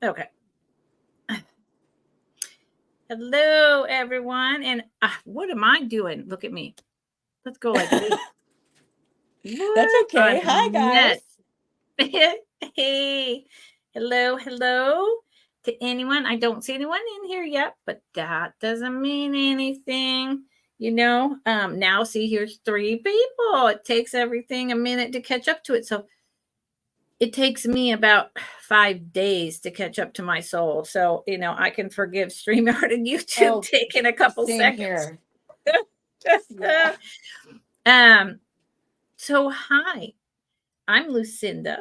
Okay. Hello, everyone. And what am I doing? Look at me. Let's go like this. That's What okay. a Hi, mess. guys. Hey. Hello to anyone. I don't see anyone in here yet, but that doesn't mean anything. Now see, here's 3 people. It takes everything a minute to catch up to it. So it takes me about 5 days to catch up to my soul. So, I can forgive StreamYard and YouTube Oh, taking a couple same seconds. here. Yeah. So hi, I'm Lucinda,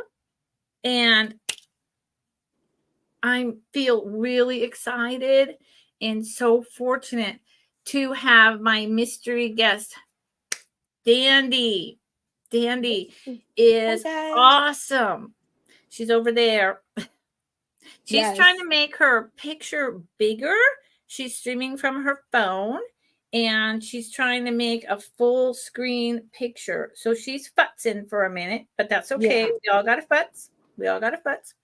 and I feel really excited and so fortunate to have my mystery guest, Dandy. Dandy Hi, is guys. awesome. She's over there. She's trying to Yes. make her picture bigger. She's streaming from her phone and she's trying to make a full screen picture. So she's futzing for a minute, but that's okay. Yeah. We all got a futz. We all got a futz.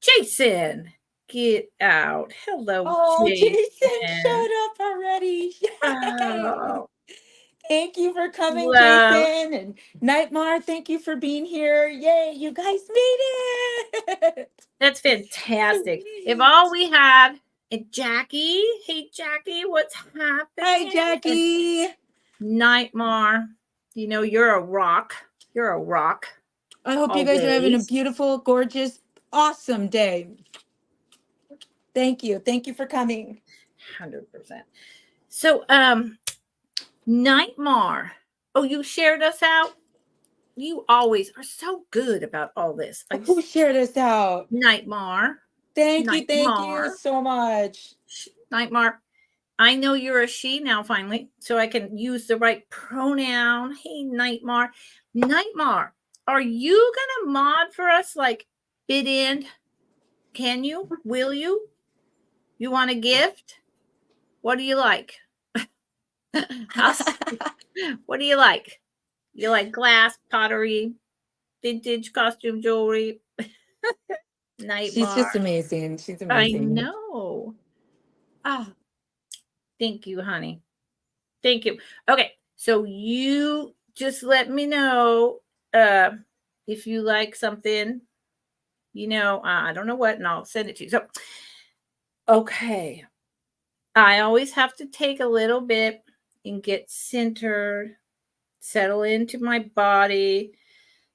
Jason, get out. Hello, Oh, Jason Jason. showed up already. Yay. Oh, Thank you for coming, love. Jason. And Nightmare, thank you for being here. Yay, you guys made it. That's fantastic. If all Sweet. we have is Jackie. Hey, Jackie, what's Hi, happening? And Jackie. Nightmare, you're a rock. You're a rock I hope you guys are having a always. beautiful, gorgeous, awesome day. Thank you. Thank you for coming. 100%. So, Nightmare. Oh, you shared us out? You always are so good about all this. Who shared us out? Nightmare. Thank you Nightmare. so much. Nightmare. I know you're a she now, finally, so I can use the right pronoun. Hey, Nightmare. Nightmare, are you going to mod for us like bid in? Can you? Will you? You want a gift? What do you like? What do you like? You like glass, pottery, vintage costume jewelry? She's just Nightmare. amazing. She's I amazing. know. Ah, thank you, honey. Thank you. Okay, so you just let me know uh, if you like something. I don't know what, and I'll send it to you. So, okay, I always have to take a little bit and get centered, settle into my body,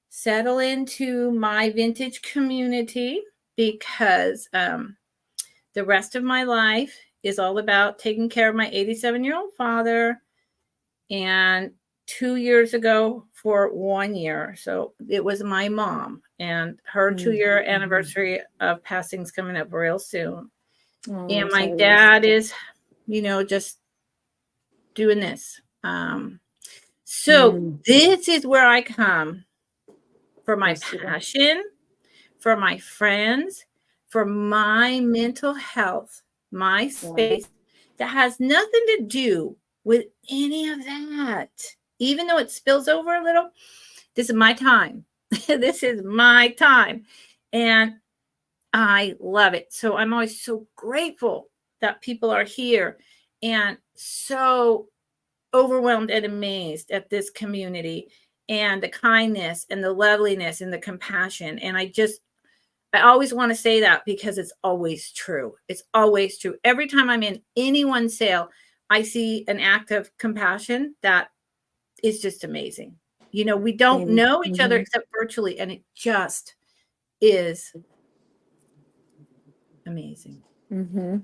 settle into my vintage community because the rest of my life is all about taking care of my 87-year-old father. And 2 years ago, for 1 year, so it was my mom, and her 2-year anniversary of passing is coming up real soon. Oh, And I'm my sorry. dad is, just doing this. So Mm, this is where I come for my yes, you are. passion, for my friends, for my mental health, my Yeah. space that has nothing to do with any of that. Even though it spills over a little, this is my time. This is my time. And I love it. So I'm always so grateful that people are here and so overwhelmed and amazed at this community and the kindness and the loveliness and the compassion. And I always want to say that because it's always true. It's always true. Every time I'm in anyone's sale, I see an act of compassion that is just amazing. We don't Same. know each other except virtually, and it just is amazing. Mm-hmm.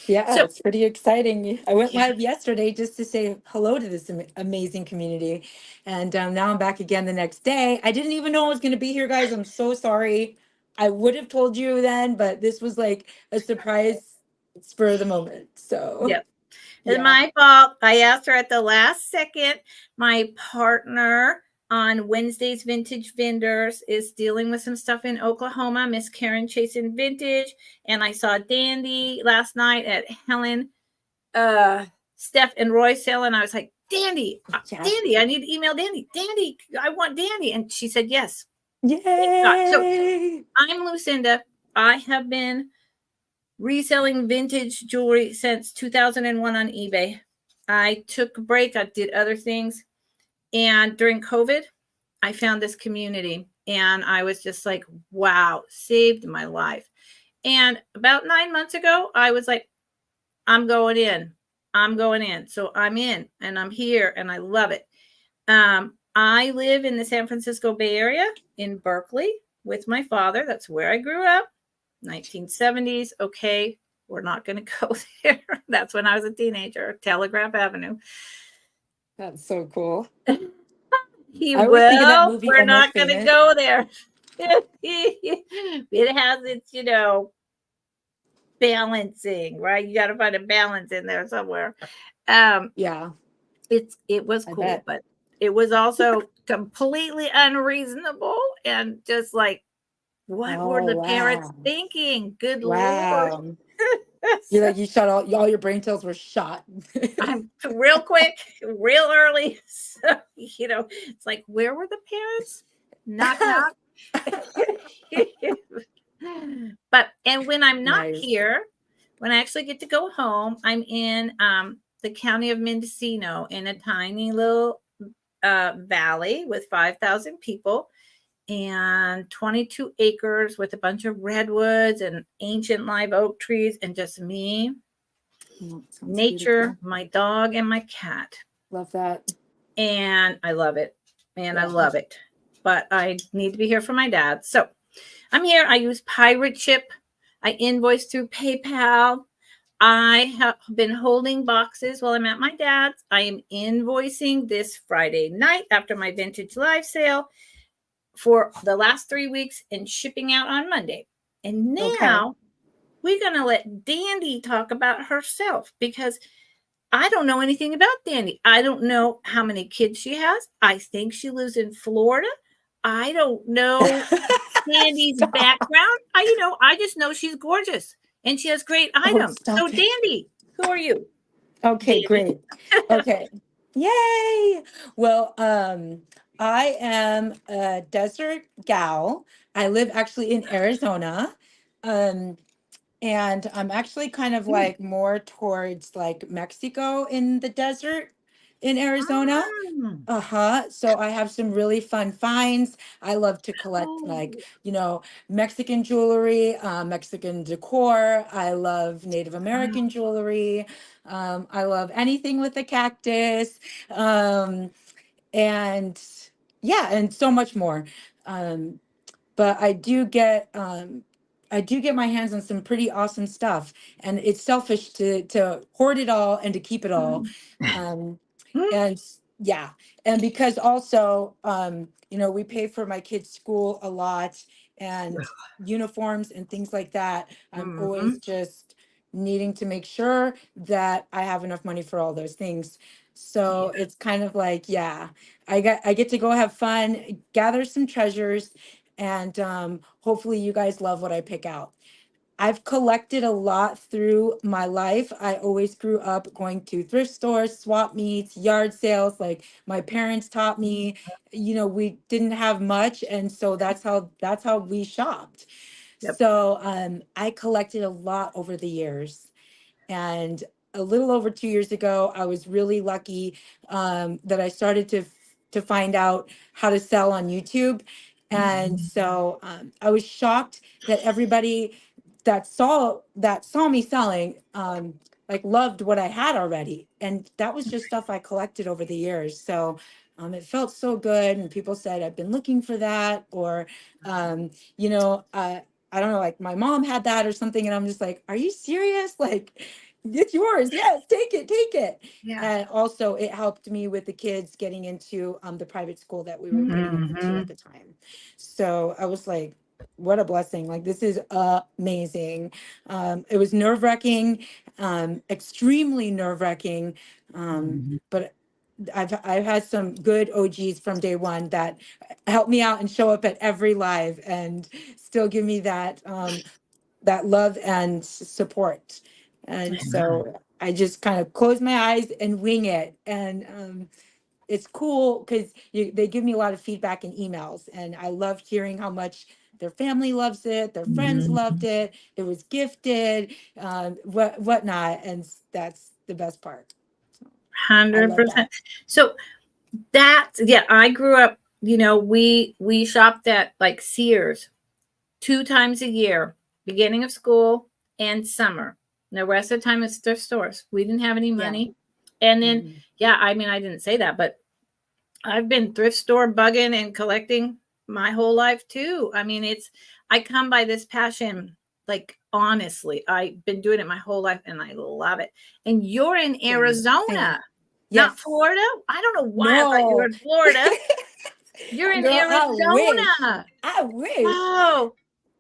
Yeah, So, it's pretty exciting. I went yeah, live yesterday just to say hello to this amazing community. And now I'm back again the next day. I didn't even know I was going to be here, guys. I'm so sorry. I would have told you then, but this was like a surprise spur of the moment. So, yeah. It's yeah. my fault. I asked her at the last second. My partner on Wednesday's Vintage Vendors is dealing with some stuff in Oklahoma, Miss Karen chasing vintage. And I saw Dandy last night at Helen, Steph, and Roy's sale. And I was like, Dandy, Yeah. Dandy, I need to email Dandy. Dandy, I want Dandy. And she said, yes. So Yay. I'm Lucinda. I have been reselling vintage jewelry since 2001 on eBay. I took a break, I did other things. And during COVID, I found this community and I was just like, wow, saved my life. And about 9 months ago, I was like, I'm going in. I'm going in. So I'm in and I'm here and I love it. I live in the San Francisco Bay Area in Berkeley with my father. That's where I grew up, 1970s. Okay, we're not going to go there. That's when I was a teenager, Telegraph Avenue. That's so cool. He I always think of that will. movie We're Almost not going to Famous. go there. It has its, balancing, right? You got to find a balance in there somewhere. Um, Yeah, it was I cool, bet. but it was also completely unreasonable and just like, what were Oh the parents wow. thinking? Good Lord. Wow. You're like you shot all your brain cells were shot. I'm real quick, real early. So, it's like, where were the parents? Knock, knock. And when I'm not Nice. here, when I actually get to go home, I'm in the county of Mendocino in a tiny little valley with 5,000 people and 22 acres with a bunch of redwoods and ancient live oak trees and just me, Oh, sounds nature, beautiful. my dog, and my cat. Love that. And I love it. And I Yeah. love it. But I need to be here for my dad. So I'm here. I use Pirate Chip. I invoice through PayPal. I have been holding boxes while I'm at my dad's. I am invoicing this Friday night after my vintage live sale for the last 3 weeks and shipping out on Monday. And Okay. now we're going to let Dandy talk about herself because I don't know anything about Dandy. I don't know how many kids she has. I think she lives in Florida. I don't know Dandy's Stop. background. I just know she's gorgeous and she has great Oh, items. So stop it. Dandy, who are you? Okay, Dandy. great. Okay. Yay. Well, I am a desert gal. I live actually in Arizona. Um, and I'm actually kind of Mm. like more towards like Mexico in the desert in Arizona. Ah. Uh-huh. So I have some really fun finds. I love to collect Oh. like, Mexican jewelry, Mexican decor. I love Native Wow. American jewelry. I love anything with a cactus. Um, and yeah, and so much more. Um, but I do get my hands on some pretty awesome stuff, and it's selfish to hoard it all and to keep it all. Um, yeah, and because also we pay for my kids' school a lot and uniforms and things like that. I'm always Mm-hmm. just needing to make sure that I have enough money for all those things. Yeah. So it's kind of like, yeah, I get to go have fun, gather some treasures, and hopefully you guys love what I pick out. I've collected a lot through my life. I always grew up going to thrift stores, swap meets, yard sales. Like my parents taught me, we didn't have much, and so that's how we shopped. Yep. So I collected a lot over the years. And a little over 2 years ago, I was really lucky that I started to find out how to sell on YouTube. And so I was shocked that everybody that saw me selling like loved what I had already. And that was just stuff I collected over the years. So it felt so good. And people said, I've been looking for that. Or, you know, uh, I don't know, like my mom had that or something. And I'm just like, are you serious? Like, it's yours. Yes, take it, take it. Yeah. And also, it helped me with the kids getting into the private school that we were putting them into at Mm-hmm. the time. So I was like, what a blessing. Like, this is amazing. It was nerve wracking, extremely nerve wracking. But I've had some good OGs from day one that help me out and show up at every live and still give me that love and support. And so I just kind of close my eyes and wing it. And it's cool because they give me a lot of feedback and emails. And I love hearing how much Their family loves it. Their friends loved Mhm. it. It was gifted, whatnot. And that's the best part. So I love that. 100%. So that's, yeah, I grew up, we shopped at like Sears 2 times a year, beginning of school and summer. And the rest of the time it's thrift stores. We didn't have any Yeah. money. And then, Hmm. yeah, I mean, I didn't say that, but I've been thrift store bugging and collecting my whole life too. I mean, I come by this passion. Like, honestly, I've been doing it my whole life and I love it. And you're in Same. Same. Arizona, not Yes. Florida. I don't know why I thought you were No. in Florida. You're in Girl, I wish. Arizona. I wish. Oh,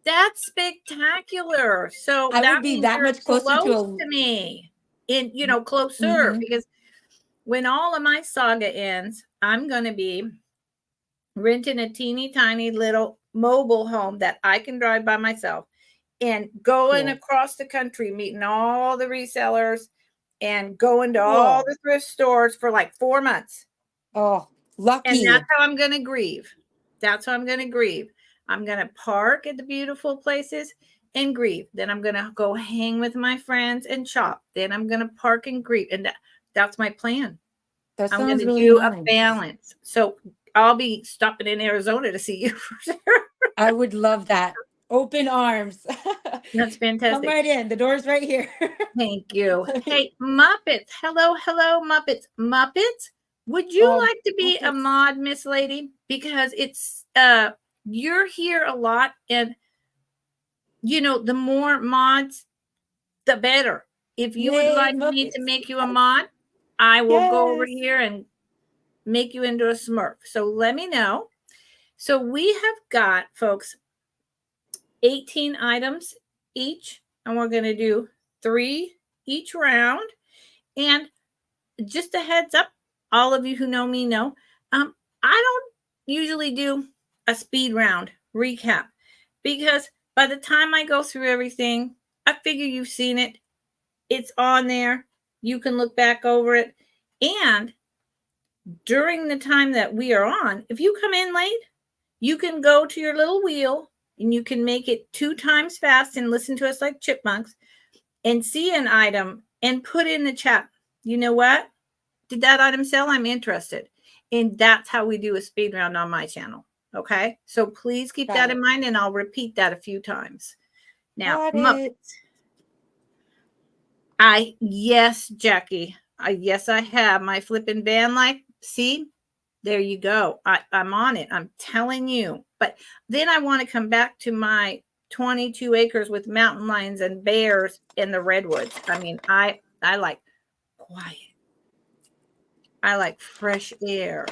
that's spectacular. So I would that be means that you're much closer to close a. to me. Closer, Mm-hmm. because when all of my saga ends, I'm going to be renting a teeny tiny little mobile home that I can drive by myself and going Cool. across the country, meeting all the resellers and going to all Cool. the thrift stores for like 4 months. Oh, And lucky. that's how I'm going to grieve. That's how I'm going to grieve. I'm going to park at the beautiful places and grieve. Then I'm going to go hang with my friends and shop. Then I'm going to park and grieve. And that's my plan. That I'm going sounds to really do a nice. balance. So I'll be stopping in Arizona to see you for sure. I would love that. Open arms. That's Come fantastic. right in. The door's right here. Thank you. Hey, Muppets. Hello, hello, Muppets. Muppets, would you Oh, like to be a Muppets. mod, Miss Lady? Because you're here a lot, and the more mods, the better. If you would Yay, like me to Muppets. make you a Yes. mod, I will go over Yes. here and make you into a Smurf. So let me know. So we have got, folks, 18 items each, and we're going to do 3 each round. And just a heads up, all of you who know me know, I don't usually do a speed round recap because by the time I go through everything, I figure you've seen it. It's on there. You can look back over it. And during the time that we are on, if you come in late, you can go to your little wheel and you can make it 2 times fast and listen to us like chipmunks and see an item and put in the chat. You know what? Did that item sell? I'm interested. And that's how we do a speed round on my channel. Okay. So please keep Got that in it. mind and I'll repeat that a few times. Now, Got it. Muppets. Yes, Jackie. Yes, I have my flipping van life. See, there you go. I'm on it. I'm telling you. But then I want to come back to my 22 acres with mountain lions and bears in the redwoods. I mean, I like quiet. I like fresh air.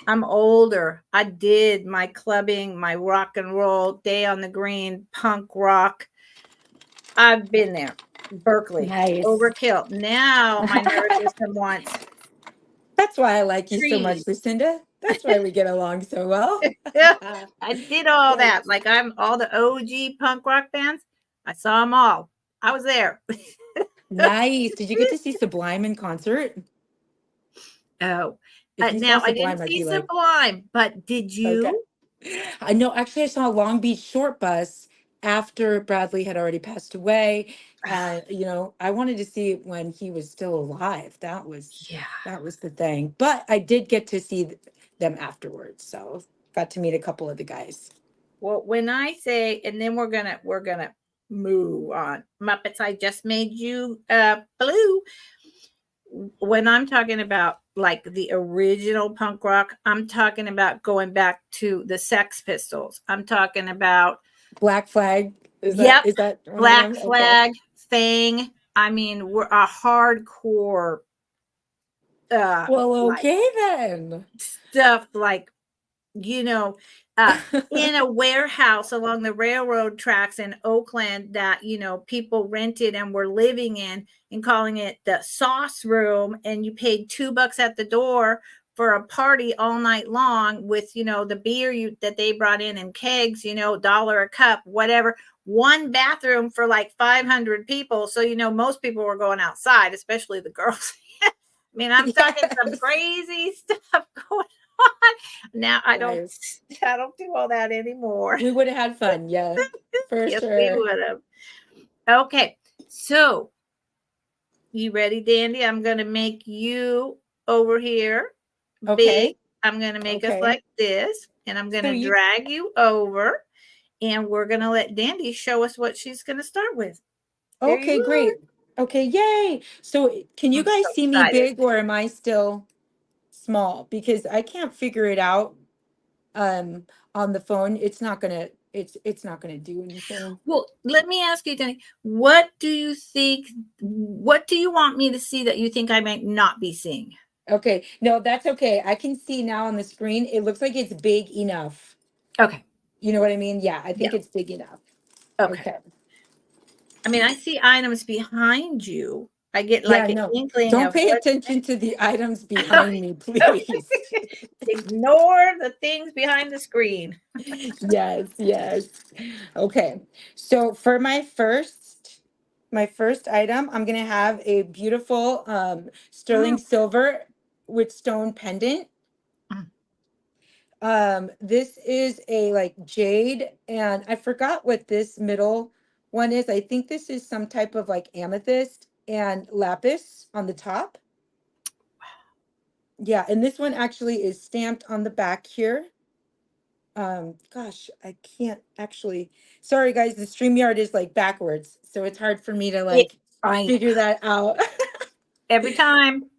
I'm older. I did my clubbing, my rock and roll, day on the green, punk rock. I've been there. Berkeley, Nice. overkill. Now my nervous system wants That's why I like you so much, trees. Lucinda. That's why we get along so well. Yeah, I did all Yes. that. Like I'm all the OG punk rock bands. I saw them all. I was there. Nice. Did you get to see Sublime in concert? Oh, If you saw now I didn't Sublime, I'd see be like, Sublime, but did okay. you? I know, actually, I saw Long Beach Short Bus after Bradley had already passed away. I wanted to see it when he was still alive. Yeah. That was the thing. But I did get to see them afterwards. So got to meet a couple of the guys. Well, when I say, and then we're gonna move on. Muppets, I just made you blue. When I'm talking about like the original punk rock, I'm talking about going back to the Sex Pistols. I'm talking about, Black Flag. yep, Is that one of Black them? Okay. Flag, Thing. I mean, we're a hardcore Well, like okay then. stuff like you know, uh, in a warehouse along the railroad tracks in Oakland that, people rented and were living in and calling it the sauce room. And you paid $2 at the door for a party all night long with, the beer that they brought in kegs, dollar a cup, whatever. One bathroom for like 500 people. So, most people were going outside, especially the girls. I mean, I'm talking some Yes. crazy stuff going Now Guys, I don't do all that anymore. we would have had fun. Yeah, for Yes, we sure. would have. Okay, so you ready, Dandy? I'm gonna make you over here big. Okay. I'm gonna make us Okay. like this, and I'm So gonna you, drag you over, and we're gonna let Dandy show us what she's gonna start with. There okay, you great. Okay, yay. So can are. you I'm so guys see me excited. big or am I still small? Because I can't figure it out um on the phone. It's not gonna do anything. Well, let me ask you, Danny, what do you think? What do you want me to see that you think I might not be seeing? Okay, no, that's okay. I can see now on the screen. It looks like it's big enough. Okay. You know what I mean? Yeah, I Yeah. think it's big enough. Okay. Okay. I mean, I see items behind you. I get Yeah, like an no. inkling Don't of pay what. attention to the items behind me, please. Ignore the things behind the screen. Yes, yes. Okay. So for my first item, I'm gonna have a beautiful sterling Mm, silver with stone pendant. mm. This is a like jade, and I forgot what this middle one is. I think this is some type of like amethyst and lapis on the top. Yeah, and this one actually is stamped on the back here. Gosh, I can't actually. Sorry, guys, the StreamYard is like backwards, so it's hard for me to It, like I figure that out. every time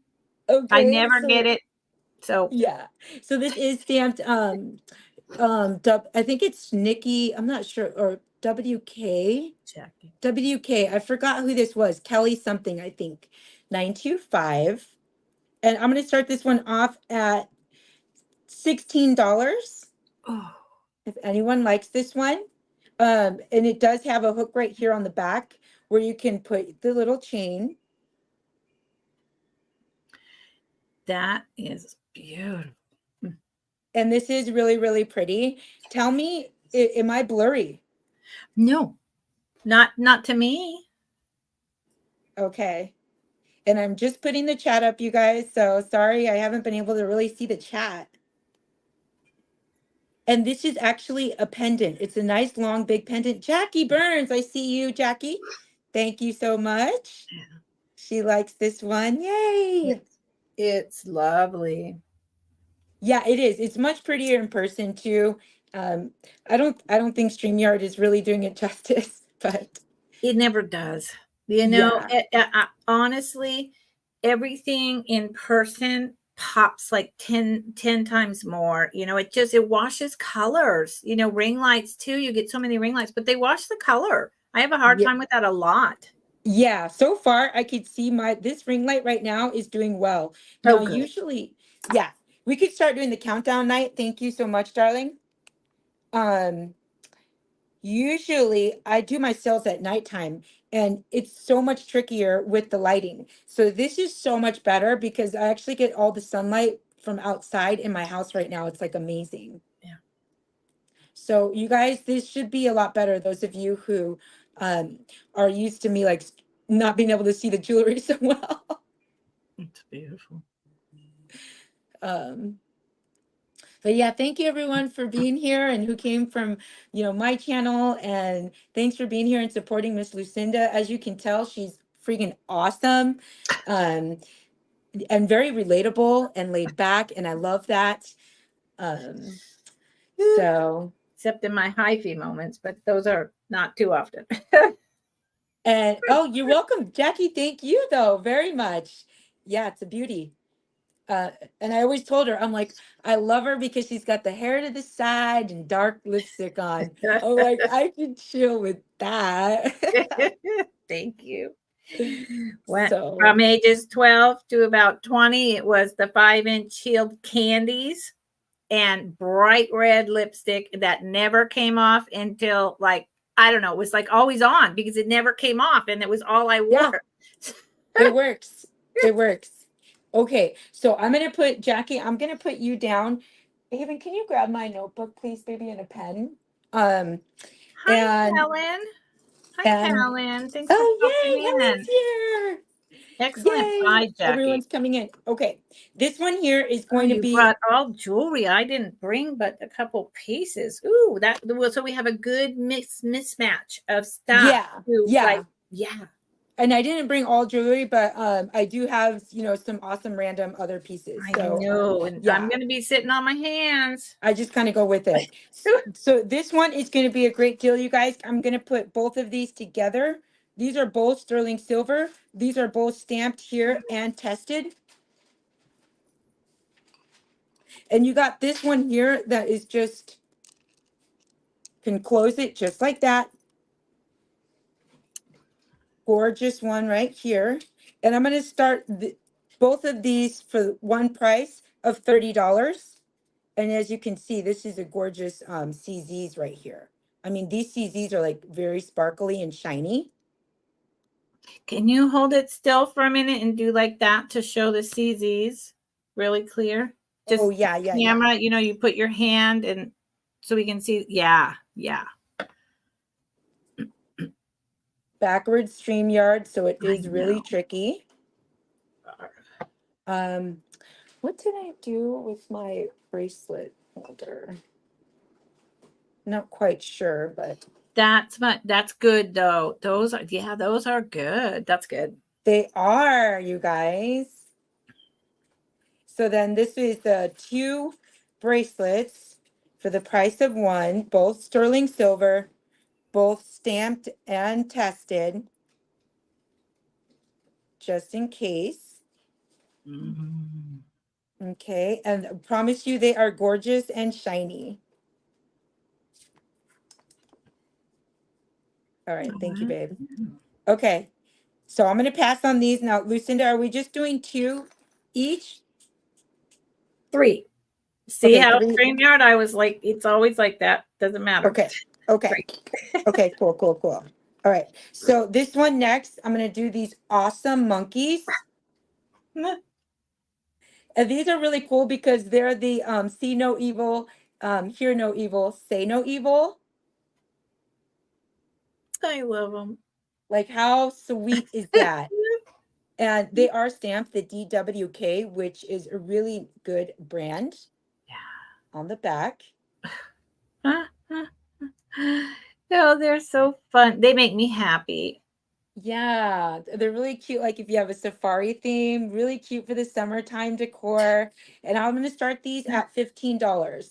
I Okay, never get so it. So yeah, so this is stamped. I think it's Nikki. I'm not sure, or WK. Jackie. WK. I forgot who this was. Kelly something. I think 925. And I'm gonna start this one off at $16. Oh, If anyone likes this one. And it does have a hook right here on the back where you can put the little chain. that is beautiful. And this is really, really pretty. Tell me, am I blurry? No, not to me. Okay. And I'm just putting the chat up, you guys. So sorry, I haven't been able to really see the chat. And this is actually a pendant. It's a nice, long, big pendant. Jackie Burns, I see you, Jackie. Thank you so much. She likes this one. Yay. It's lovely. Yeah, it is. It's much prettier in person too. Um, I don't think StreamYard is really doing it justice, but It never does. yeah. Honestly, everything in person pops like 10 times more. It washes colors. Ring lights too. You get so many ring lights, but they wash the color. I have a hard Yeah. time with that a lot. Yeah, so far I could see this ring light right now is doing well. Oh, Now, good. usually, yeah, we could start doing the countdown night. Thank you so much, darling. Um, Usually I do my sales at nighttime and it's so much trickier with the lighting. So this is so much better because I actually get all the sunlight from outside in my house right now. It's like amazing. Yeah. So you guys, this should be a lot better. Those of you who um are used to me like not being able to see the jewelry so well. It's beautiful. Um but yeah, thank you everyone for being here and who came from, my channel, and thanks for being here and supporting Miss Lucinda. As you can tell, she's freaking awesome. Um and very relatable and laid back, and I love that. Um so Except in my hyphy moments, but those are not too often. and oh, you're welcome, Jackie. Thank you though very much. Yeah, it's a beauty. Uh, and I always told her, I'm like, I love her because she's got the hair to the side and dark lipstick on. I'm like, I can chill with that. Thank you. Went So, from ages 12 to about 20, it was the 5-inch heeled candies and bright red lipstick that never came off until like, I don't know, it was like always on because it never came off and it was all I yeah, wore. it works. It works. Okay, so Jackie, I'm gonna put you down. Haven, can you grab my notebook, please, baby, and a pen? Um, Hi, and Helen. Hi, and Helen. Thanks for oh popping yay, in. Helen's here. Excellent. Yay! Bye, Jackie. Everyone's coming in. Okay. This one here is Oh, going to you be brought all jewelry. I didn't bring but a couple pieces. Ooh, so we have a good mismatch of stuff. yeah. Like, yeah. And I didn't bring all jewelry, but I do have, some awesome random other pieces. I So know, and I'm gonna be sitting on my hands. I just kind of go with it. So this one is going to be a great deal, you guys. I'm going to put both of these together. These are both sterling silver. These are both stamped here and tested. And you got this one here that is just, can close it just like that. Gorgeous one right here. And I'm going to start both of these for one price of $30. And as you can see, this is a gorgeous CZs right here. I mean, these CZs are like very sparkly and shiny. Can you hold it still for a minute and do like that to show the CZs really clear? Just yeah. camera, you put your hand and so we can see. Yeah. Backwards StreamYard, so it is really tricky. What did I do with my bracelet holder? Not quite sure, but that's good though. Those are good. That's good. They are, you guys. So then this is the 2 bracelets for the price of 1, both sterling silver, both stamped and tested, just in case. Okay, and I promise you they are gorgeous and shiny. All right, thank you, babe. Okay, so I'm going to pass on these. Now, Lucinda, are we just doing 2 each? 3. See how 3. StreamYard, I was like, it's always like that. Doesn't matter. Okay. Okay, cool. All right, so this one next, I'm going to do these awesome monkeys. And these are really cool because they're the see no evil, hear no evil, say no evil. I love them. Like, how sweet is that? And they are stamped the DWK, which is a really good brand. Yeah. On the back. Oh, they're so fun. They make me happy. Yeah, they're really cute. Like if you have a safari theme, really cute for the summertime decor. And I'm going to start these at $15.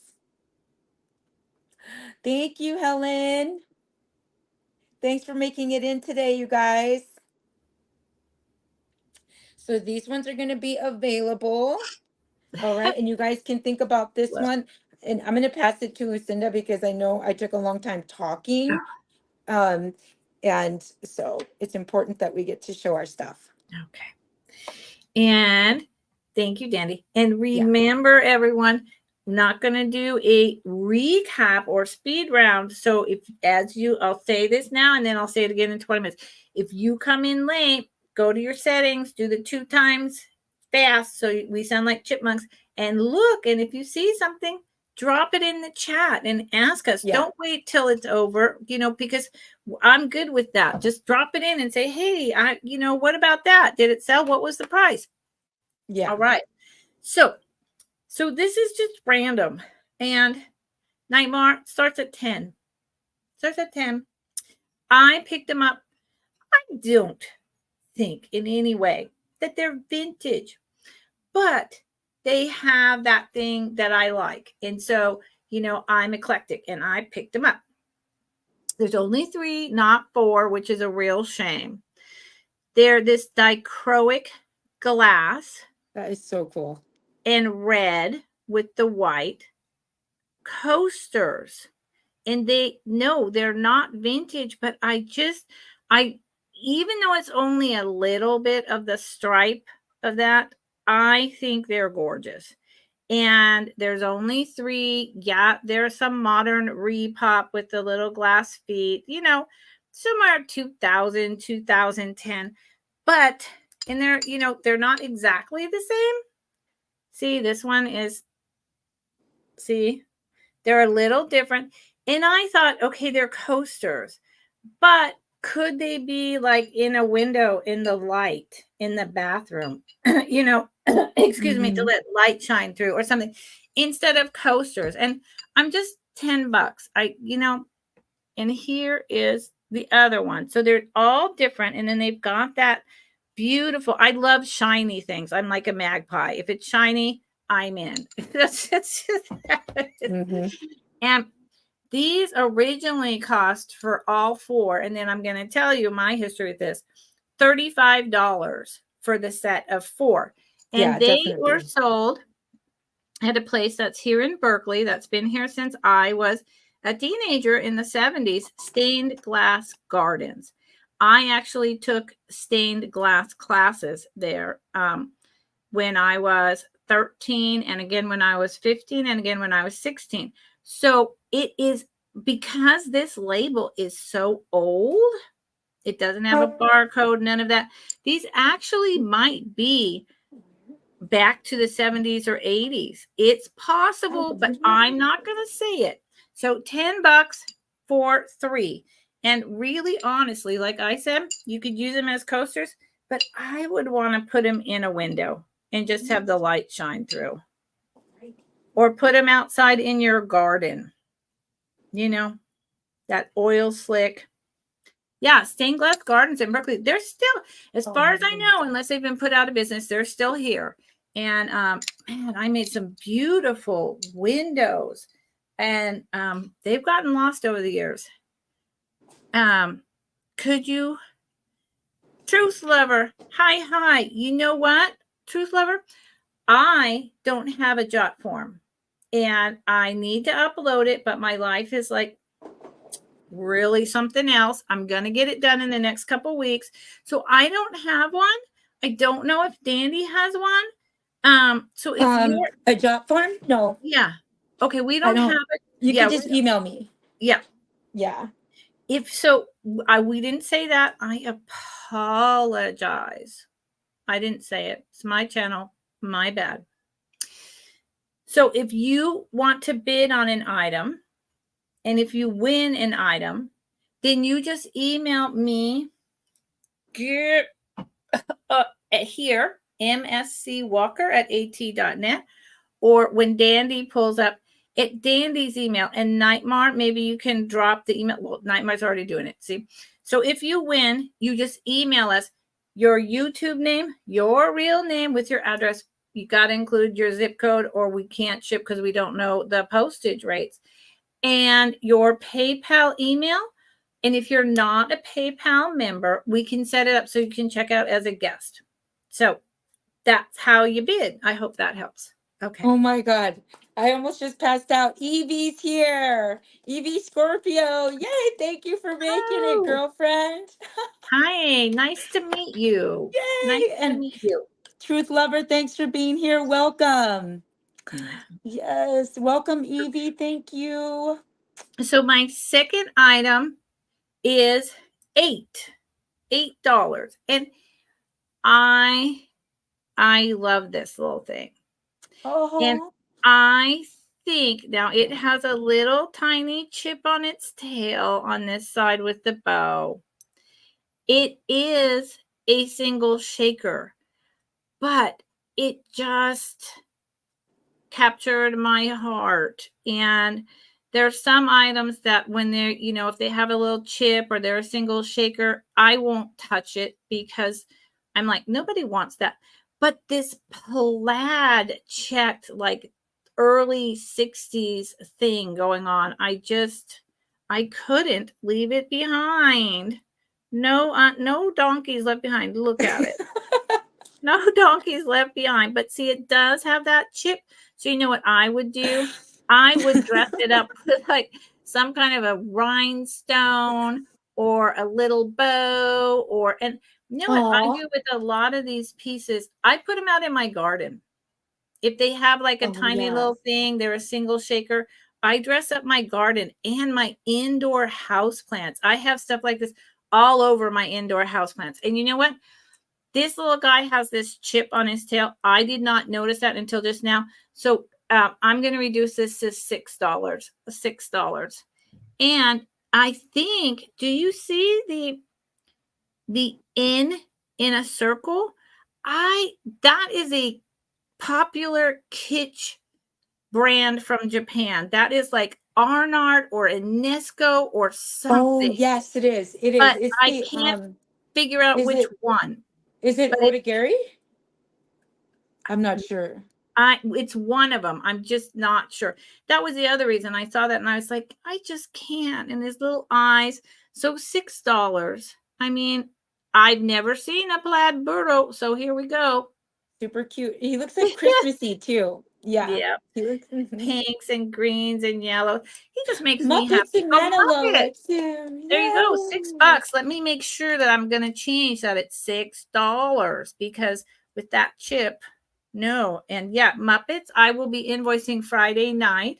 Thank you, Helen. Thanks for making it in today, you guys. So these ones are going to be available. All right. And you guys can think about this one. And I'm going to pass it to Lucinda because I know I took a long time talking. And so it's important that we get to show our stuff. Okay. And thank you, Dandy. And remember, everyone, I'm not going to do a recap or speed round. So I'll say this now and then I'll say it again in 20 minutes. If you come in late, go to your settings, do the 2 times fast so we sound like chipmunks, and look. And if you see something, drop it in the chat and ask us. Don't wait till it's over, because I'm good with that. Just drop it in and say, hey, what about that? Did it sell? What was the price? Yeah. All right. So this is just random. And Nightmare starts at 10. I picked them up. I don't think in any way that they're vintage, but they have that thing that I like. And so, I'm eclectic and I picked them up. There's only 3, not 4, which is a real shame. They're this dichroic glass. That is so cool. And red with the white coasters. And they're not vintage, but even though it's only a little bit of the stripe of that, I think they're gorgeous. And there's only 3. Yeah, there's some modern repop with the little glass feet, somewhere 2000, 2010. But, and they're not exactly the same. See, this one is, they're a little different. And I thought, okay, they're coasters, but could they be like in a window in the light in the bathroom? You know, excuse me, to Mm-hmm. let light shine through or something instead of coasters. And I'm just $10. And here is the other one. So they're all different. And then they've got that beautiful, I love shiny things. I'm like a magpie. If it's shiny, I'm in. That's just, Mm-hmm. and these originally cost for all four. And then I'm going to tell you my history with this $35 for the set of four. Yeah, And they were definitely. sold at a place that's here in Berkeley, that's been here since I was a teenager in the 70s, Stained Glass Gardens. I actually took stained glass classes there when I was 13, and again when I was 15, and again when I was 16. So it is, because this label is so old, it doesn't have a barcode, none of that. These actually might be back to the 70s or 80s. It's possible, but I'm not going to say it. So $10 for three. And really, honestly, like I said, you could use them as coasters, but I would want to put them in a window and just have the light shine through. Or put them outside in your garden. You know, that oil slick. Yeah, Stained Glass Gardens in Berkeley. They're still, as far as I know, unless they've been put out of business, they're still here. And man, I made some beautiful windows, and they've gotten lost over the years. Could you, Truth Lover? Hi. You know what, Truth Lover? I don't have a jot form, and I need to upload it, but my life is like really something else. I'm going to get it done in the next couple weeks. So I don't have one. I don't know if Dandy has one. So if you're, A job form? No, yeah. Okay, we I don't have don't. it. You Yeah, could just email me. yeah. Yeah. If so, we didn't say that. I apologize. I didn't say it. It's my channel. My bad. So if you want to bid on an item, and if you win an item, then you just email me. Get here, mscwalker@at.net, or when Dandy pulls up at Dandy's email, and Nightmare, maybe you can drop the email. Well, Nightmare's already doing it. See? So if you win, you just email us your YouTube name, your real name with your address. You got to include your zip code, or we can't ship because we don't know the postage rates, and your PayPal email. And if you're not a PayPal member, we can set it up so you can check out as a guest. So that's how you bid. I hope that helps. Okay. Oh my God. I almost just passed out. Evie's here. Evie Scorpio. Yay. Thank you for making it, Oh, girlfriend. hi. Nice to meet you. Nice Yay. to And meet you. Truth Lover, thanks for being here. Welcome. Yes. Welcome, Evie. Thank you. So my second item is $8. And I love this little thing. And Oh. I think now it has a little tiny chip on its tail on this side with the bow. It is a single shaker, but it just captured my heart. And there's some items that when they're, if they have a little chip or they're a single shaker, I won't touch it because I'm like, nobody wants that. But this plaid checked, like early 60s thing going on, I couldn't leave it behind. No donkeys left behind. Look at it. No donkeys left behind. But see, it does have that chip. So you know what I would do? I would dress it up with like some kind of a rhinestone or a little bow, and you know what I Oh. do with a lot of these pieces? I put them out in my garden. If they have like a Oh tiny yeah. little thing, they're a single shaker. I dress up my garden and my indoor house plants. I have stuff like this all over my indoor house plants. And you know what? This little guy has this chip on his tail. I did not notice that until just now. So I'm going to reduce this to $6. $6. And I think, do you see the in a circle, that is a popular kitsch brand from Japan. That is like Arnard or Enesco or Oh, something. yes, it is. It is. But It's I the can't figure out is which it one. is it But Otagiri? I'm not sure. it's one of them. I'm just not sure. That was the other reason I saw that, and I was like, I just can't. And his little eyes. So $6. I mean, I've never seen a plaid burro, so here we go. Super cute. He looks like Christmassy too. Yeah. Yeah, He looks pinks and greens and yellows. He just makes me Muppets happy. and Oh, Muppet. antelopes too. There you go, Yes. $6. Let me make sure that I'm going to change that at $6 because with that chip, no. And yeah, Muppets, I will be invoicing Friday night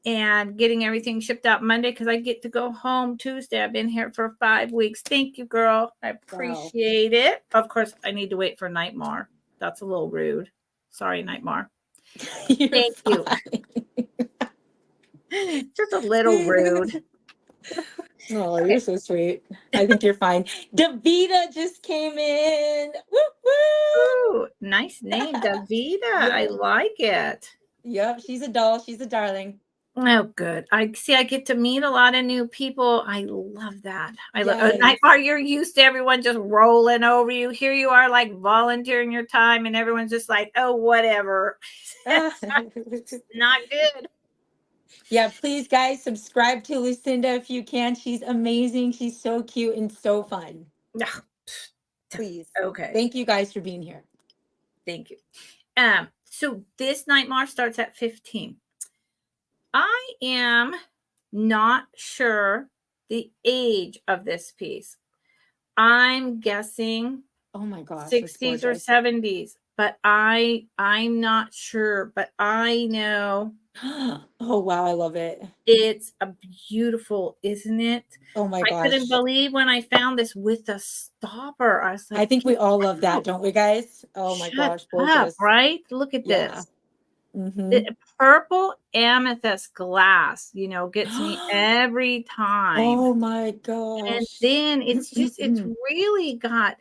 and getting everything shipped out Monday because I get to go home Tuesday. I've been here for 5 weeks. Thank you, girl. I Wow. appreciate it. Of course, I need to wait for Nightmare. That's a little rude. Sorry, Nightmare. You're Thank you. fine. Just a little rude. Oh, Okay. you're so sweet. I think you're fine. Davita just came in. Woo woo. Ooh, nice name, Davida. I Yep. like it. Yep. She's a doll. She's a darling. Oh, good. I see. I get to meet a lot of new people. I love that. I love. Yes. Nightmare, you're used to everyone just rolling over you. Here you are, like volunteering your time, and everyone's just like, "Oh, whatever." Not good. Yeah, please, guys, subscribe to Lucinda if you can. She's amazing. She's so cute and so fun. Ugh, Please. okay. Thank you guys for being here. Thank you. So this Nightmare starts at 15. I am not sure the age of this piece. I'm guessing Oh my gosh, that's 60s or gorgeous. 70s, but I'm not sure, but I know Oh wow, I love it. it's a beautiful, isn't it? Oh my I couldn't gosh. believe when I found this with the stopper. I was I like, think we "Get all love that, out. don't we, guys? Oh my Shut gosh, up," gorgeous. right? Look at Yeah. this. Mm-hmm. The purple amethyst glass, gets me every time. Oh my And gosh. then it's really got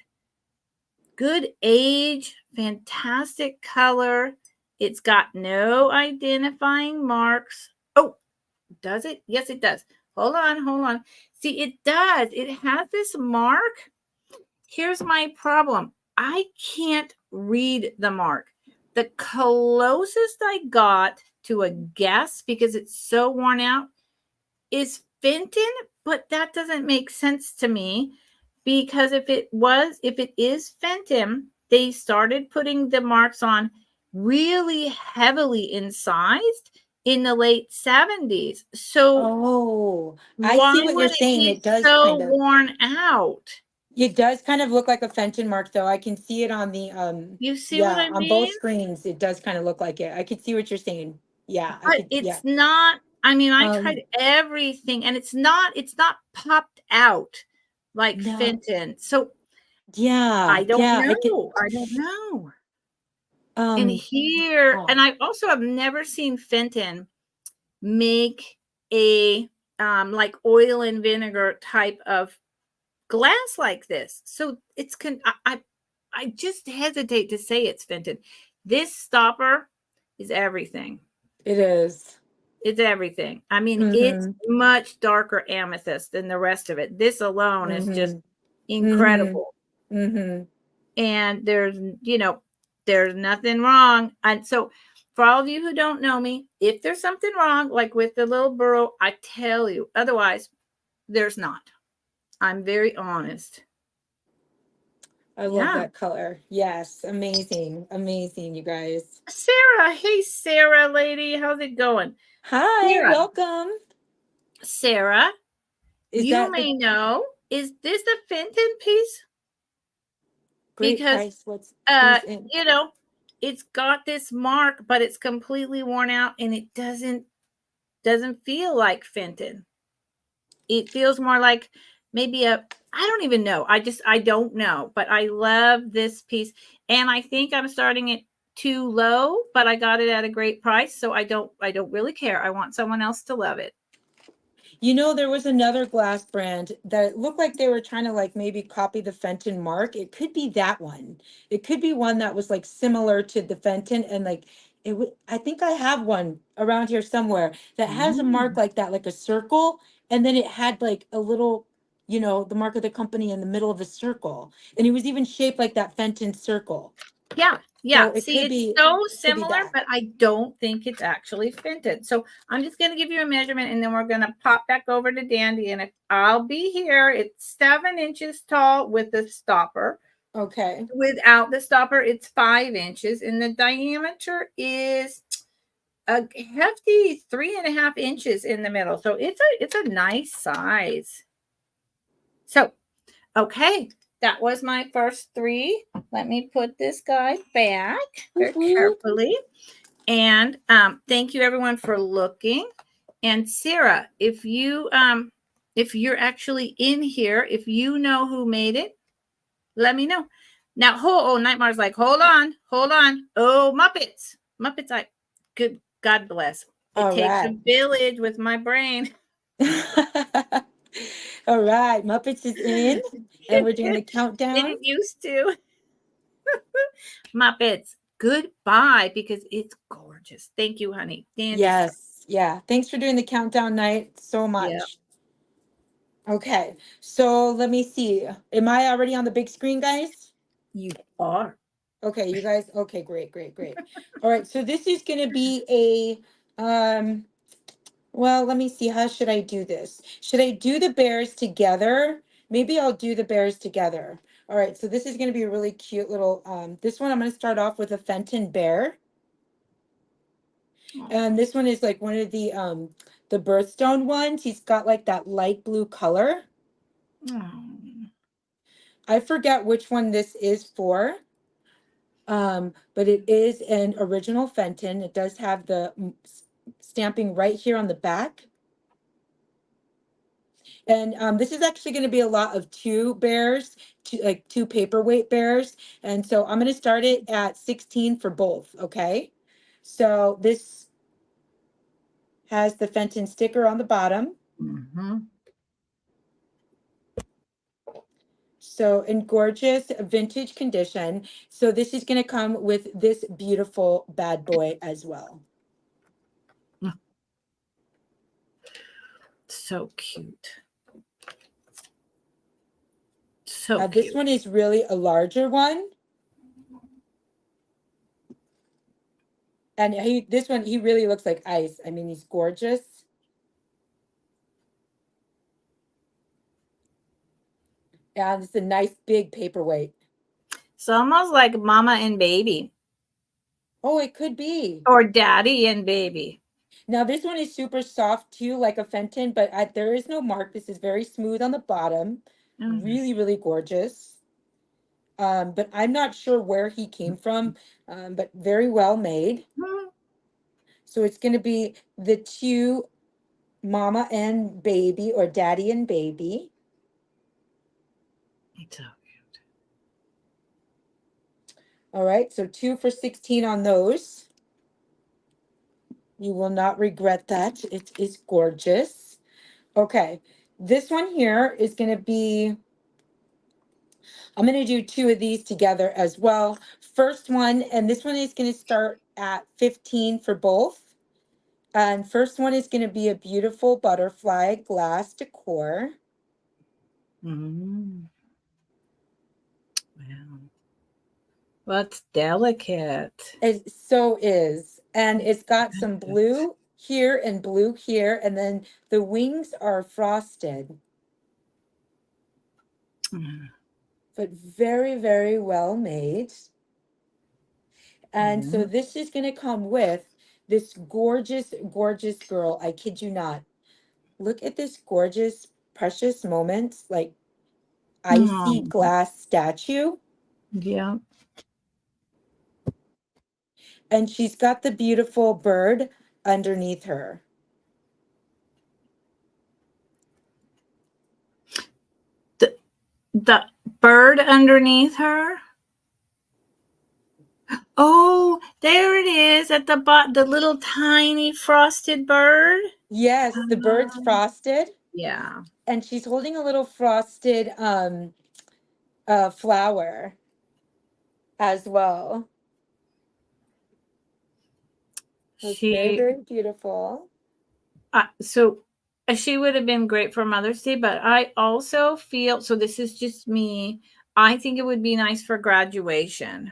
good age, fantastic color. It's got no identifying marks. Oh, does it? Yes, it does. Hold on, hold on. See, it does. It has this mark. Here's my problem. I can't read the mark. The closest I got to a guess, because it's so worn out, is Fenton, but that doesn't make sense to me because if it is Fenton, they started putting the marks on really heavily incised in the late 70s. So Oh, I why see what you're would it saying. be It does so kind of worn out? it does kind of look like a Fenton mark though. I can see it on the You see what yeah, I on both mean? screens it does kind of look like it. I could see what you're saying. Yeah, I But could yeah. it's not, I mean, I Um tried everything and it's not popped out like no. Fenton. So Yeah, I don't yeah, I could know. I don't know. And um here, oh, and I also have never seen Fenton make a like oil and vinegar type of glass like this. So I just hesitate to say it's Fenton. This stopper is everything. it is. It's everything. I mean, it's Mhm. much darker amethyst than the rest of it. This alone is just Mhm. Mhm. incredible. Mhm. And there's nothing wrong. And so for all of you who don't know me, if there's something wrong, like with the little burrow, I tell you. Otherwise, there's not. I'm very honest. I love Yeah. that color. Yes, amazing. Amazing, you guys. Sarah. Hey, Sarah, lady. How's it going? Hi, Sarah. welcome. Sarah, Is you that the may know, is this a Fenton piece? great Because, price? uh, Who's in? you know, it's got this mark, but it's completely worn out and it doesn't feel like Fenton. It feels more like maybe I don't even know. I don't know, but I love this piece and I think I'm starting it too low, but I got it at a great price, so I don't really care. I want someone else to love it. You know, there was another glass brand that looked like they were trying to like maybe copy the Fenton mark. It could be that one. It could be one that was like similar to the Fenton and like it would I think I have one around here somewhere that has a mark Mm. like that, like a circle, and then it had like a little, you know, the mark of the company in the middle of a circle. And it was even shaped like that Fenton circle. Yeah, So yeah. it See, it's so could be similar, that. but I don't think it's actually Fenton. So I'm just going to give you a measurement and then we're going to pop back over to Dandy. And if I'll be here, it's 7 inches tall with the stopper. Okay. Without the stopper, it's 5 inches. And the diameter is a hefty 3.5 inches in the middle. So it's a nice size. So, okay, that was my first three. Let me put this guy back very carefully. And thank you everyone for looking. And Sarah, if you're actually in here, if you know who made it, let me know. Now, Nightmare's like, hold on. Oh, Muppets, I good God bless. It All takes a right. village with my brain. All right, Muppets is in, and we're doing the It countdown. used to. Muppets, goodbye because it's gorgeous. Thank you, honey. Dandy. Yes, yeah. Thanks for doing the countdown night so Yeah, much. Okay, so let me see. Am I already on the big screen, guys? you are. Okay, you guys. Okay, great, great, great. All right, so this is going to be a well, let me see. How should I do this? Should I do the bears together? Maybe I'll do the bears together. All right, so this is going to be a really cute little this one I'm going to start off with a Fenton bear. And this one is like one of the birthstone ones. He's got like that light blue color. Oh. I forget which one this is for. But it is an original Fenton. It does have the stamping right here on the back. And this is actually going to be a lot of two bears, two paperweight bears. And so I'm going to start it at 16 for both. Okay. So this has the Fenton sticker on the bottom. Mm-hmm. So in gorgeous vintage condition. So this is going to come with this beautiful bad boy as well. So cute. So This cute. one is really a larger one. And this one, he really looks like ice. I mean, he's gorgeous. And it's a nice big paperweight. It's almost like mama and baby Oh, it could be. or daddy and baby. Now this one is super soft too, like a Fenton, but there is no mark. This is very smooth on the bottom. Mm. Really, really gorgeous. But I'm not sure where he came from, but very well made. So it's going to be the two mama and baby or daddy and baby. So All right, so 2 for 16 on those. You will not regret that. It is gorgeous. Okay, this one here is going to be, I'm going to do two of these together as well. First one, and this one is going to start at 15 for both. And first one is going to be a beautiful butterfly glass decor. Mm. Wow. Well, it's delicate. It so is. And it's got some blue here and blue here. And then the wings are frosted. Mm. But very, very well made. And so Mm. this is going to come with this gorgeous, gorgeous girl. I kid you not. Look at this gorgeous, precious moment, like icy Mm. glass statue. Yeah. And she's got the beautiful bird underneath her. The bird underneath her. Oh, there it is at the bottom, the little tiny frosted bird. Yes, the bird's frosted, Yeah. and she's holding a little frosted flower as well. It's very, She, very beautiful. so she would have been great for Mother's Day, but I also feel, so this is just me, I think it would be nice for graduation.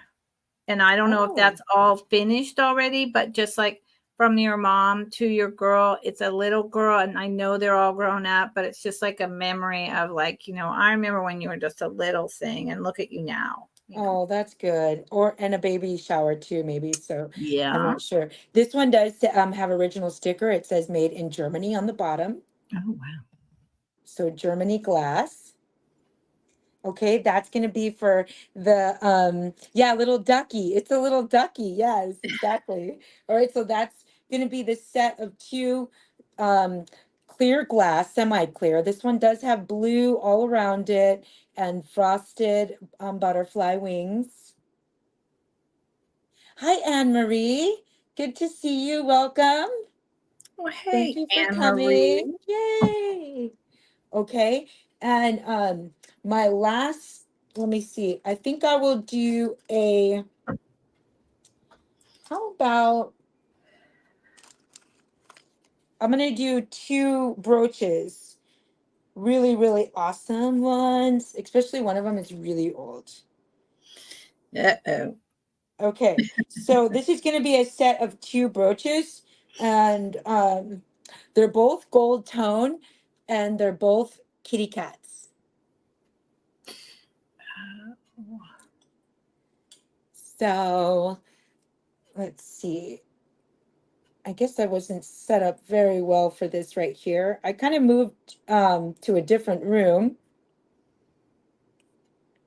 And I don't know if Oh, that's all finished already, but just like from your mom to your girl, it's a little girl, and I know they're all grown up, but it's just like a memory of like, I remember when you were just a little thing, and look at you now. oh, that's good. Or and a baby shower too, maybe. So I'm Yeah. not sure. This one does have original sticker. It says made in Germany on the bottom. Oh wow. So Germany glass. Okay, that's gonna be for the yeah, little ducky. It's a little ducky. Yes, exactly. All right, so that's gonna be the set of two um clear glass, semi-clear. This one does have blue all around it and frosted butterfly wings. Hi, Anne Marie. Good to see you. Welcome. Well, Thank hey, you for Anne Marie. coming. Yay. Okay. And my last, let me see. I think I will do a, how about, I'm going to do two brooches. Really, really awesome ones. Especially one of them is really old. Uh-oh. Okay. So this is going to be a set of two brooches, and they're both gold tone, and they're both kitty cats. So let's see. I guess I wasn't set up very well for this right here. I kind of moved to a different room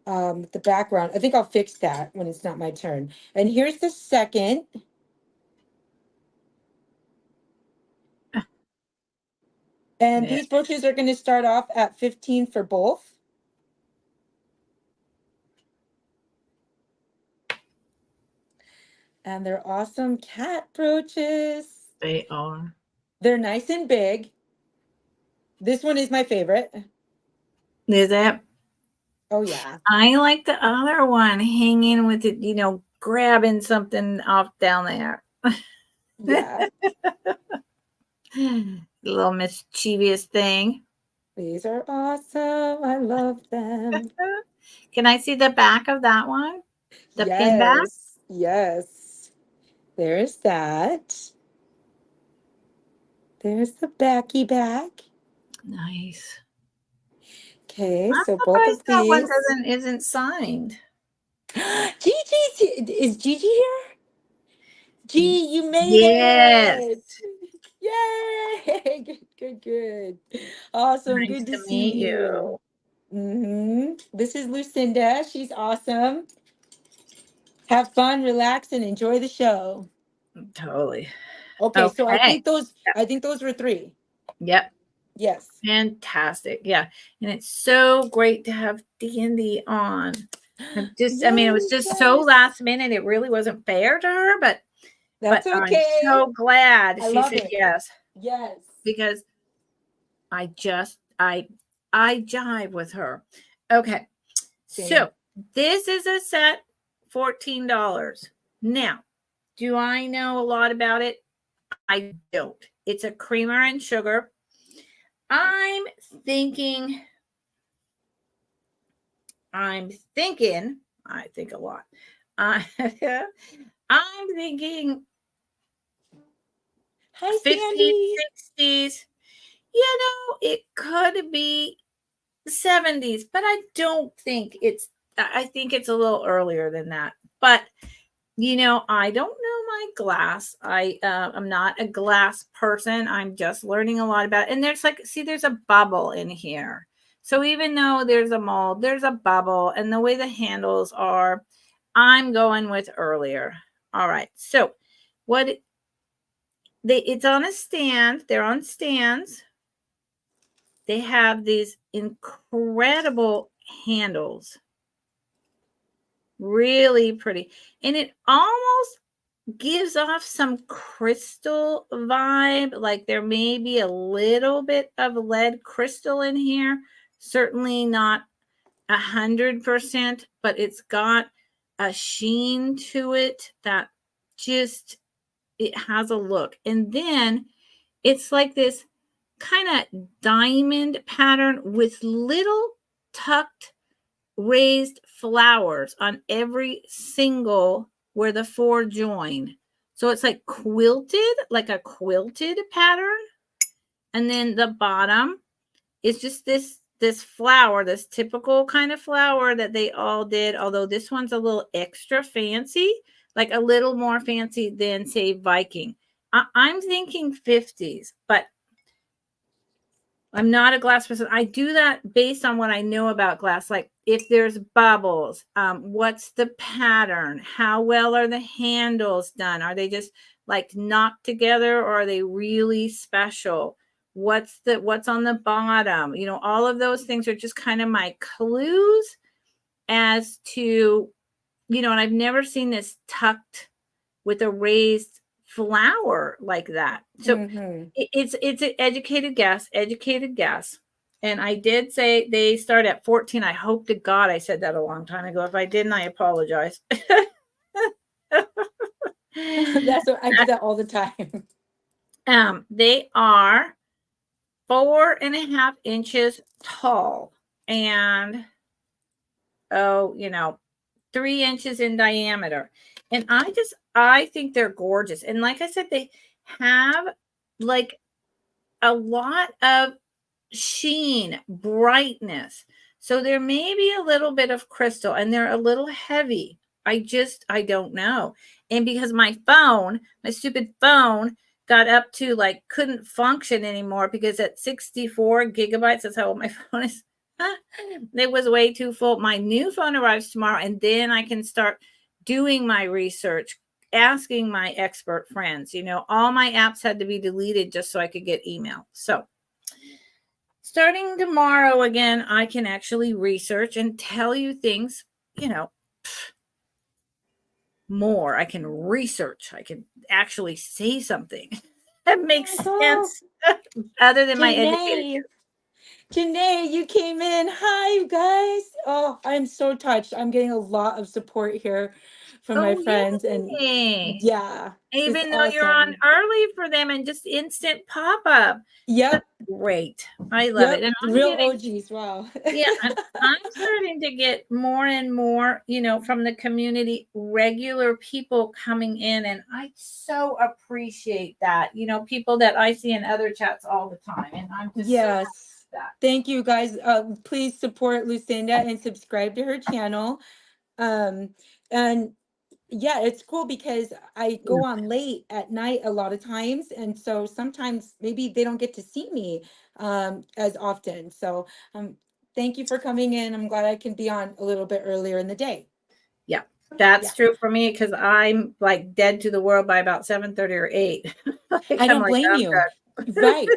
with the background. I think I'll fix that when it's not my turn. And here's the second. And Yeah, these brooches are going to start off at 15 for both. And they're awesome cat brooches. they are. They're nice and big. This one is my favorite. Is that? Oh, yeah. I like the other one hanging with it, grabbing something off down there. Yeah. Little mischievous thing. These are awesome. I love them. Can I see the back of that one? The pin back? Yes. Yes. There's that. There's the backy back. Nice. Okay, I'm so both surprised of that one these. isn't signed. Is Gigi here? Y- G, you made Yes. it. Yay! Good, good, good. Awesome. Nice Good to to meet see you. you. This is Lucinda. She's awesome. Have fun, relax, and enjoy the show. Totally. Okay, so Okay. I think those were three. Yep. Yes. Fantastic. Yeah. And it's so great to have Dandy on. I mean, it was Yes, just so yes. last minute. It really wasn't fair to her, but That's I'm okay. so glad I she love said it. yes, Yes. because I just I jive with her. Okay. Same. So this is a set, $14. Now, do I know a lot about it? I don't. It's a creamer and sugar. I'm thinking, I'm thinking, I think a lot. I, I'm thinking Hi, 50s, Sandy. 60s. It could be 70s, but I don't think I think it's a little earlier than that. But I don't know my glass. I'm not a glass person. I'm just learning a lot about it. And there's a bubble in here. So even though there's a mold, there's a bubble, and the way the handles are, I'm going with earlier. All right. So what it's on a stand. They're on stands. They have these incredible handles. Really pretty. And it almost gives off some crystal vibe. Like there may be a little bit of lead crystal in here. Certainly not 100%, but it's got a sheen to it that just, it has a look. And then it's like this kind of diamond pattern with little tucked raised flowers on every single where the four join. So it's like quilted, like a quilted pattern. And then the bottom is just this flower, this typical kind of flower that they all did, although this one's a little extra fancy, like a little more fancy than say Viking. I'm thinking 50s, but I'm not a glass person. I do that based on what I know about glass. Like if there's bubbles, what's the pattern? How well are the handles done? Are they just like knocked together, or are they really special? What's on the bottom? You know, all of those things are just kind of my clues as to, you know, and I've never seen this tucked with a raised flower like that. So it's an educated guess. And I did say they start at 14. I hope to God I said that a long time ago. If I didn't, I apologize. That's what I do that all the time. They are 4.5 inches tall and 3 inches in diameter. And I think they're gorgeous. And like I said, they have like a lot of sheen, brightness. So there may be a little bit of crystal, and they're a little heavy. I don't know. And because my stupid phone got up to like couldn't function anymore because at 64 gigabytes, that's how old my phone is. It was way too full. My new phone arrives tomorrow, and then I can start doing my research, asking my expert friends. You know, all my apps had to be deleted just so I could get email. So starting tomorrow again, I can actually research and tell you things, you know, more. I can research. I can actually say something that makes sense other than my educated. Janae, you came in. Hi, you guys. Oh, I'm so touched. I'm getting a lot of support here from my friends. And Yay. yeah, it's Even though you're on awesome. early for them and just instant pop up. Yep. That's great. I love it. And I'm Real getting, OGs. Wow. yeah, I'm starting to get more and more, you know, from the community, regular people coming in. And I so appreciate that. You know, people that I see in other chats all the time. And I'm just so happy with that. Thank you guys. Please support Lucinda and subscribe to her channel. And yeah, it's cool because I go on late at night a lot of times. And so sometimes maybe they don't get to see me as often. So thank you for coming in. I'm glad I can be on a little bit earlier in the day. Yeah, that's true for me because I'm like dead to the world by about 7:30 or 8. I don't blame you. Right.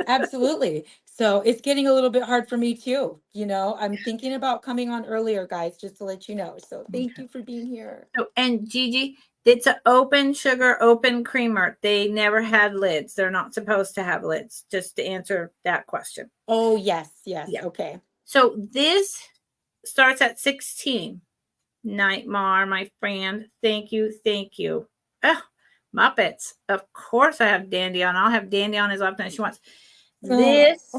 Absolutely. So it's getting a little bit hard for me too. You know, I'm thinking about coming on earlier, guys, just to let you know. So thank you for being here. So, and Gigi, it's an open sugar, open creamer. They never had lids. They're not supposed to have lids, just to answer that question. Oh, yes. Yes. Yeah. Okay. So this starts at 16. Nightmare, my friend. Thank you. Thank you. Oh, Muppets. Of course I have Dandy on. I'll have Dandy on as often as she wants. This,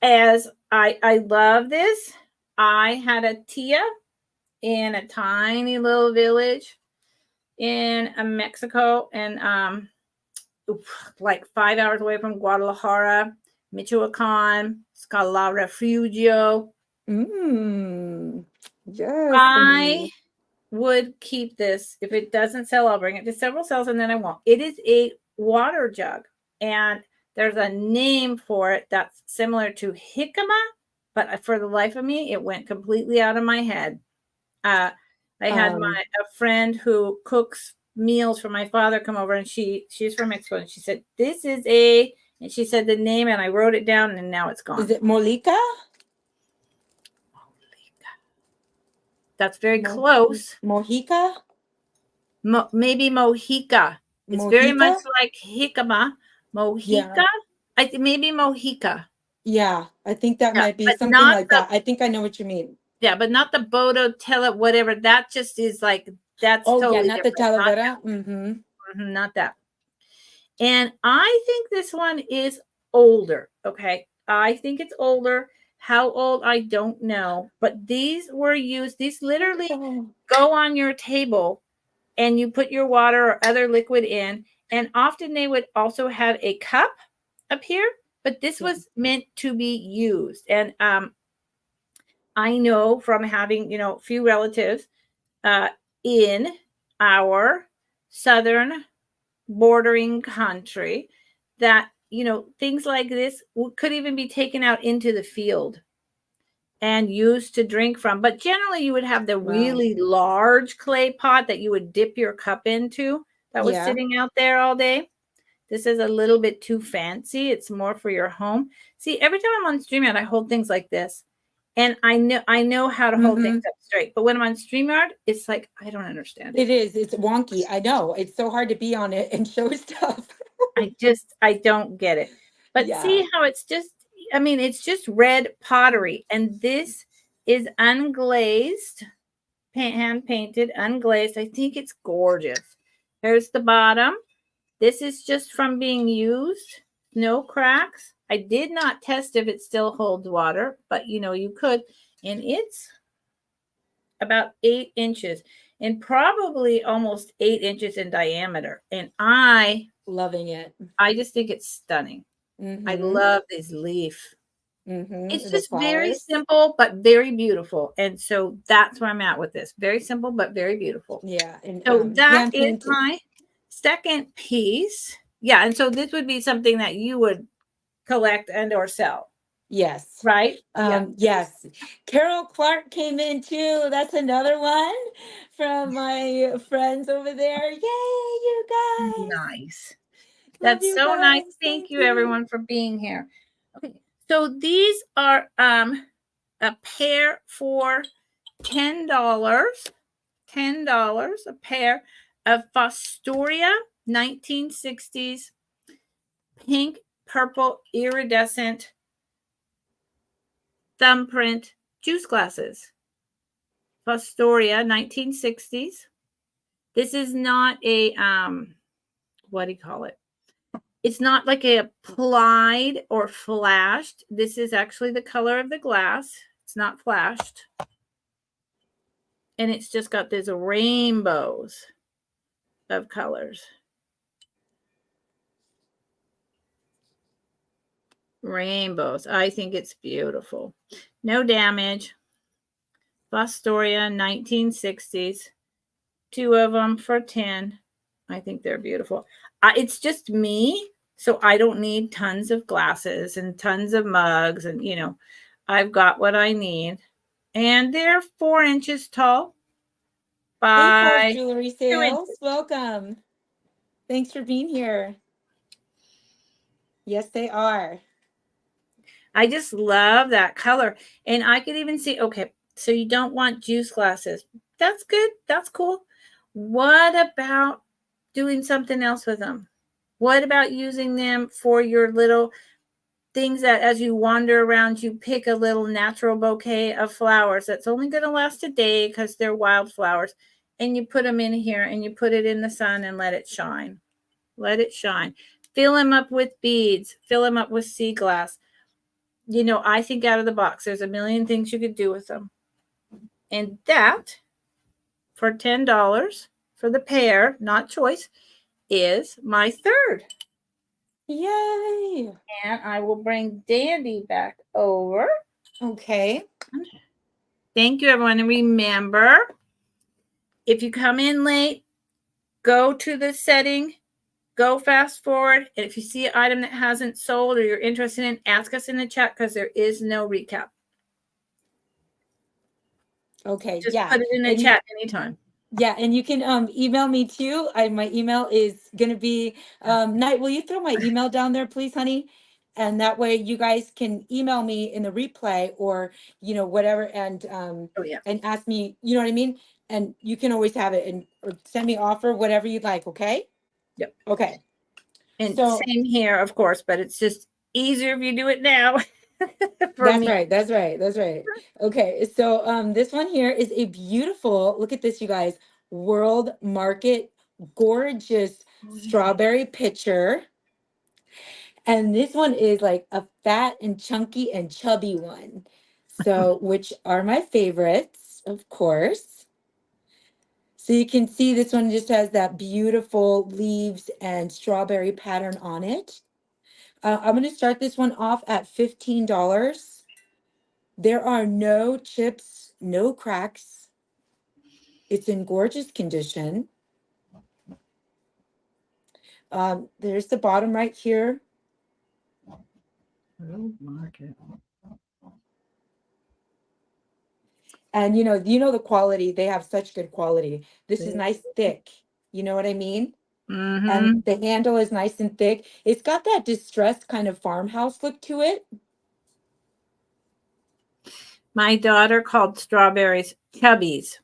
as I love this. I had a Tia in a tiny little village in Mexico, and like 5 hours away from Guadalajara, Michoacan. It's called La Refugio. Yes. I would keep this. If it doesn't sell, I'll bring it to several sales and then I won't. It is a water jug, and there's a name for it that's similar to jicama, but for the life of me, it went completely out of my head. I had a friend who cooks meals for my father come over, and she's from Mexico, and she said, this is and she said the name, and I wrote it down, and now it's gone. Is it Molica? That's very close. Mojica? Maybe Mojica. It's very Mojita? much like jicama. Yeah. Mojica? I think maybe Mojica. Yeah. I think that Yeah, might be but something not like the that. I think I know what you mean. yeah, but not the Bodo Tele whatever. That just is like that's Oh, yeah. totally Not the different. Not Talavera. Mm-hmm. that. Not that. And I think this one is older. Okay. I think it's older. How old? I don't know. But these were used, these literally Oh, go on your table and you put your water or other liquid in. And often they would also have a cup up here, but this yeah. was meant to be used. And I know from having, a few relatives uh, in our southern bordering country that things like this could even be taken out into the field and used to drink from, but generally you would have the Wow. really large clay pot that you would dip your cup into that was Yeah. sitting out there all day. This is a little bit too fancy. It's more for your home. See, every time I'm on StreamYard I hold things like this, and I know how to hold things Mm-hmm. up straight, but when I'm on StreamYard it's like I don't understand it. It is. It's wonky. I know. It's so hard to be on it and show stuff. I don't get it. But Yeah. see how it's just, I mean, it's just red pottery. And this is unglazed, hand painted, unglazed. I think it's gorgeous. Here's the bottom. This is just from being used. No cracks. I did not test if it still holds water, but you could. And it's about 8 inches and probably almost 8 inches in diameter. And Loving it. I just think it's stunning. I Mm-hmm. love this leaf. It's Mm-hmm. The just very flowers. simple, but very beautiful. And so that's where I'm at with this. Very simple, but very beautiful. Yeah. And So that hand is painted. my second piece. Yeah. And so this would be something that you would collect and or sell, Yes. right? Yeah. Yes. Carol Clark came in too. That's another one from my friends over there. Yay, you guys. Nice. Love That's you so nice. guys. Thank Thank you you. everyone for being here. Okay. So these are a pair for $10. $10 a pair of Fostoria 1960s pink purple iridescent thumbprint juice glasses. Fostoria 1960s. This is not a what do you call it? It's not like a applied or flashed. This is actually the color of the glass. It's not flashed. And it's just got these rainbows of colors. Rainbows. I think it's beautiful. No damage. Fostoria 1960s. Two of them for 10. I think they're beautiful. It's just me, so I don't need tons of glasses and tons of mugs and I've got what I need. And they're 4 inches tall Hey, Paul's by Jewelry 2 inches. Sales. Welcome. Thanks for being here. Yes, they are. I just love that color. And I could even see, okay, so you don't want juice glasses. That's good. That's cool. What about doing something else with them? What about using them for your little things that as you wander around, you pick a little natural bouquet of flowers that's only going to last a day because they're wildflowers. And you put them in here and you put it in the sun and let it shine. Let it shine. Fill them up with beads. Fill them up with sea glass. I think out of the box. There's a million things you could do with them. And that, for $10 for the pair, not choice, is my third. Yay. And I will bring Dandy back over. Okay. Thank you, everyone. And remember, if you come in late, go to the setting, go fast forward. And if you see an item that hasn't sold or you're interested in, ask us in the chat because there is no recap. Okay. Just Yeah. put it in the And chat anytime. yeah, and you can email me too. My email is gonna be Night. Will you throw my email down there, please, honey? And that way you guys can email me in the replay or, whatever, Oh yeah. and ask me, you know what I mean? And you can always have it and or send me offer, whatever you'd like. Okay. Yep. Okay. And So same here, of course, but it's just easier if you do it now for that's me. right. That's right. That's right. Okay. So this one here is a beautiful, look at this, you guys, World Market, gorgeous strawberry pitcher. And this one is like a fat and chunky and chubby one. So, which are my favorites, of course. So you can see this one just has that beautiful leaves and strawberry pattern on it. I'm going to start this one off at $15. There are no chips, no cracks. It's in gorgeous condition. There's the bottom right here. World Market. And the quality, they have such good quality. This is nice thick. You know what I mean? And Mm-hmm. the handle is nice and thick. It's got that distressed kind of farmhouse look to it. My daughter called strawberries chubbies.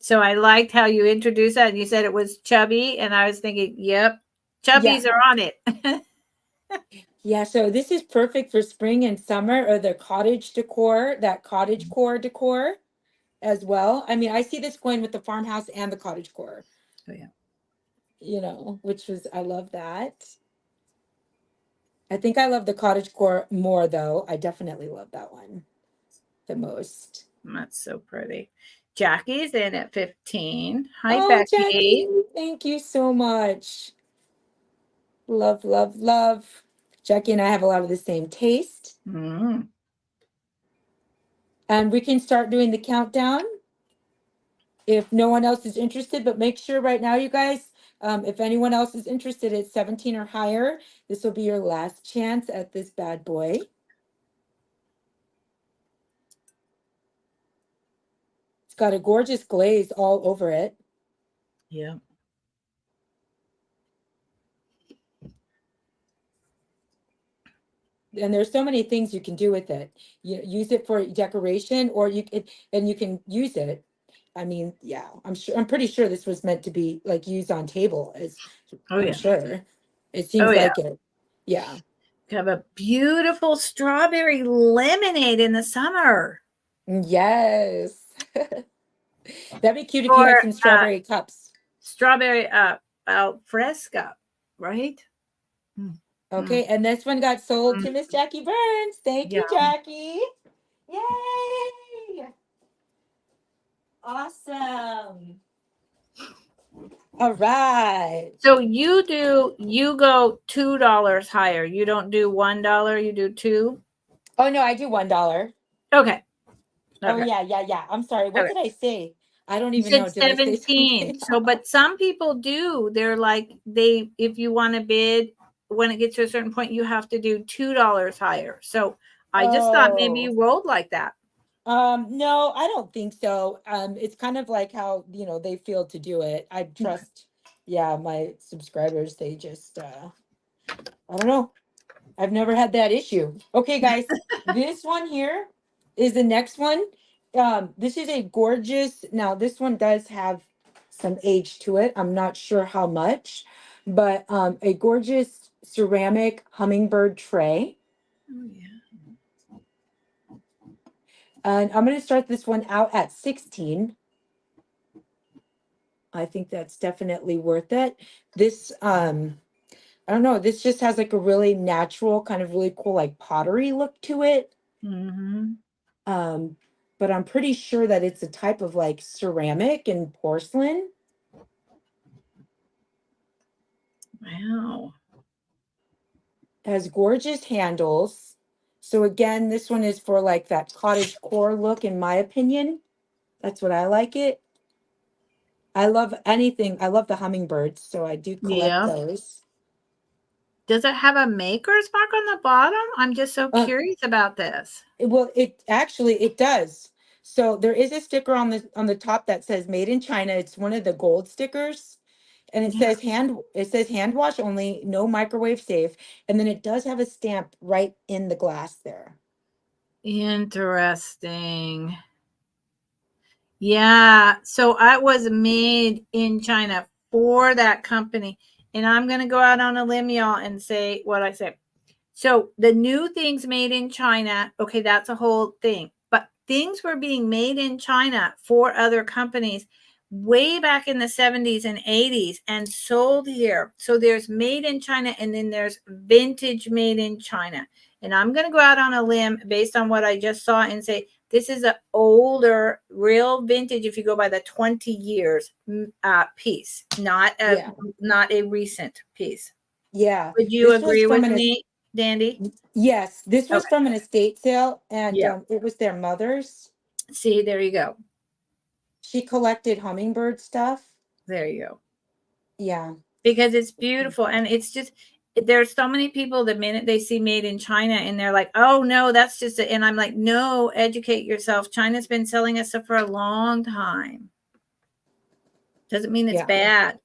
So I liked how you introduced that and you said it was chubby. And I was thinking, yep, Yeah. chubbies are on it. Yeah, so this is perfect for spring and summer or the cottage decor, that cottage core decor as well. I mean, I see this going with the farmhouse and the cottage core, Oh yeah. which was, I love that. I think I love the cottage core more though. I definitely love that one the most. That's so pretty. Jackie's in at 15. Hi, Oh, Jackie, Becky. thank you so much. Love, love, love. Jackie and I have a lot of the same taste. Mm. And we can start doing the countdown if no one else is interested, but make sure right now, you guys, if anyone else is interested at 17 or higher, this will be your last chance at this bad boy. It's got a gorgeous glaze all over it. Yeah. And there's so many things you can do with it. You use it for decoration, or you can use it. I mean, yeah, I'm pretty sure this was meant to be like used on table, as Oh I'm yeah. sure. It Oh seems yeah. like it. Yeah. You have a beautiful strawberry lemonade in the summer. Yes. That'd be cute if you Or had some strawberry cups. strawberry al fresca, right? Mm. Okay, and this one got sold Mm. to Miss Jackie Burns. Thank Yeah. you, Jackie. Yay! Awesome. All right. So you go $2 higher. You don't do $1, you do two. Oh no, I do $1. Okay. Oh Okay. yeah. I'm sorry. What Okay. did I say? I don't You even said know. Did I say 17. something? So, but some people do. They're like, if you want to bid, when it gets to a certain point, you have to do $2 higher. So I just thought maybe Oh. you rolled like that. No, I don't think so. It's kind of like how, they feel to do it. I trust, yeah, my subscribers, they just I don't know. I've never had that issue. Okay, guys, this one here is the next one. This is a gorgeous, now this one does have some age to it. I'm not sure how much, but a gorgeous ceramic hummingbird tray. Oh, yeah. And I'm going to start this one out at 16. I think that's definitely worth it. This, I don't know, this just has like a really natural, kind of really cool, like pottery look to it. Mm-hmm. Um, but I'm pretty sure that it's a type of like ceramic and porcelain. Wow. It has gorgeous handles. So again, this one is for like that cottage core look, in my opinion. That's what I like it. I love anything. I love the hummingbirds, so I do collect Yeah. those. Does it have a maker's mark on the bottom? I'm just so Uh, curious about this. well, it actually it does. So there is a sticker on the top that says "Made in China." It's one of the gold stickers, And it says hand wash only, no microwave safe. And then it does have a stamp right in the glass there. Interesting. Yeah. So I was made in China for that company. And I'm going to go out on a limb, y'all, and say what I say. So the new things made in China, okay, that's a whole thing. But things were being made in China for other companies way back in the 70s and 80s and sold here. So there's made in China and then there's vintage made in China. And I'm going to go out on a limb based on what I just saw and say this is an older, real vintage if you go by the 20 years piece, not a recent piece. Yeah. Would you This was agree from with me, Dandy? yes, this was Okay. from an estate sale, and Yeah. it was their mother's. See, there you go. She collected hummingbird stuff. There you go. Yeah. Because it's beautiful. And it's just, there's so many people the minute they see made in China and they're like, oh no, that's just it. And I'm like, no, educate yourself. China's been selling us stuff for a long time. Doesn't mean it's bad.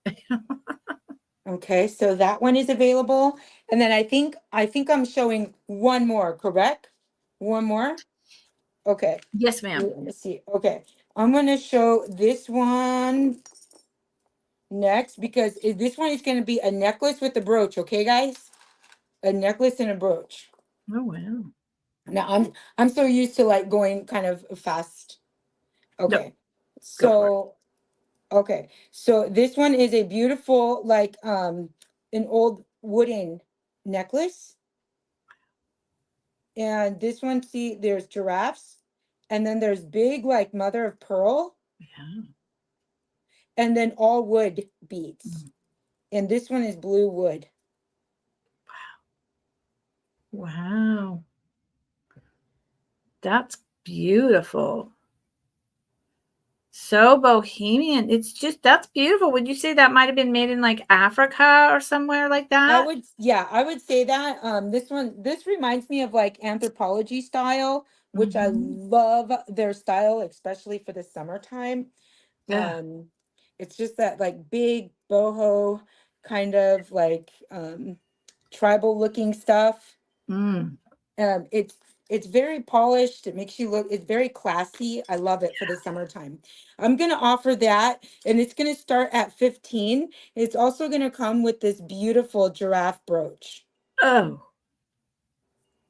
Okay, so that one is available. And then I think I'm showing one more, correct? One more? Okay. Yes, ma'am. Let me see. Okay. I'm gonna show this one next because this one is gonna be a necklace with a brooch, okay, guys? A necklace and a brooch. Oh wow. Now I'm so used to like going kind of fast. No, Okay. go for it. So okay. So this one is a beautiful like an old wooden necklace. And this one, see, there's giraffes, and then there's big like mother of pearl, Yeah. and then all wood beads. And this one is blue wood. Wow. That's beautiful. So bohemian. It's just, that's beautiful. Would you say that might have been made in like Africa or somewhere like that? I would say that. This reminds me of like anthropology style, which I Mhm. love their style, especially for the summertime. Yeah. It's just that like big boho kind of like tribal looking stuff. Mm. It's very polished. It makes you look, it's very classy. I love it for the summertime. I'm gonna offer that, and it's gonna start at 15. It's also gonna come with this beautiful giraffe brooch. Oh,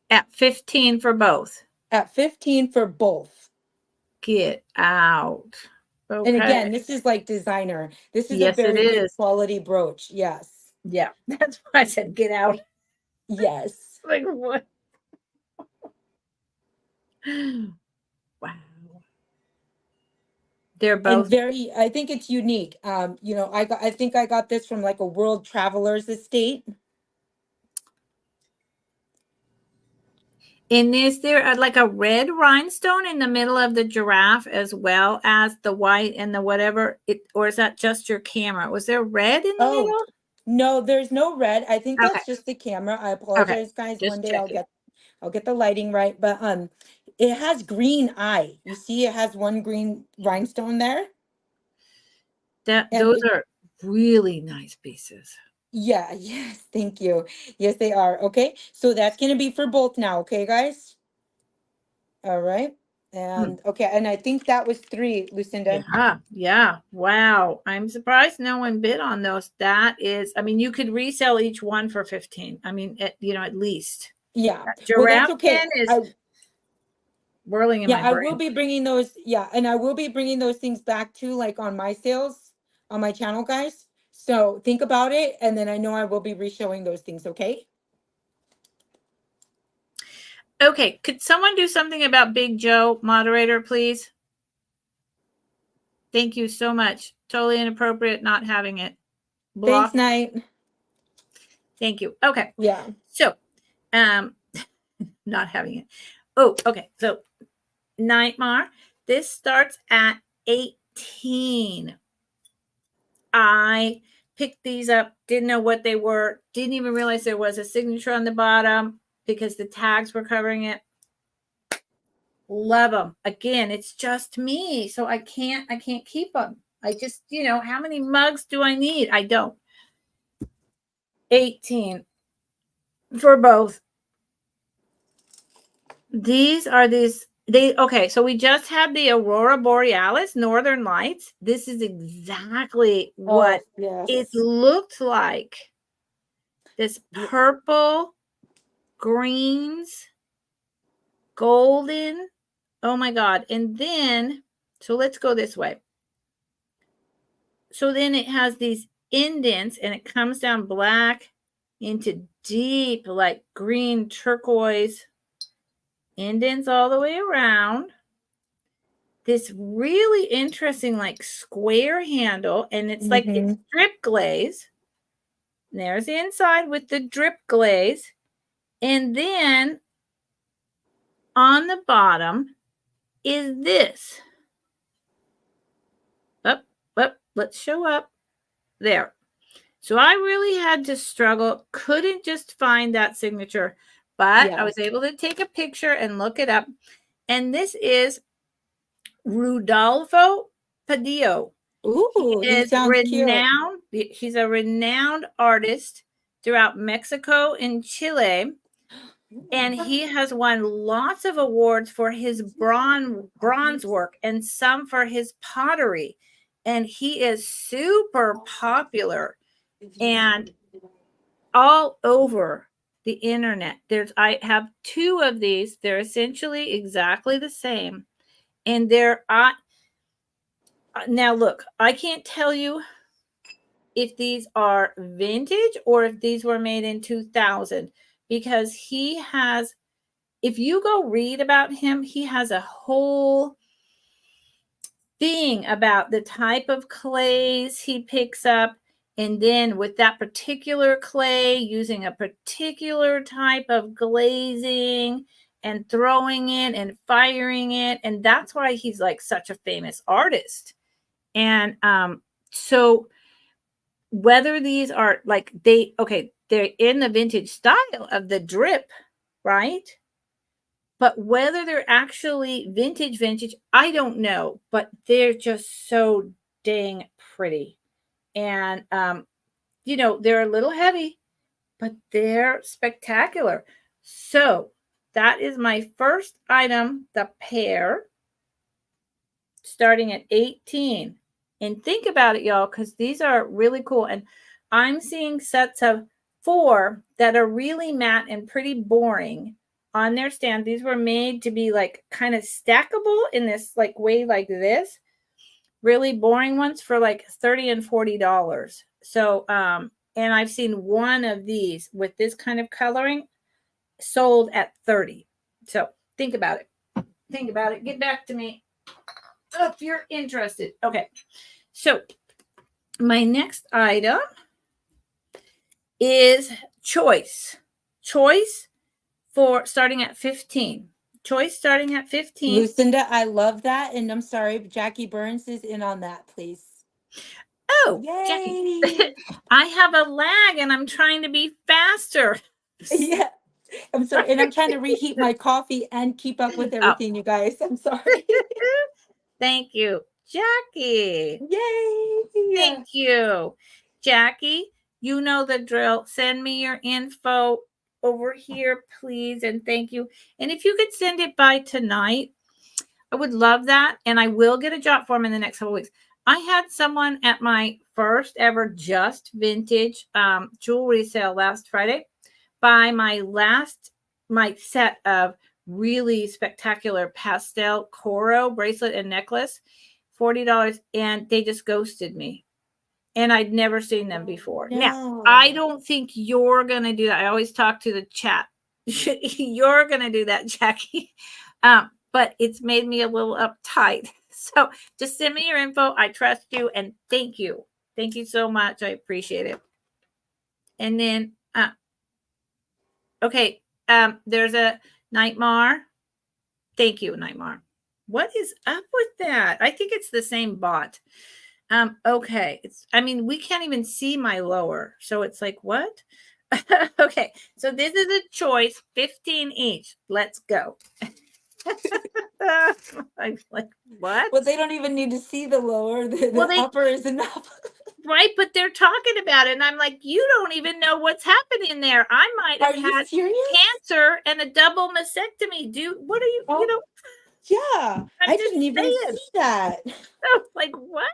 at 15 for both. At 15 for both. Get out. And Okay. again, this is like designer. This is a Yes, it very good is. quality brooch. Yes. Yeah. That's why I said get out. Yes. Like what? Wow. They're And both. very, I think it's unique. I think I got this from like a world traveler's estate. And is there like a red rhinestone in the middle of the giraffe as well as the white and the whatever? Or is that just your camera? Was there red in the Oh, middle? no, there's no red. I think Okay. that's just the camera. I Okay. apologize, guys. One Just day checking. I'll get the lighting right. But it has green eye. You see, it has one green rhinestone there. And Those are really nice pieces. yeah, yes, thank you. Yes, they are. Okay. So that's gonna be for both now, okay, guys? All right. Hmm. And okay, and I think that was 3, Lucinda. Yeah, yeah. Wow. I'm surprised no one bid on those. That is, I mean, you could resell each one for 15. I mean, at least. Yeah. That Well, that's giraffe okay. pen is whirling in Yeah, my I will brain. be bringing those. Yeah, and I will be bringing those things back too, like on my sales on my channel, guys. So think about it, and then I know I will be re-showing those things. Okay. Okay, could someone do something about Big Joe, moderator, please? Thank you so much. Totally inappropriate not having it. Thanks, Block. Night. Thank you. Okay. Yeah. So, um, not having it. Oh, okay. So, Nightmare. This starts at 18. I picked these up, didn't know what they were, didn't even realize there was a signature on the bottom because the tags were covering it. Love them. Again, it's just me, so I can't keep them. I just, how many mugs do I need? I don't. 18 for both. These are okay, so we just had the Aurora Borealis, Northern Lights. This is exactly Oh, what it yes. looked like. This purple, greens, golden. Oh my God. And then, so let's go this way. So then it has these indents and it comes down black into deep, like green turquoise indents all the way around. This really interesting, like square handle, and it's like it's drip glaze. And there's the inside with the drip glaze. And then on the bottom is this. Up, let's show up there. So I really had to struggle, couldn't just find that signature, but I was able to take a picture and look it up. And this is Rudolfo Padillo. Ooh, he sounds cute. He's a renowned artist throughout Mexico and Chile. And he has won lots of awards for his bronze work and some for his pottery. And he is super popular and all over the internet. I have two of these. They're essentially exactly the same. And now look, I can't tell you if these are vintage or if these were made in 2000 because he has, if you go read about him, he has a whole thing about the type of clays he picks up. And then with that particular clay, using a particular type of glazing and throwing it and firing it. And that's why he's like such a famous artist. And so whether these are like they're in the vintage style of the drip, right? But whether they're actually vintage, I don't know. But they're just so dang pretty. And, they're a little heavy, but they're spectacular. So that is my first item, the pair, starting at 18. And think about it, y'all, because these are really cool. And I'm seeing sets of 4 that are really matte and pretty boring on their stand. These were made to be like kind of stackable in this like way like this. Really boring ones for like $30 and $40. So, and I've seen one of these with this kind of coloring sold at 30. So think about it. Think about it. Get back to me if you're interested. Okay. So my next item is choice. Choice for starting at 15. Choice starting at 15. Lucinda, I love that. And I'm sorry, Jackie Burns is in on that, please. Oh, yay. Jackie, I have a lag and I'm trying to be faster. Yeah. I'm sorry. And I'm trying to reheat my coffee and keep up with everything, you guys. I'm sorry. Thank you, Jackie. Yay. Thank you. Jackie, you know the drill. Send me your info over here, please. And thank you. And if you could send it by tonight, I would love that. And I will get a job form in the next couple of weeks. I had someone at my first ever Just Vintage jewelry sale last Friday buy my set of really spectacular pastel Coro bracelet and necklace, $40, and they just ghosted me. And I'd never seen them before. No. Now, I don't think you're going to do that. I always talk to the chat. You're going to do that, Jackie. But it's made me a little uptight. So just send me your info. I trust you. And thank you. Thank you so much. I appreciate it. And then, okay. There's a Nightmare. Thank you, Nightmare. What is up with that? I think it's the same bot. Okay. We can't even see my lower. So it's like, what? Okay. So this is a choice, 15 each. Let's go. I'm like, what? Well, they don't even need to see the lower. The Well, they upper is enough. right, but they're talking about it, and I'm like, you don't even know what's happening there. I might have Are you had serious? cancer and a double mastectomy, dude. What are you? You Oh, know, yeah. I'm I just didn't even saying. see that. Like what?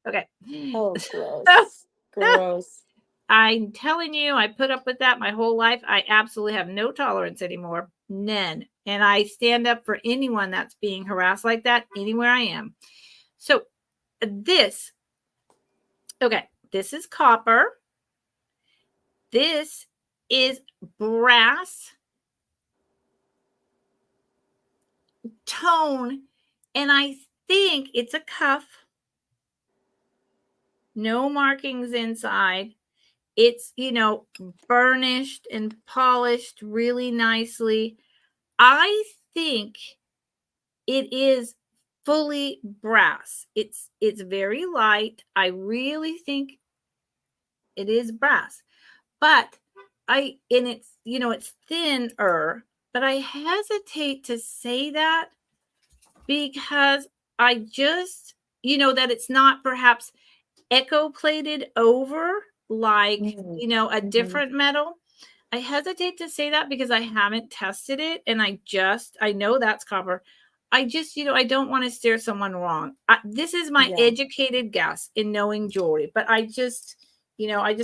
Okay. Oh, So, gross. Gross. I'm telling you, I put up with that my whole life. I absolutely have no tolerance anymore. None. And I stand up for anyone that's being harassed like that anywhere I am. So this, okay, this is copper. This is brass tone. And I think it's a cuff. No markings inside. It's, burnished and polished really nicely. I think it is fully brass. It's very light. I really think it is brass. But it's thinner, but I hesitate to say that because I just, that it's not perhaps echo plated over like, a Mhm. different metal. I hesitate to say that because I haven't tested it and I know that's copper. I just, I don't want to steer someone wrong. This is my Yeah. educated guess in knowing jewelry, but I just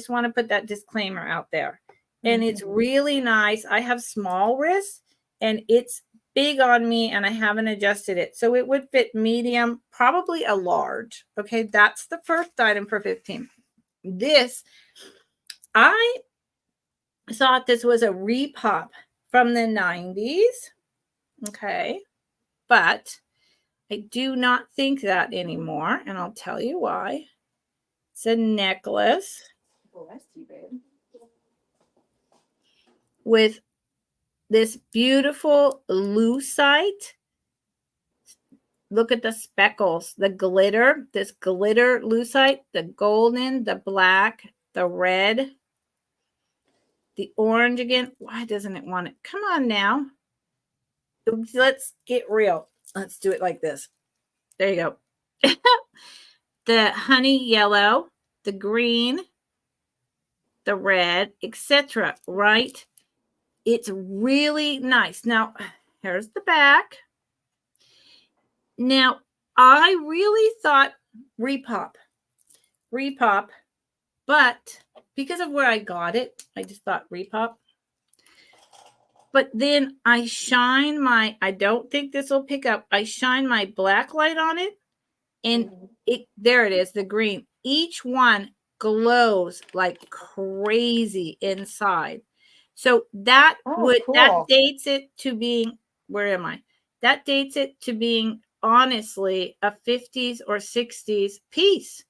want to put that disclaimer out there. And it's Mhm. really nice. I have small wrists and it's big on me and I haven't adjusted it. So it would fit medium, probably a large. Okay, that's the first item for 15. This, I thought this was a repop from the 90s. Okay, but I do not think that anymore. And I'll tell you why. It's a necklace Bless you, babe. with this beautiful lucite. Look at the speckles, the glitter, this glitter lucite, the golden, the black, the red, the orange again. Why doesn't it want it? Come on now. Let's get real. Let's do it like this. There you go. The honey yellow, the green, the red, etc. Right? It's really nice. Now, here's the back. Now, I really thought repop, but because of where I got it, I just thought repop. But then I don't think this will pick up. I shine my black light on it and there it is, the green. Each one glows like crazy inside. So that Oh, cool. dates it to being, where am I? That dates it to being honestly a 50s or 60s piece,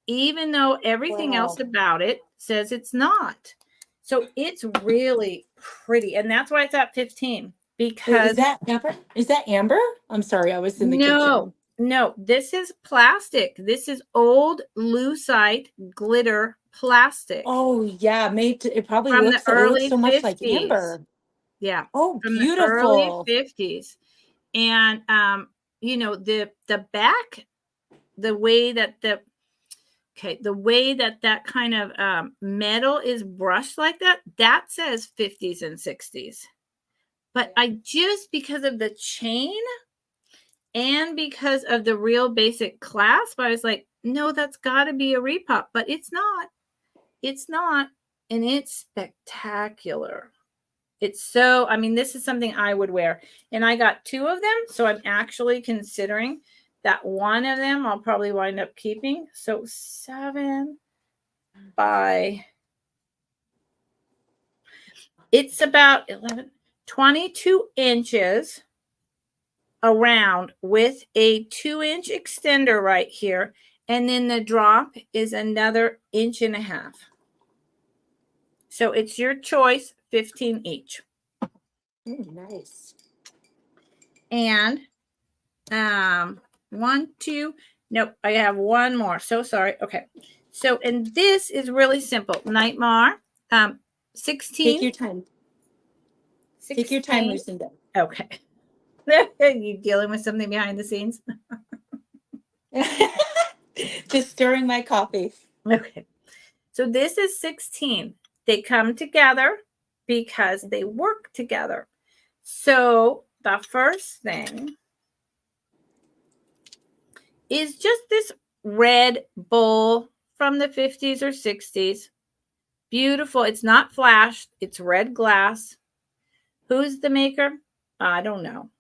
even though everything else Wow. about it says it's not. So it's really pretty. And that's why it's at 15 Wait, is because that amber? Is that amber? I'm sorry, I was in the no, kitchen. no, this is plastic. This is old lucite glitter plastic Oh yeah, it probably from the looks early so much like 50s. amber. Yeah, Oh, from the early beautiful. 50s. And the back, the way that that kind of metal is brushed like that, that says 50s and 60s. But I just, because of the chain and because of the real basic clasp, I was like, no, that's got to be a repop, but it's not. It's not. And it's spectacular. This is something I would wear. And I got 2 of them. So I'm actually considering that one of them I'll probably wind up keeping. So 7 by, it's about 22 inches around with a 2-inch extender right here. And then the drop is another 1.5 inches. So it's your choice, 15 each. Nice. And 1, 2, nope, I have one more. So sorry. Okay. So, and this is really simple. Nightmare, 16. Take your time. Take your time, 16. Lucinda. Okay. You dealing with something behind the scenes? Just stirring my coffee. Okay. So this is 16. They come together because they work together. So the first thing is just this red bowl from the 50s or 60s. Beautiful. It's not flashed. It's red glass. Who's the maker? I don't know.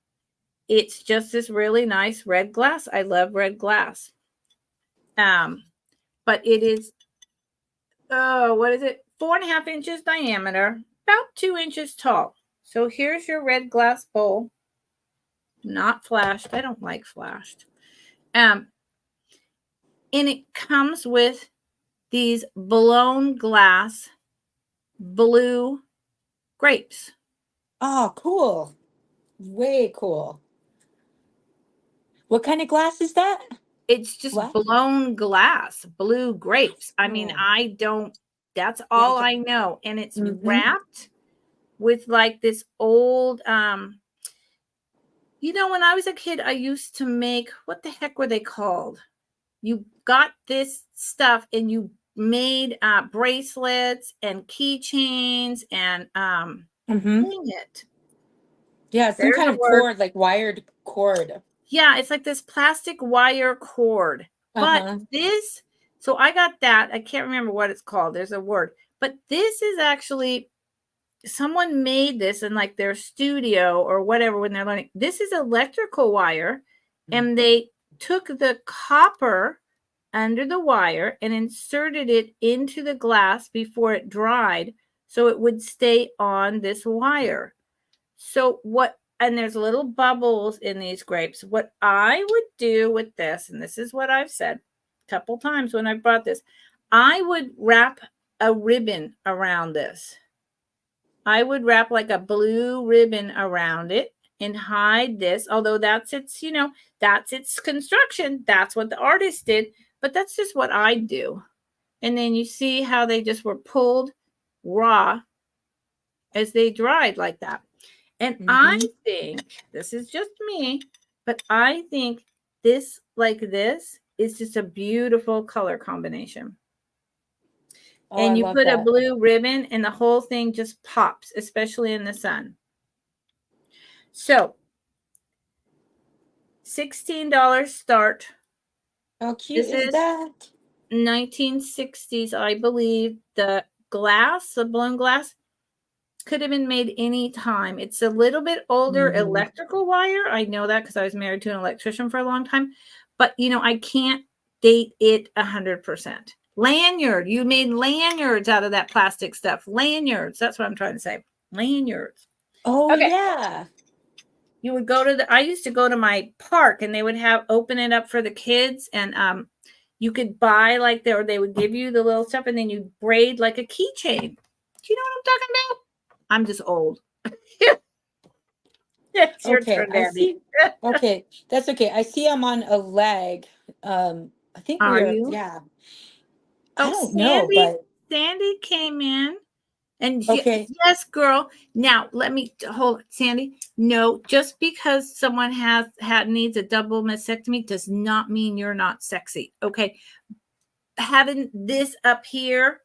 It's just this really nice red glass. I love red glass. But it is, what is it? 4.5 inches diameter, about 2 inches tall. So here's your red glass bowl. Not flashed. I don't like flashed. And it comes with these blown glass blue grapes. Oh, cool. Way cool. What kind of glass is that? It's just What? blown glass, blue grapes. I mean, Oh, that's yeah. all I know. And it's Mm-hmm. wrapped with like this old, when I was a kid, I used to make, what the heck were they called? You got this stuff and you made bracelets and keychains and Mm-hmm. dang it. Yeah, some There's kind a of word. cord, like wired cord. Yeah, it's like this plastic wire cord. But Uh-huh. this, so I got that. I can't remember what it's called. There's a word. But this is actually, someone made this in like their studio or whatever when they're learning. This is electrical wire. And they took the copper under the wire and inserted it into the glass before it dried so it would stay on this wire. So and there's little bubbles in these grapes. What I would do with this, and this is what I've said a couple times when I brought this, I would wrap a ribbon around this. I would wrap like a blue ribbon around it and hide this, although that's its construction. That's what the artist did, but that's just what I do. And then you see how they just were pulled raw as they dried like that. And I Mm-hmm. think, this is just me, but I think this, like this, is just a beautiful color combination. Oh, I And you love put a that. blue ribbon and the whole thing just pops, especially in the sun. So $16 start. How cute This is is that? 1960s, I believe. The blown glass, could have been made any time. It's a little bit older Mm-hmm. electrical wire. I know that because I was married to an electrician for a long time. But I can't date it 100%. Lanyard. You made lanyards out of that plastic stuff. Lanyards. That's what I'm trying to say. Lanyards. Oh, Okay. yeah. You would I used to go to my park and they would open it up for the kids, and you could buy or they would give you the little stuff and then you braid like a keychain. Do you know what I'm talking about? I'm just old. It's your Okay, turn, I Daddy. see. Okay, that's okay. I see I'm on a leg. I think Are we're, you? yeah. I Oh, don't know, but Sandy came in and okay. yes, girl. Now let me hold it, Sandy. No, just because someone needs a double mastectomy does not mean you're not sexy. Okay. Having this up here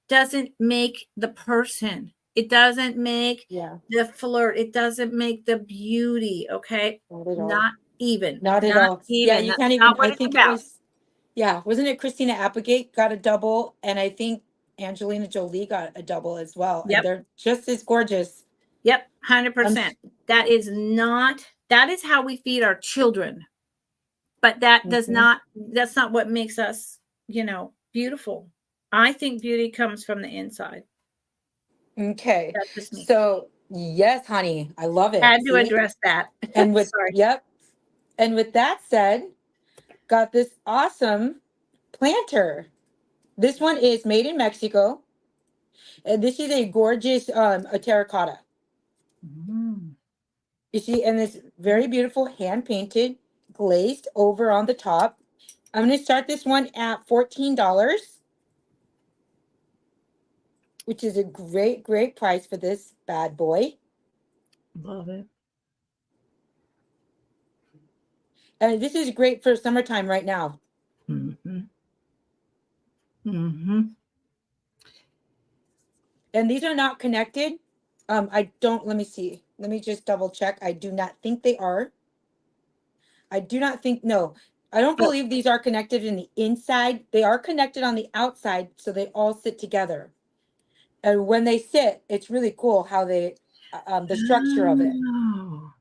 doesn't make the person. It doesn't make Yeah, the flirt. It doesn't make the beauty. Okay. not at all. Not even. Not at Not all. Yeah, even. you That's can't even, not I what it's think it about. was, yeah, wasn't it Christina Applegate got a double? And I think Angelina Jolie got a double as well. And Yep. they're just as gorgeous. Yep. I'm, 100%. That is how we feed our children. But that's mhm. not what makes us, beautiful. I think beauty comes from the inside. Okay. That's just me. So, yes, honey, I love it. Had to See? address that. And with, Sorry. yep. And with that said, got this awesome planter. This one is made in Mexico. And this is a gorgeous a terracotta. Mm. You see, and it's very beautiful, hand painted, glazed over on the top. I'm going to start this one at $14, which is a great price for this bad boy. Love it. And this is great for summertime right now. Mm-hmm. Mm-hmm. And these are not connected. I don't, let me see. Let me just double check. I do not think they are. I do not think, no, I don't Oh, believe these are connected in the inside. They are connected on the outside, so they all sit together. And when they sit, it's really cool how they, the structure of it. oh.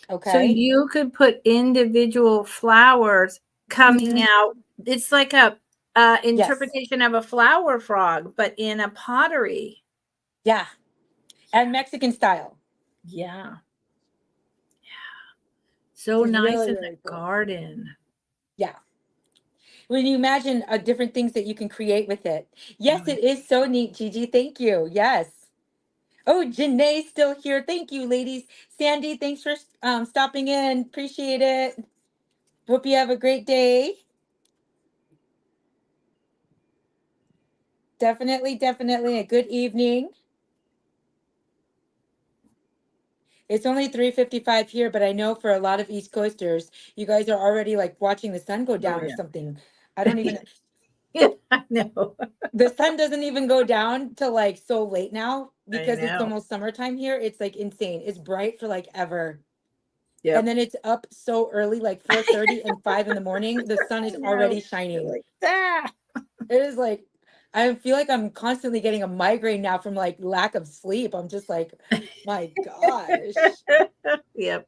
So Okay. you could put individual flowers coming Mhm. out. It's like a Yes. interpretation of a flower frog, but in a pottery. Yeah. And Mexican style. Yeah. So Which is nice really, in the really cool. garden. Yeah. When you imagine different things that you can create with it. Oh, Yes, it is so neat, Gigi. Thank you. Yes. Oh, Janae's still here. Thank you, ladies. Sandy, thanks for stopping in. Appreciate it. Hope you have a great day. Definitely a good evening. It's only 3:55 here, but I know for a lot of East Coasters, you guys are already like watching the sun go oh down or yeah. something. I don't even, Yeah, I know. the sun doesn't even go down till like so late now I because it's know. almost summertime here. It's like insane. It's bright for like ever. And Yep. then it's up so early, like 4:30 and 5 in the morning. The sun I is know. already You're shining. like, ah. It is like I feel like I'm constantly getting a migraine now from like lack of sleep. I'm just like, my gosh. Yep.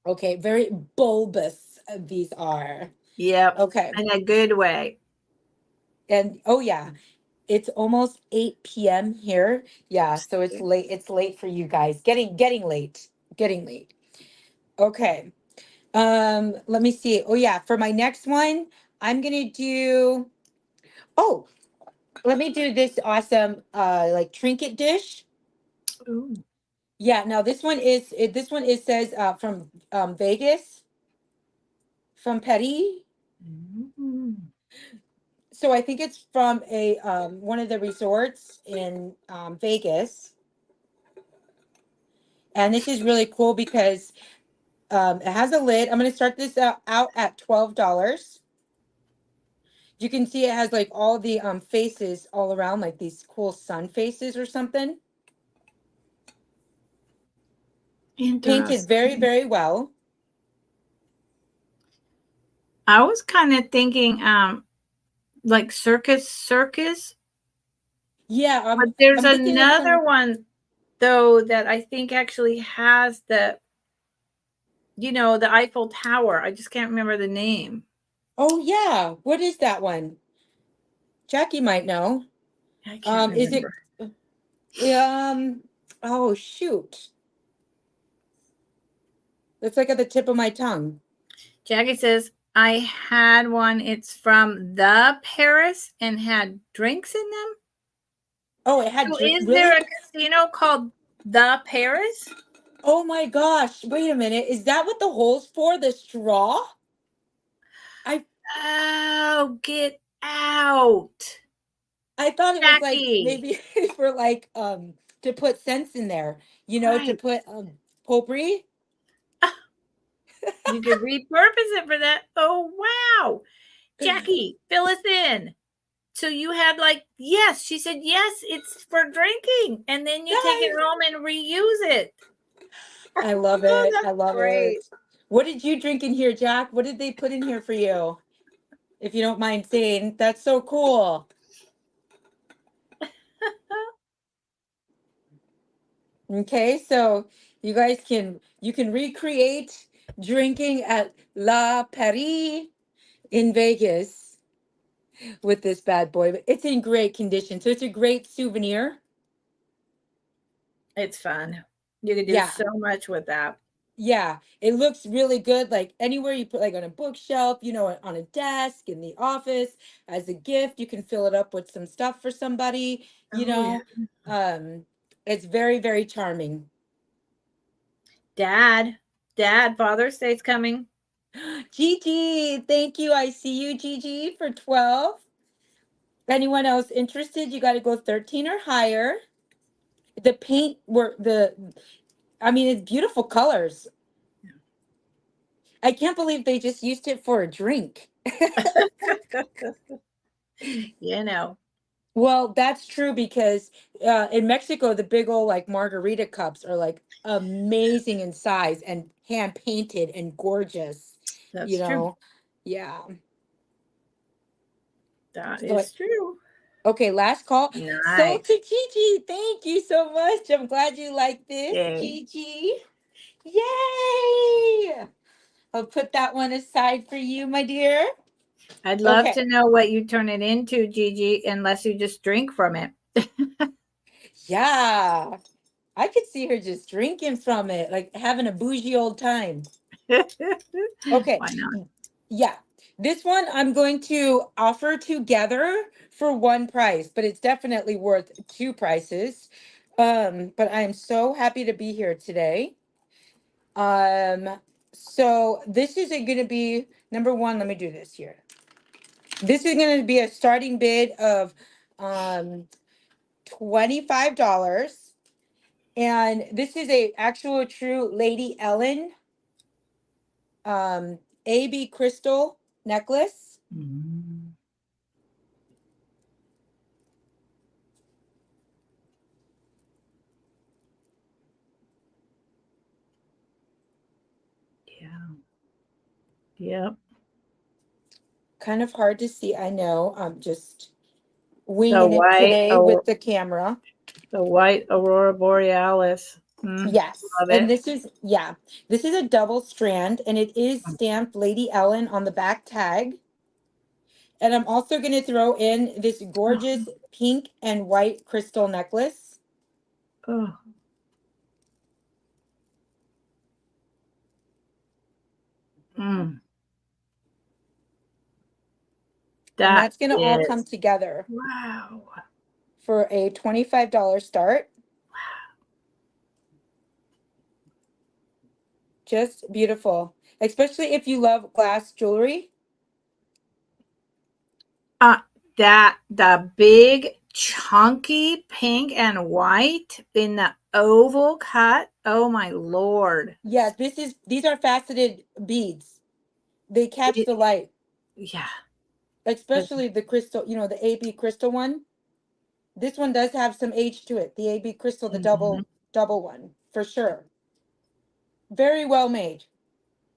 Okay, very bulbous these are. Yep. Okay. In a good way. And oh yeah, it's almost 8 p.m. here. Yeah, so it's late. It's late for you guys. Getting late. Getting late. Okay. Let me see. Oh yeah, for my next one, I'm gonna do oh, let me do this awesome like trinket dish. Ooh. Yeah, now this one is says from Vegas, from Petty. Mm. So I think it's from a one of the resorts in Vegas. And this is really cool because it has a lid. I'm gonna start this out at $12. You can see it has like all the faces all around, like these cool sun faces or something. Painted very, Interesting. very well. I was kind of thinking like circus, Yeah, but there's I'm thinking of another some. one though that I think actually has the Eiffel Tower. I just can't remember the name. Oh yeah, what is that one? Jackie might know. I can't Is it remember. um? Oh shoot, it's like at the tip of my tongue. Jackie says I had one. It's from the Paris and had drinks in them. Oh, it had So is there really? a casino called the Paris? Oh my gosh! Wait a minute. Is that what the hole's for? The straw? I Oh, get out, I thought it was like Jackie. maybe for like to put scents in there. You know, to Right. put potpourri. You could repurpose it for that. Oh, wow. Jackie, fill us in. So you had like, yes, she said, yes, it's for drinking. And then you take it Nice. home and reuse it. I love Oh, it. I that's love great. it. What did you drink in here, Jack? What did they put in here for you? If you don't mind saying, that's so cool. Okay, so you can recreate drinking at La Paris in Vegas with this bad boy. But it's in great condition, so it's a great souvenir. It's fun. You could do Yeah, so much with that. yeah, it looks really good. Like anywhere you put, like on a bookshelf, you know, on a desk in the office as a gift, you can fill it up with some stuff for somebody. You Oh, yeah. know, um, it's very, very charming. Dad, Dad, Father's Day's coming. Gigi, thank you. I see you, Gigi, for 12. Anyone else interested? You got to go 13 or higher. The paint were I mean, it's beautiful colors. I can't believe they just used it for a drink. You know, Well, that's true because in Mexico, the big old like margarita cups are like amazing in size and hand painted and gorgeous, you that's true. know. Yeah. That So, is true. okay, last call. So Nice. to Gigi, thank you so much. I'm glad you like this, Yay. Gigi. Yay! I'll put that one aside for you, my dear. I'd love Okay. to know what you turn it into, Gigi, unless you just drink from it. Yeah. I could see her just drinking from it, like having a bougie old time. Okay. Why not? Yeah. This one I'm going to offer together for one price, but it's definitely worth two prices. But I am so happy to be here today. Um, so this is going to be number one. Let me do this here. This is going to be a starting bid of um $25. And this is a actual true Lady Ellen AB crystal necklace. Mm, yeah. Yep. Kind of hard to see, I know. I'm just The winging it white, today with the camera. the white aurora borealis. Yes. Love And it. this is, yeah, this is a double strand and it is stamped Lady Ellen on the back tag. And I'm also going to throw in this gorgeous pink and white crystal necklace. Oh, mm, And that that's going to all come is together wow. for a $25 start. Just beautiful, especially if you love glass jewelry. Uh, that the big chunky pink and white in the oval cut. Oh my lord. Yeah, these are faceted beads. They catch It, the light, yeah. especially the crystal, the AB crystal one. This one does have some age to it. The AB crystal, the Mhm. double one, for sure. Very well made.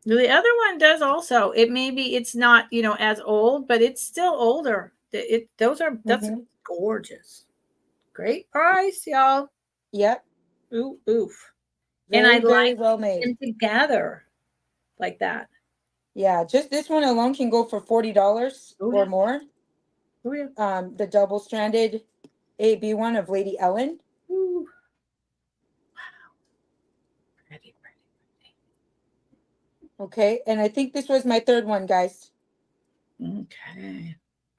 The other one does also. It maybe it's not, as old, but it's still older. That's Hmm. gorgeous. Great price, y'all. Yep, Ooh, oof. And I very, very like well made. them together like that. Yeah, just this one alone can go for $40 Oh or yeah. more. Oh yeah. The double stranded AB one of Lady Ellen. Ooh. Pretty, pretty, Okay, and I think this was my third one, guys. pretty. Okay.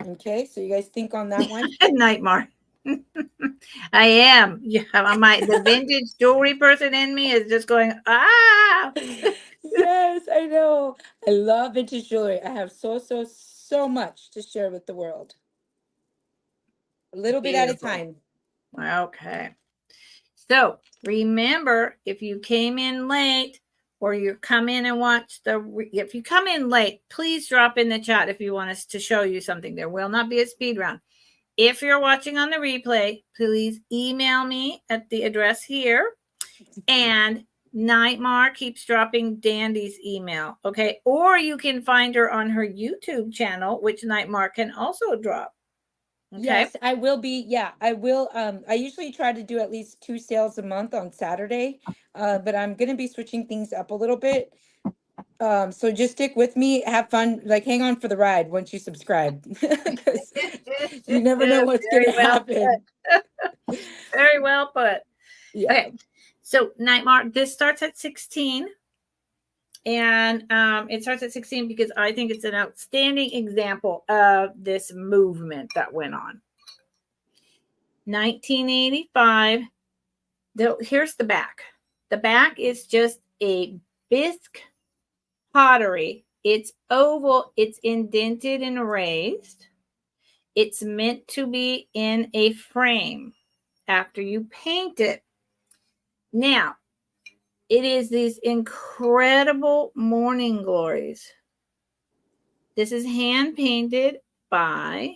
Okay, so you guys think on that one? Nightmare. I am. Yeah, the vintage jewelry person in me is just going, ah. Yes, I know. I love vintage jewelry. I have so much to share with the world. A little bit at a Beautiful. time. Okay. So remember, if you came in late or you come in and watch if you come in late, please drop in the chat if you want us to show you something. There will not be a speed round. If you're watching on the replay, please email me at the address here. And Nightmare keeps dropping Dandy's email. Okay. Or you can find her on her YouTube channel, which Nightmare can also drop. Okay. Yes, I will be. Yeah, I will. I usually try to do at least 2 sales a month on Saturday, but I'm gonna be switching things up a little bit. So just stick with me, have fun, like hang on for the ride once you subscribe, because you never know what's Very gonna well happen. put. Very well put. Yeah. Okay. So Nightmare, this starts at 16. And it starts at 16 because I think it's an outstanding example of this movement that went on. 1985. Here's the back. The back is just a bisque pottery. It's oval, it's indented and raised. It's meant to be in a frame after you paint it. Now, It is these incredible morning glories. This is hand painted by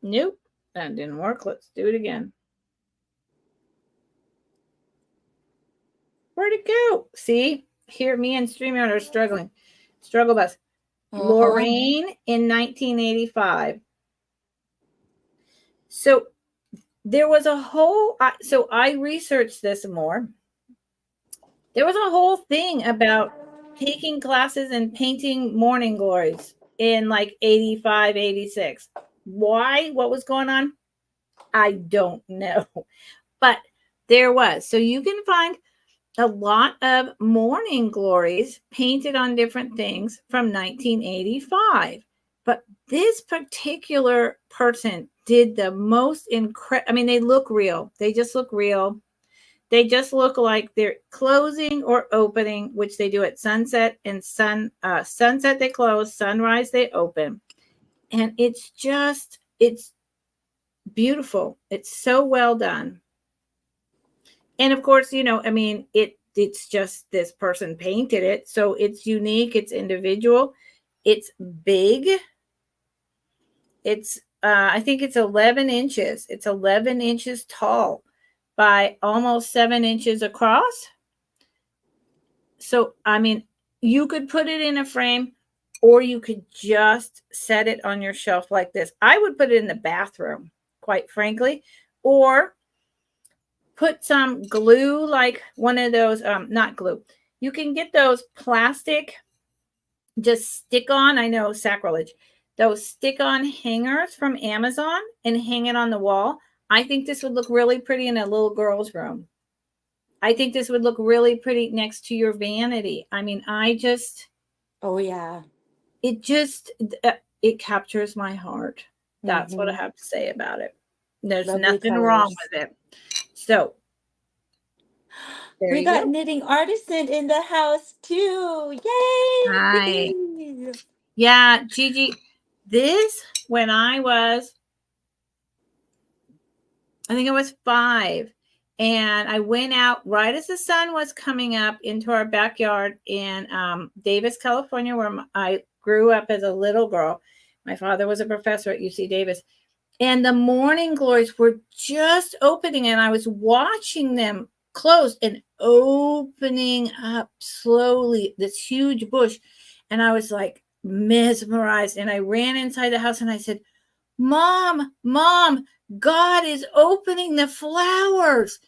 nope, that didn't work. Let's do it again. Where'd it go? See, here me and StreamYard are struggling. Struggle bus. Lorraine in 1985. So there was a whole, so I researched this more. There was a whole thing about taking classes and painting morning glories in like 85, 86. Why? What was going on? I don't know. But there was. So you can find a lot of morning glories painted on different things from 1985. But this particular person did the most incredible. I mean, they look real. They just look real. They just look like they're closing or opening, which they do at sunset and sunset they close, sunrise they open. And it's beautiful. It's so well done. And of course, I mean, it's just this person painted it. So it's unique, it's individual, it's big. It's I think it's 11 inches. It's 11 inches tall by almost 7 inches across. So, I mean, you could put it in a frame or you could just set it on your shelf like this. I would put it in the bathroom, quite frankly, or put some glue, like one of those, not glue. You can get those plastic, just stick on, I know, sacrilege, those stick on hangers from Amazon and hang it on the wall. I think this would look really pretty in a little girl's room. I think this would look really pretty next to your vanity. I mean, oh yeah, it captures my heart. That's what I have to say about it. There's Lovely nothing colors. wrong with it. So there We you got go. knitting artisan in the house too. Yay! Hi. Yeah, Gigi, this when I think I was 5, and I went out right as the sun was coming up into our backyard in Davis, California, where I grew up as a little girl. My father was a professor at UC Davis. And the morning glories were just opening, and I was watching them close and opening up slowly, this huge bush. And I was like mesmerized. And I ran inside the house and I said, Mom, God is opening the flowers.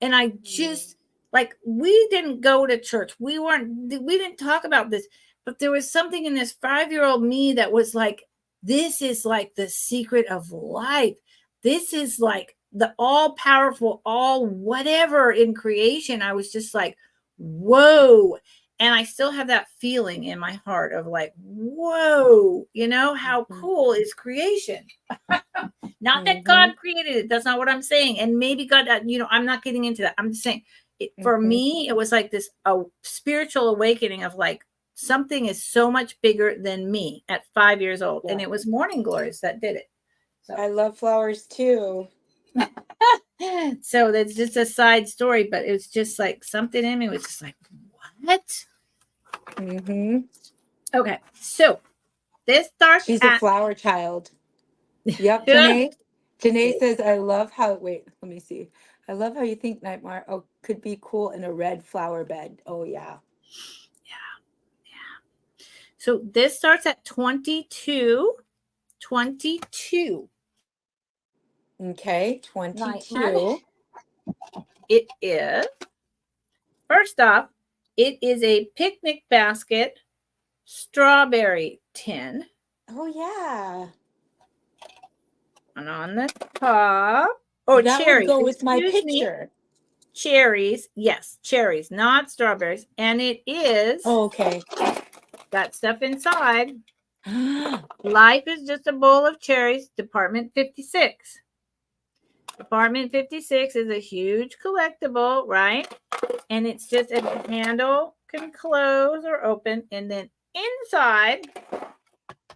And I just, like, we didn't go to church. We didn't talk about this, but there was something in this 5-year-old me that was like, this is like the secret of life. This is like the all powerful, all whatever in creation. I was just like, whoa. And I still have that feeling in my heart of like, whoa, how cool is creation? Not that God created it. That's not what I'm saying. And maybe God, I'm not getting into that. I'm just saying for me, it was like this spiritual awakening of like, something is so much bigger than me at 5 years old. Yeah. And it was morning glories that did it. So. I love flowers too. So that's just a side story, but it was just like something in me was just like, what? Okay. So this starts She's a flower child. Yep. Janae says, I love how, wait, let me see. I love how you think Nightmare could be cool in a red flower bed. Oh, yeah. Yeah. So this starts at 22. 22. Okay, 22. It is, first off, it is a picnic basket strawberry tin. Oh, yeah. And on the top, that cherries. Would go with my picture. Cherries, yes, cherries, not strawberries. And it is, okay. Got stuff inside. Life is just a bowl of cherries, Department 56. Department 56 is a huge collectible, right? And it's just a handle can close or open. And then inside,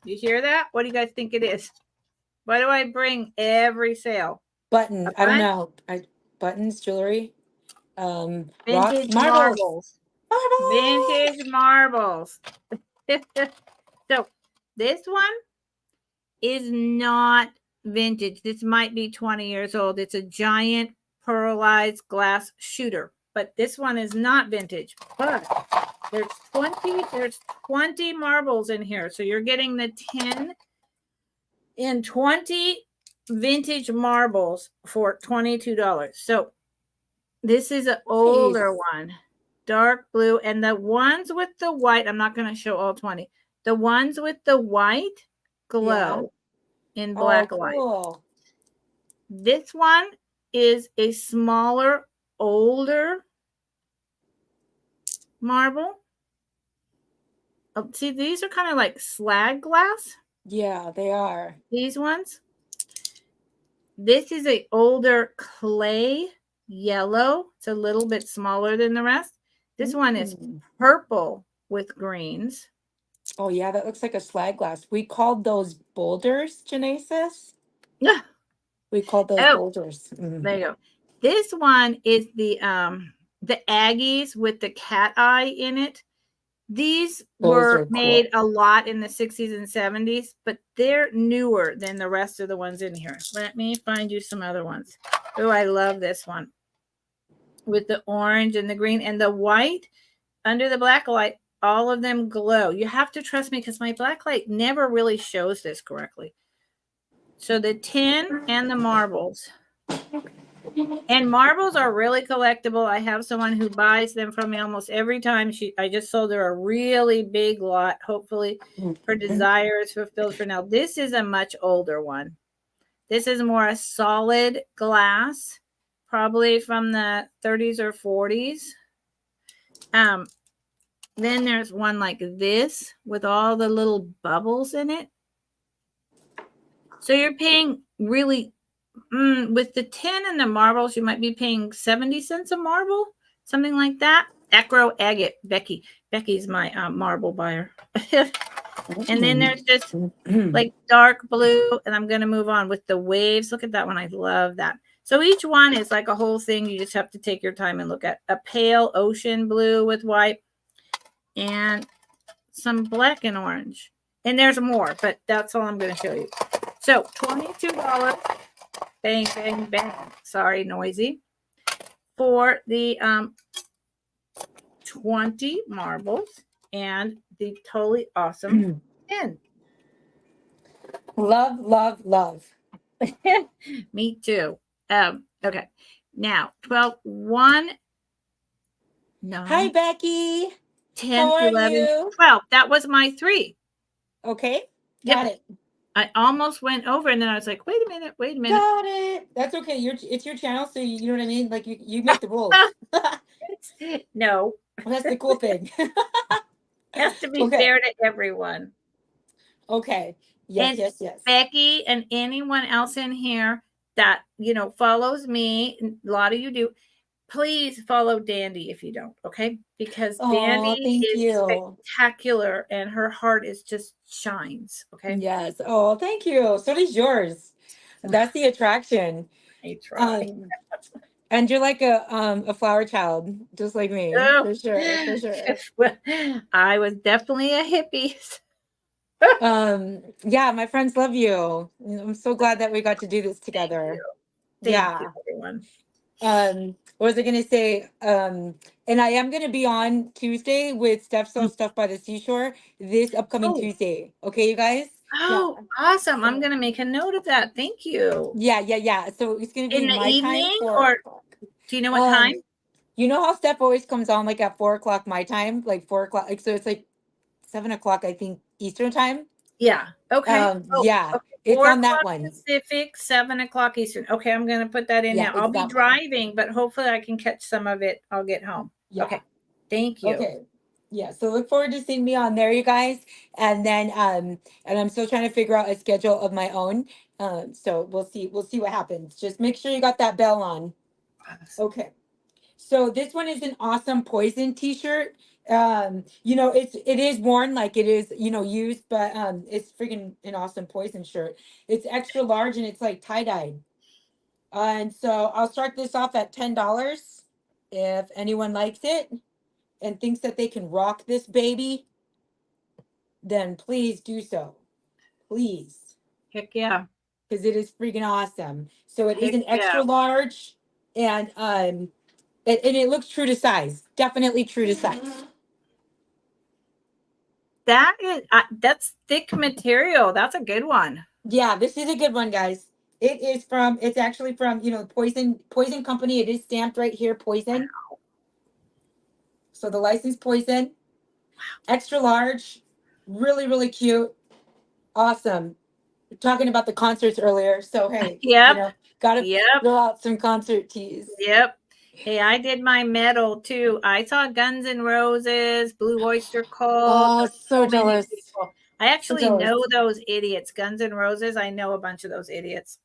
you hear that? What do you guys think it is? Why do I bring every sale? Button. I don't What? know. Buttons, jewelry, rocks, Vintage marbles. marbles. Marbles. Vintage marbles. So this one is not vintage. This might be 20 years old. It's a giant pearlized glass shooter, but this one is not vintage. But there's 20 marbles in here. So you're getting the 10 and 20 vintage marbles for $22. So this is an older Nice. one, dark blue. And the ones with the white, I'm not going to show all 20. The ones with the white Yeah. glow in Oh, black light. cool. This one is a smaller, older marble. Oh, see, these are kind of like slag glass. Yeah, they are. These ones. This is a older clay yellow. It's a little bit smaller than the rest. This one is purple with greens. Oh, yeah, that looks like a slag glass. We called those boulders, Genesis. Yeah. We called those Oh, boulders. there you go. This one is the Aggies with the cat eye in it. These Those were are made cool. a lot in the 60s and 70s, but they're newer than the rest of the ones in here. Let me find you some other ones. Oh, I love this one with the orange and the green and the white under the black light. All of them glow. You have to trust me because my black light never really shows this correctly. So the tin and the marbles. And marbles are really collectible. I have someone who buys them from me almost every time. I just sold her a really big lot. Hopefully her desire is fulfilled for now. This is a much older one. This is more a solid glass, probably from the 30s or 40s. Then there's one like this with all the little bubbles in it. So you're paying really with the tin and the marbles, you might be paying 70 cents a marble, something like that. Acro agate, Becky. Becky's my marble buyer. And then there's just like dark blue, and I'm going to move on with the waves. Look at that one. I love that. So each one is like a whole thing. You just have to take your time and look at a pale ocean blue with white and some black and orange. And there's more, but that's all I'm going to show you. So $22. Bang, bang, bang. Sorry, noisy. For the 20 marbles and the totally awesome pin. Love, love, love. Me too. Okay. Now, 12, 1, 9, Hi, Becky. 10, How are 11, you? 12. That was my 3. Okay. Yep. Got it. I almost went over and then I was like, wait a minute. Got it. That's okay. It's your channel, so you know what I mean? Like you make the rules. No, That's the cool thing. has to be Okay. fair to everyone. Okay. Yes, And yes, yes. Becky and anyone else in here that, follows me, a lot of you do, please follow Dandy if you don't, okay? Because Oh, Dandy thank is you. spectacular and her heart is just shines, okay? Yes. Oh, thank you. So does yours. That's the attraction. I try. Um, and you're like a flower child, just like me, Oh, for sure, for sure. I was definitely a hippie. Yeah, my friends love you. I'm so glad that we got to do this Thank you. together. Thank you, Yeah. everyone. What was I gonna say? And I am gonna be on Tuesday with Steph Sells Stuff by the Seashore this upcoming Oh, Tuesday. Okay, you guys? Yeah. oh, awesome. I'm So going to make a note of that. Thank you. yeah, yeah, yeah. So it's gonna In be the my time, evening, 4 or o'clock. do you know what time? Um, you know how Steph always comes on like at 4 o'clock my time, like 4 o'clock, like so it's like 7 o'clock, I think, Eastern time. Yeah. Okay. Oh, Yeah, okay. it's Four on that o'clock one. Pacific, 7 o'clock Eastern. Okay, I'm going to put that in Yeah, now. it's I'll be that one. driving, but hopefully I can catch some of it. I'll get home. Yeah. Okay. Thank you. Okay. Yeah. So look forward to seeing me on there, you guys. And then and I'm still trying to figure out a schedule of my own. So we'll see what happens. Just make sure you got that bell on. Okay. So this one is an awesome poison t-shirt. It is worn like it is, used, but it's freaking an awesome poison shirt. It's extra large and it's like tie-dyed. And so I'll start this off at $10. If anyone likes it and thinks that they can rock this baby, then please do so. Please. Heck yeah. Because it is freaking awesome. So it is Heck an yeah. extra large, and it looks true to size. Definitely true to size. That's thick material. That's a good one. Yeah, this is a good one, guys. It's actually from, Poison Company. It is stamped right here, Poison. So the license Poison, extra large, really, really cute. Awesome. We're talking about the concerts earlier. So, hey, Yep. gotta Yep. throw out some concert tees. Yep. Hey, I did my medal too. I saw Guns N' Roses, Blue Oyster Cult, Oh, so so many jealous. people. I So actually jealous. know those idiots. Guns N' Roses, I know a bunch of those idiots.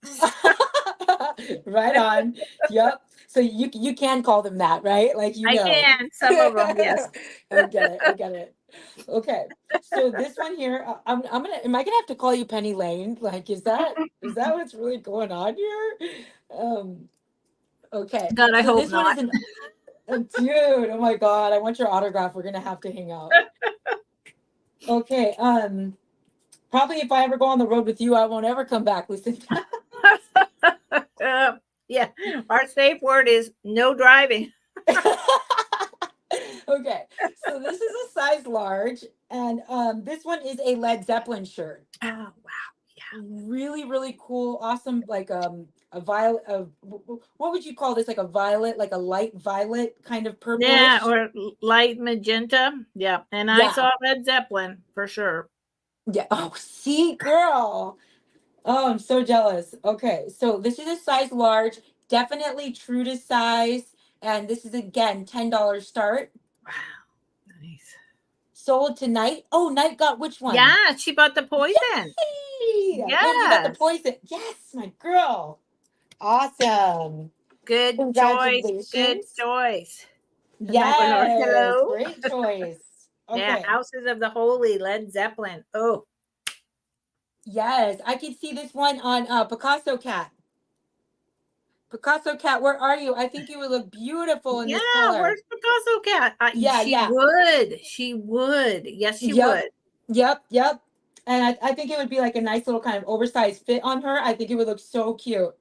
Right on. Yep. So you can call them that, right? Like, I can, some of them, yes. I get it. I get it. Okay. So this one here, am I gonna have to call you Penny Lane? Like, is that what's really going on here? Um, okay. God, I So hope this one not. is dude, oh my God, I want your autograph. We're gonna have to hang out. Okay. Probably if I ever go on the road with you, I won't ever come back. Listen. Yeah, our safe word is no driving. Okay, so this is a size large, and this one is a Led Zeppelin shirt. Oh, wow. Really, really cool, awesome. Like a violet. What would you call this? Like a violet, like a light violet kind of Yeah, purplish. or light magenta. Yeah, and I Yeah, saw Led Zeppelin for sure. yeah. Oh, see, girl. Oh, I'm so jealous. Okay, so this is a size large, definitely true to size, and this is again $10 start. Wow, nice. Sold tonight. Oh, Night got which one? Yeah, she bought the poison. Yay! Night, you got the Yes. poison. Yes, my girl. Awesome. Good choice. Good Congratulations. choice. And I was like, Yes, hello. great choice. Yeah, Okay. Houses of the Holy, Led Zeppelin. Oh, Yes, I can see this one on Picasso Cat. Picasso Cat, where are you? I think you would look beautiful in yeah. this color. Where's Picasso Cat? Yeah, She yeah. would. She would. Yes, she Yep. would. Yep, yep. And I think it would be like a nice little kind of oversized fit on her. I think it would look so cute.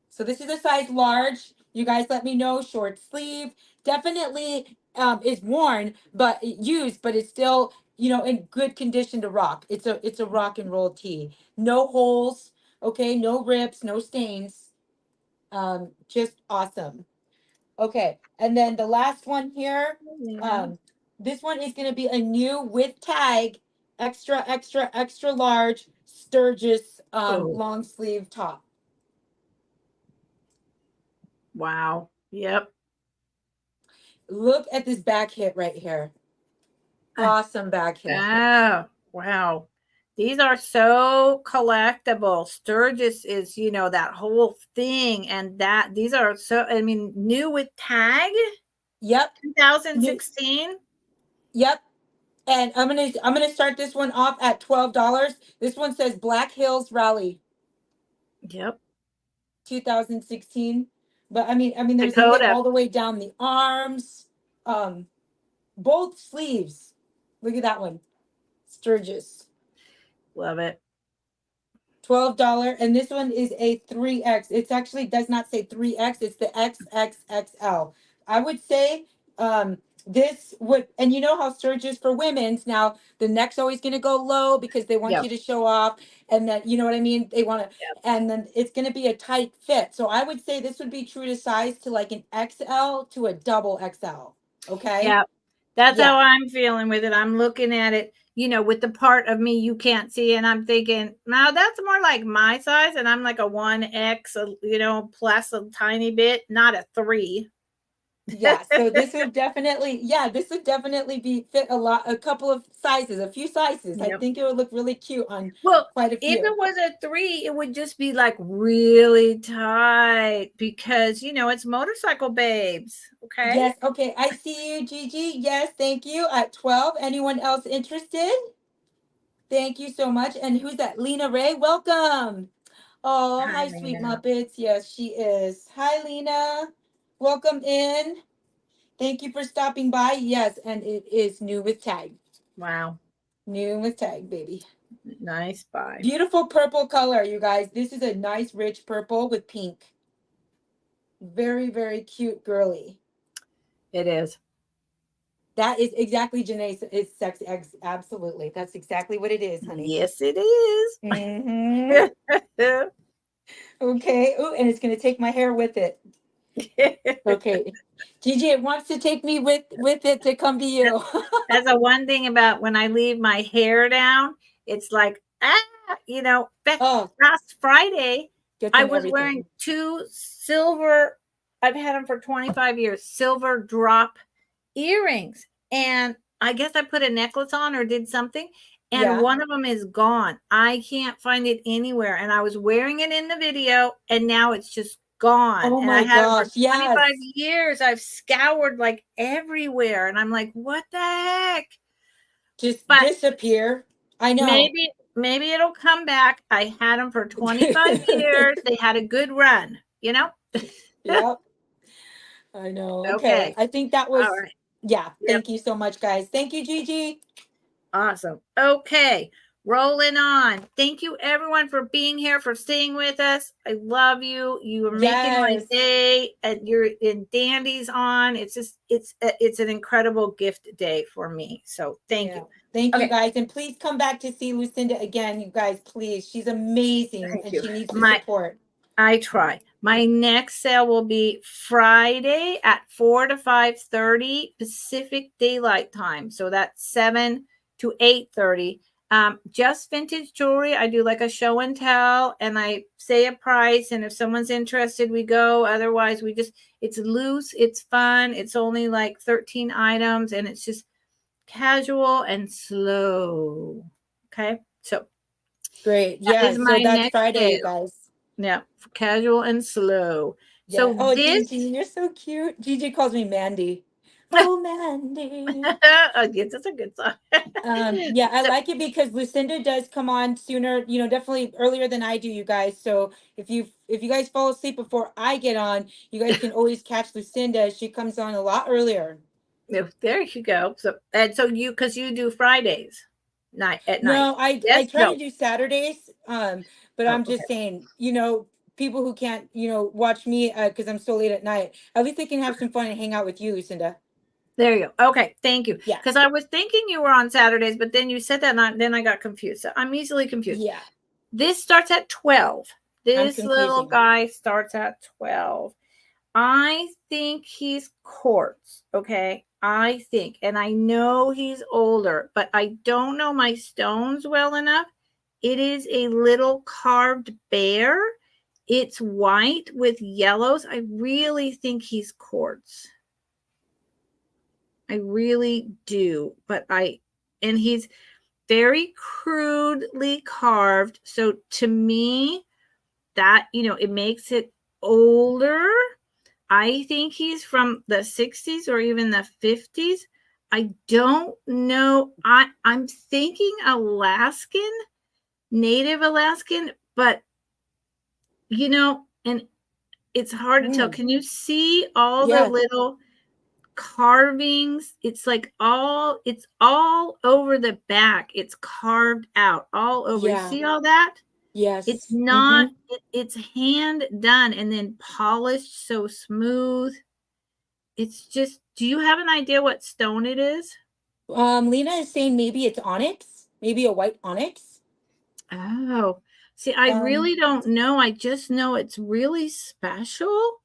So this is a size large. You guys let me know. Short sleeve. Definitely is worn, but used, but it's still, in good condition to rock. It's a rock and roll tee. No holes, okay, no rips, no stains. Just awesome. Okay. And then the last one here, Yeah. um, this one is gonna be a new with tag, extra, extra, extra large Sturgis Oh, long sleeve top. wow. Yep. Look at this back hit right here. Awesome back hit. Oh, wow. These are so collectible. Sturgis is, that whole thing. And these are so, I mean, new with tag Yep. New- 2016. Yep. And I'm gonna start this one off at $12. This one says Black Hills Rally Yep. 2016. But I mean there's a hit Dakota. all the way down the arms. Um, both sleeves. Look at that one. Sturgis. Love it. $12. And this one is a 3X. It's actually does not say 3X, it's the XXXL. I would say this would, and you know how Sturgis for women's now, the neck's always going to go low because they want Yep. you to show off, and that, you know what I mean, they want to, Yep. and then it's going to be a tight fit. So I would say this would be true to size to like an XL to a double XL. Okay. Yeah. That's how Yeah. I'm feeling with it. I'm looking at it, with the part of me you can't see, and I'm thinking, now that's more like my size, and I'm like a 1X, plus a tiny bit, not a 3. Yeah, so this would definitely be fit a couple of sizes, a few sizes. I Yep. think it would look really cute on Well, quite a if few. it was a 3, it would just be like really tight because, it's motorcycle babes. Okay. Yes, okay, I see you, Gigi. Yes, thank you. At 12. Anyone else interested? Thank you so much. And who's that? Lena Ray, welcome. Oh, Hi, my sweet Lena. Muppets. Yes, she is. Hi, Lena. Welcome in. Thank you for stopping by. Yes, and it is new with tag. Wow. New with tag, baby. Nice. Bye. Beautiful purple color, you guys. This is a nice, rich purple with pink. Very, very cute, girly. It is. That is exactly Janae's. It's sex eggs. Absolutely. That's exactly what it is, honey. Yes, it is. Mm-hmm. Okay. Oh, and it's going to take my hair with it. Okay. Gigi, it wants to take me with it to come to you. That's the one thing about when I leave my hair down. It's like, Oh, last Friday, gets I in was wearing everything. two silver, I've had them for 25 years, silver drop earrings. And I guess I put a necklace on or did something, and Yeah. one of them is gone. I can't find it anywhere. And I was wearing it in the video, and now it's just gone. Oh And I my had them for gosh. 25 Yes. years. I've scoured like everywhere. And I'm like, what the heck? Just But disappear. I know. maybe it'll come back. I had them for 25 years. They had a good run, you know? Yep. I know. Okay. Okay. I think that All was, right. yeah. Yep. Thank you so much, guys. Thank you, Gigi. Awesome. Okay. Rolling on. Thank you everyone for being here, for staying with us. I love you. You are making my Yes. day, and you're in Dandy's on. It's just it's an incredible gift day for me. So thank Yeah. you. Thank you, Okay. guys. And please come back to see Lucinda again, you guys, please. She's amazing Thank and you. she needs the My support. I try. My next sale will be Friday at 4 to 5:30 Pacific Daylight Time. So that's 7 to 8:30. Just vintage jewelry. I do like a show and tell, and I say a price, and if someone's interested, we go. Otherwise, we just it's loose, it's fun. It's only like 13 items, and it's just casual and slow. Okay. So Great. that Yeah. is So my that's next Friday, you sale. guys. Yeah, casual and slow. Yeah. So Oh, this, Gigi, you're so cute. Gigi calls me Mandy. Oh, Mandy. I guess it's a good song. Yeah, I So like it because Lucinda does come on sooner, definitely earlier than I do, you guys. So if you guys fall asleep before I get on, you guys can always catch Lucinda. She comes on a lot earlier. yeah, there you go. So you because you do Fridays night at night. No, I Yes, try to no. do Saturdays. But Oh, I'm okay. just saying, people who can't, watch me because I'm so late at night, at least they can have some fun and hang out with you, Lucinda. There you go. Okay, thank you. Yeah. Because I was thinking you were on Saturdays, but then you said that, and then I got confused. So I'm easily confused. Yeah. This starts at 12. I'm This little confusing. guy starts at 12. I think he's quartz. Okay. I think, and I know he's older, but I don't know my stones well enough. It is a little carved bear. It's white with yellows. I really think he's quartz. I really do. And he's very crudely carved. So to me, that, it makes it older. I think he's from the 60s or even the 50s. I don't know. I'm thinking Alaskan, native Alaskan, but and it's hard to tell. Mm, Can you see all the yes. little carvings? It's all over the back. It's carved out all over. You Yeah. see all that? It's Yes. not, Mm-hmm. it's hand done and then polished so smooth. It's just, do you have an idea what stone it is? Lena is saying maybe it's onyx, maybe a white onyx. Oh, see, I Um, really don't know. I just know it's really special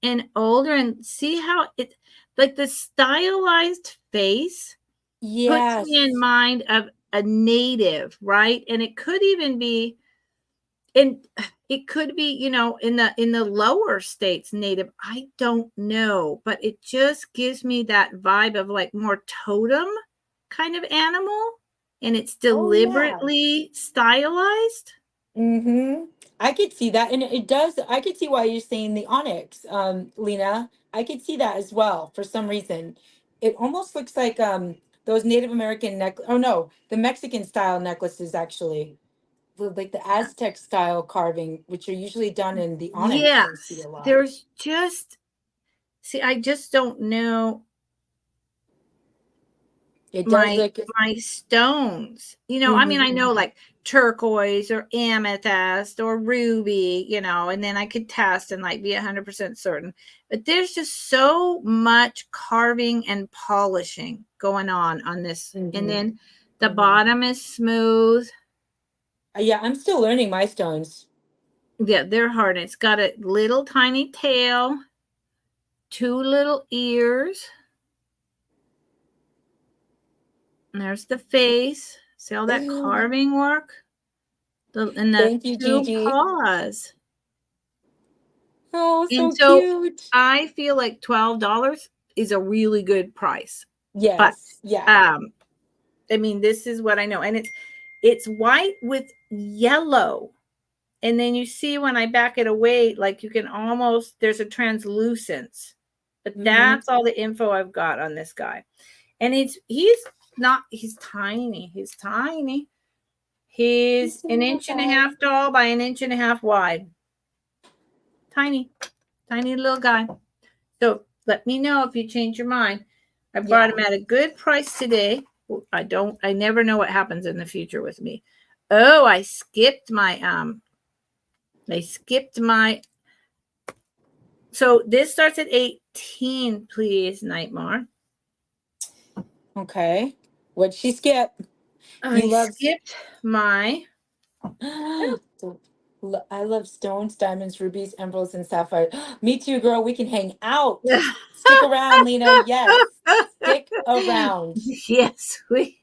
and older. And see how it, like the stylized face puts me in yes. mind of a native, right? And it could even be, and it could be, in the lower states native. I don't know, but it just gives me that vibe of like more totem kind of animal, and it's Oh yeah. deliberately stylized. Mm-hmm. I could see that, and it does. I could see why you're saying the onyx, Lena. I could see that as well for some reason. It almost looks like those Native American neck. Oh no, the Mexican style necklaces actually. like the Aztec style carving, which are usually done in the onyx. I see Yes, a lot. there's just, see, I just don't know It does my look. my stones. I mean, I Mhm. know like turquoise or amethyst or ruby, and then I could test and like be 100% certain. But there's just so much carving and polishing going on this. And Mhm. then the bottom is smooth. Yeah, I'm still learning my stones. Yeah, they're hard. It's got a little tiny tail, two little ears. And there's the face. See all that carving work? And the Thank you, two Gigi. paws. Oh, And so so cute. I feel like $12 is a really good price. But Yes. Yeah. I mean, this is what I know. And it's white with yellow. And then you see when I back it away, like you can almost, there's a translucence. But Mm-hmm. that's all the info I've got on this guy. And he's tiny. He's tiny. He's an inch and a half tall by an inch and a half wide. Tiny, tiny little guy. So let me know if you change your mind. I bought Yeah. him at a good price today. I never know what happens in the future with me. Oh, I skipped my so this starts at 18, please, Nightmare. Okay. What'd she skip? I He loves. skipped my I love stones, diamonds, rubies, emeralds, and sapphires. Me too, girl. We can hang out. Stick around, Lena. Yes. Stick around. Yes, we.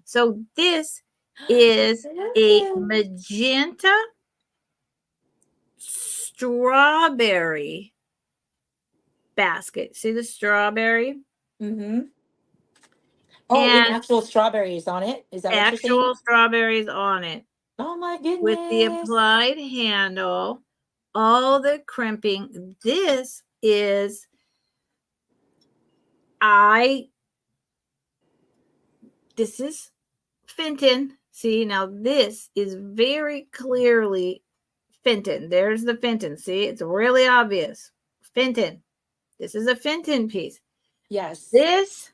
So this is a magenta strawberry basket. See the strawberry? Mm-hmm. Oh, in And actual strawberries on it. Is that what you're saying? actual strawberries on it Oh my with the goodness. applied handle, all the crimping. I, this is Fenton. See, now this is very clearly Fenton. There's the Fenton. See, it's really obvious. Fenton. This is a Fenton piece. Yes. This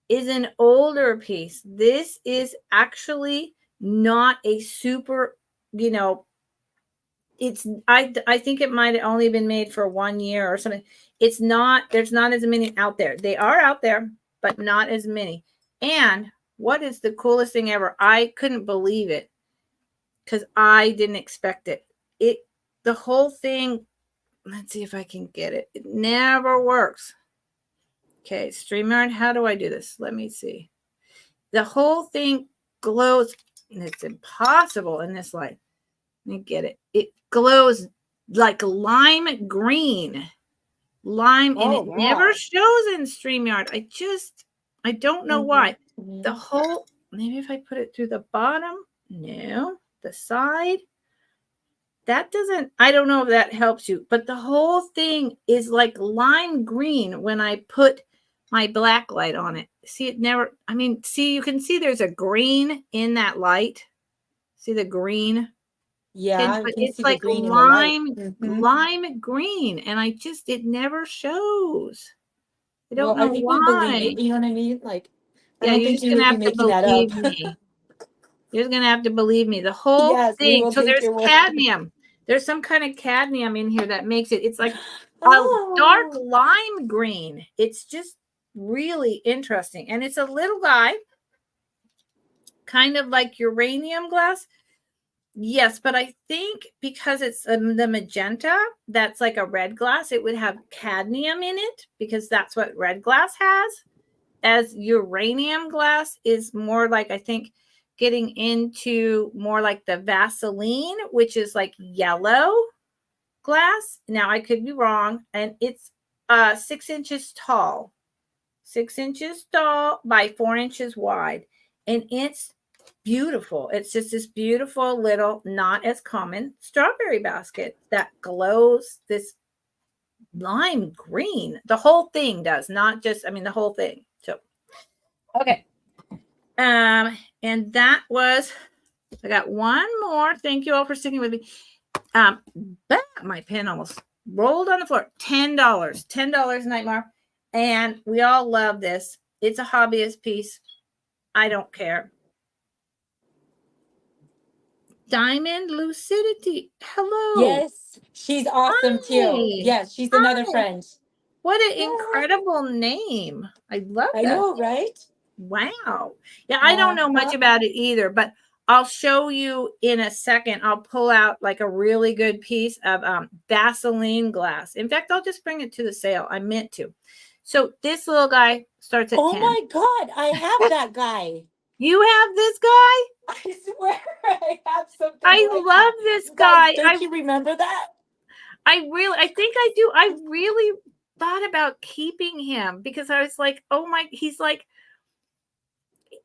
is an older piece. This is actually not a super, you know, it's I think it might have only been made for 1 year or something. It's not, there's not as many out there. They are out there, but not as many. And what is the coolest thing ever? I couldn't believe it because I didn't expect it. The whole thing, let's see if I can get it. It never works. Okay, StreamYard, how do I do this? Let me see. The whole thing glows, and it's impossible in this light. Let me get it. It glows like lime green. Lime, and Oh it never wow. shows in StreamYard. I don't know why. The Mm-hmm. whole, maybe if I put it through the bottom, no, the side, that doesn't, I don't know if that helps you, but the whole thing is like lime green when I put my black light on it. See, it never, I mean, see, you can see there's a green in that light. See the green tinge, Yeah, you but can it's see the like green in the light. lime green, and it never shows. I don't Well, I know think we believe why. it. You know what I mean? Like, I Yeah, don't you're think just you gonna would be have to making that up. believe me. You're gonna have to believe me. The whole Yes, we thing. will So take there's your word. cadmium. There's some kind of cadmium in here that makes it. It's like a dark Oh. lime green. It's just really interesting, and it's a little guy, kind of like uranium glass. Yes, but I think because it's the magenta, that's like a red glass, it would have cadmium in it because that's what red glass has. As uranium glass is more like, I think, getting into more like the Vaseline, which is like yellow glass. Now, I could be wrong, and it's 6 inches tall, 6 inches tall by 4 inches wide, and it's beautiful. It's just this beautiful little, not as common strawberry basket that glows this lime green. The whole thing does, not just, I mean, the whole thing. So, okay. And that was I got one more. Thank you all for sticking with me. My pen almost rolled on the floor. $10. $10 Nightmare. And we all love this. It's a hobbyist piece. I don't care. Diamond Lucidity. Hello. Yes, she's awesome too. Hi. Yes, she's another Hi. friend. What an Yeah, incredible name. I love I that. know, right? Wow. Yeah, I don't know much Uh-huh. about it either, but I'll show you in a second. I'll pull out like a really good piece of Vaseline glass. In fact, I'll just bring it to the sale. I meant to. So this little guy starts at Oh 10. my God, I have that guy. You have this guy? I swear I have something I like love that. this You guys, guy. don't you remember that? I think I do. I really thought about keeping him because I was like, oh my, he's like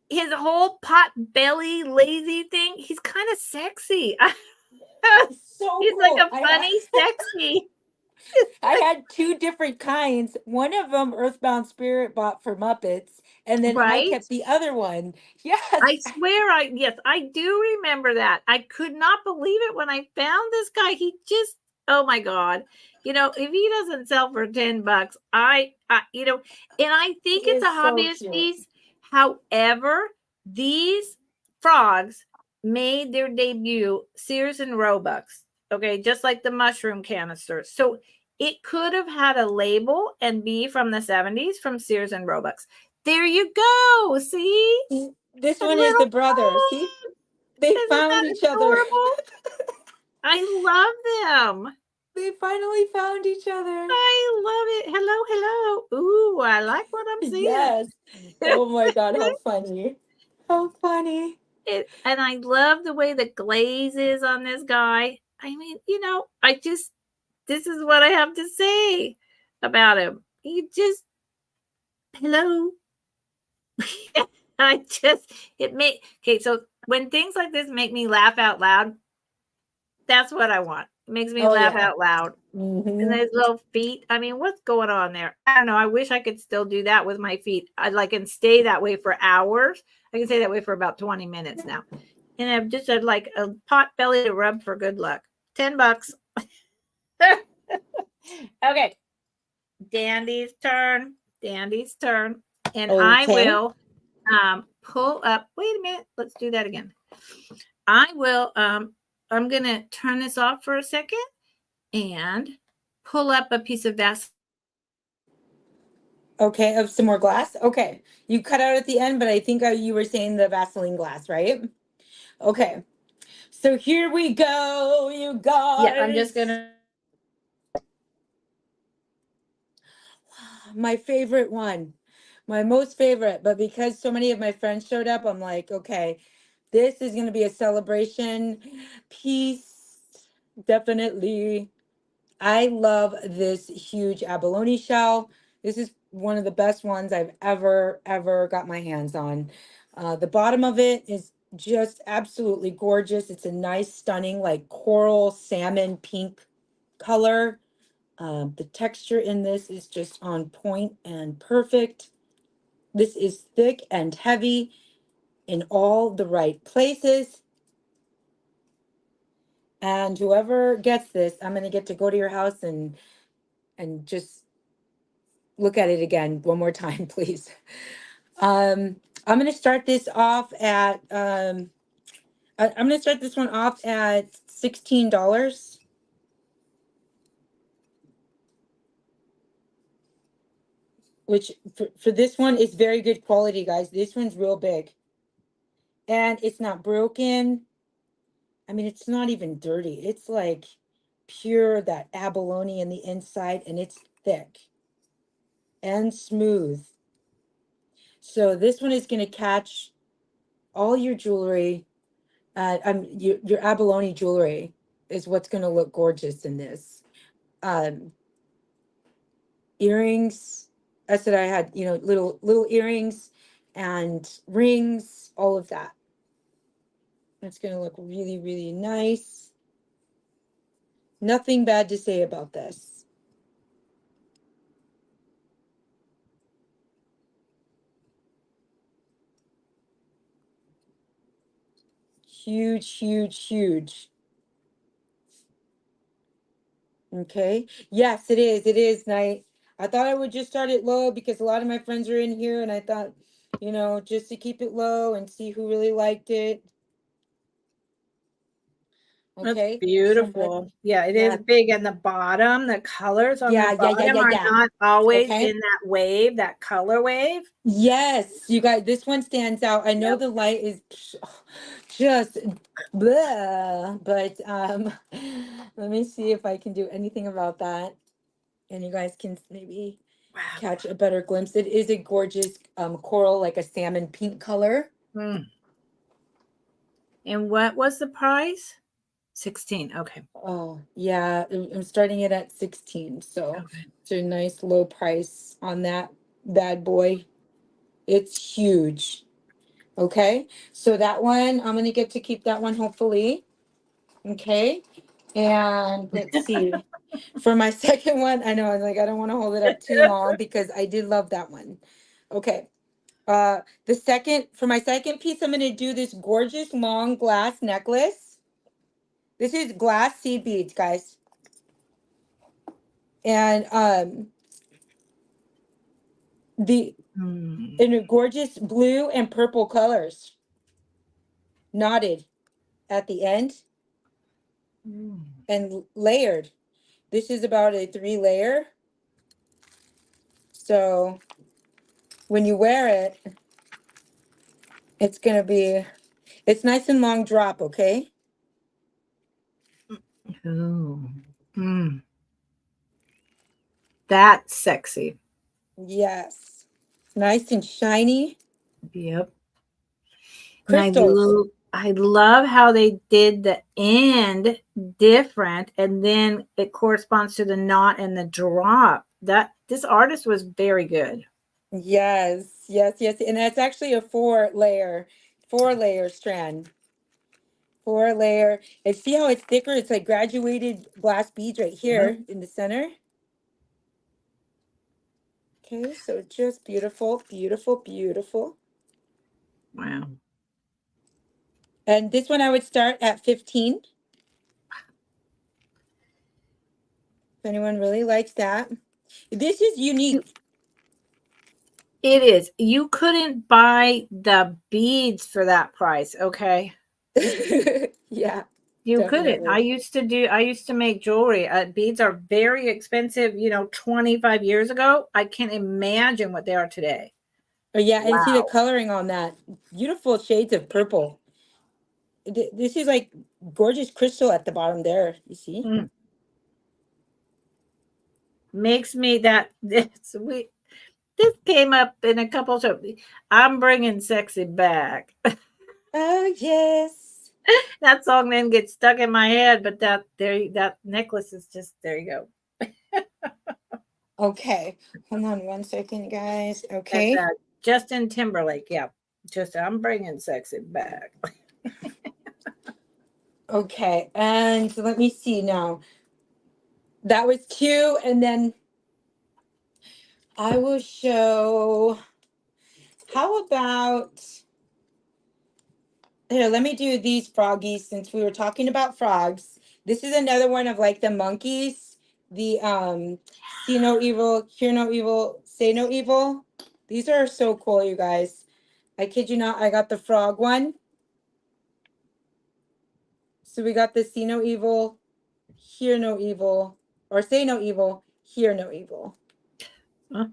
his whole pot belly lazy thing. He's kind of sexy. It's so He's like cool. a funny sexy, I had two different kinds. One of them Earthbound Spirit bought for Muppets, and then I right? kept the other one. Yes. I swear yes, I do remember that. I could not believe it when I found this guy. He just, oh my God. If he doesn't sell for $10, and I think He it's a is so hobbyist cute. piece. However, these frogs made their debut Sears and Roebucks. Okay, just like the mushroom canisters. So it could have had a label and be from the 70s from Sears and Roebucks. There you go. See? This A one is the little brother. See? frog. They Isn't found that each other. adorable? I love them. They finally found each other. I love it. Hello, hello. Ooh, I like what I'm seeing. Yes. Oh my God, how funny. How funny. And I love the way the glaze is on this guy. I mean, this is what I have to say about him. He just, hello. Okay, so when things like this make me laugh out loud, that's what I want. It makes me Oh laugh yeah. out loud. And Hmm. those little feet. I mean, what's going on there? I don't know. I wish I could still do that with my feet. I like and stay that way for hours. I can stay that way for about 20 minutes now. And I've just had like a pot belly to rub for good luck. $10. Okay. Dandy's turn. Dandy's turn. And I Okay. will pull up. Wait a minute. Let's do that again. I will I'm gonna turn this off for a second and pull up a piece of Vaseline. Okay, of some more glass. Okay. You cut out at the end, but I think you were saying the Vaseline glass, right? Okay. So here we go, you Yeah, I'm just guys. gonna My favorite one. My most favorite, but because so many of my friends showed up, I'm like, okay, this is going to be a celebration piece. Definitely. I love this huge abalone shell. This is one of the best ones I've ever got my hands on. The bottom of it is just absolutely gorgeous. It's a nice, stunning, like coral salmon pink color. The texture in this is just on point and perfect. This is thick and heavy in all the right places. And whoever gets this, I'm going to get to go to your house and just look at it again one more time, please. I'm going to start this off at I'm going to start this one off at $16, which for this one is very good quality, guys. This one's real big and it's not broken. I mean, it's not even dirty. It's like pure that abalone in the inside, and it's thick and smooth. So this one is going to catch all your jewelry. Your abalone jewelry is what's going to look gorgeous in this. Um, Earrings. I said I had, little earrings and rings, all of that. It's going to look really, really nice. Nothing bad to say about this. Huge, huge, huge. Okay. Yes, it is. It is, Night. I thought I would just start it low because a lot of my friends are in here, and I thought, just to keep it low and see who really liked it. That's Okay. So, beautiful. Yeah, it is yeah, big. And the bottom, the colors on the bottom are yeah. not always Okay. in that wave, that color wave. Yes, you guys, this one stands out. I know Yep. the light is just blah, but let me see if I can do anything about that. And you guys can maybe Wow. catch a better glimpse. It is a gorgeous coral, like a salmon pink color. Mm. And what was the price? 16. Okay. Oh, yeah, I'm starting it at 16. So Okay. it's a nice low price on that bad boy. It's huge. Okay, so that one, I'm gonna get to keep that one hopefully. Okay, and let's see. For my second one, I know, I don't want to hold it up too long because I did love that one. Okay, for my second piece, I'm gonna do this gorgeous long glass necklace. This is glass seed beads, guys, and the Mm. in a gorgeous blue and purple colors, knotted at the end Mm. and layered. This is about a 3 layer. So when you wear it, it's nice and long drop, okay? Ooh. Mm. That's sexy. Yes. Nice and shiny. Yep. And Crystals. I love how they did the end different and then it corresponds to the knot and the drop. That this artist was very good. Yes, yes, yes. And that's actually a 4 layer strand. 4 layer. And see how it's thicker? It's like graduated glass beads right Yep. here in the center. Okay, so just beautiful, beautiful, beautiful. Wow. And this one I would start at 15. If anyone really likes that. This is You- unique. It is. You couldn't buy the beads for that price, okay? Yeah, You couldn't. definitely. I used to make jewelry. Beads are very expensive, 25 years ago. I can't imagine what they are today. Oh, yeah, and see the Wow. coloring on that. Beautiful shades of purple. This is like gorgeous crystal at the bottom there. You see? Mm. Makes me that this came up in a couple of I'm bringing sexy back. Oh, yes. That song then gets stuck in my head, but that necklace is just there you go. Okay. Hold on 1 second, guys. That's Okay. Justin Timberlake. Yeah. Just I'm bringing sexy back. Okay. And let me see now. That was 2. And then I will show. How about here? Let me do these froggies since we were talking about frogs. This is another one of like the monkeys. The see no evil, hear no evil, say no evil. These are so cool, you guys. I kid you not, I got the frog one. So we got the see no evil, hear no evil, or say no evil, hear no evil. Huh?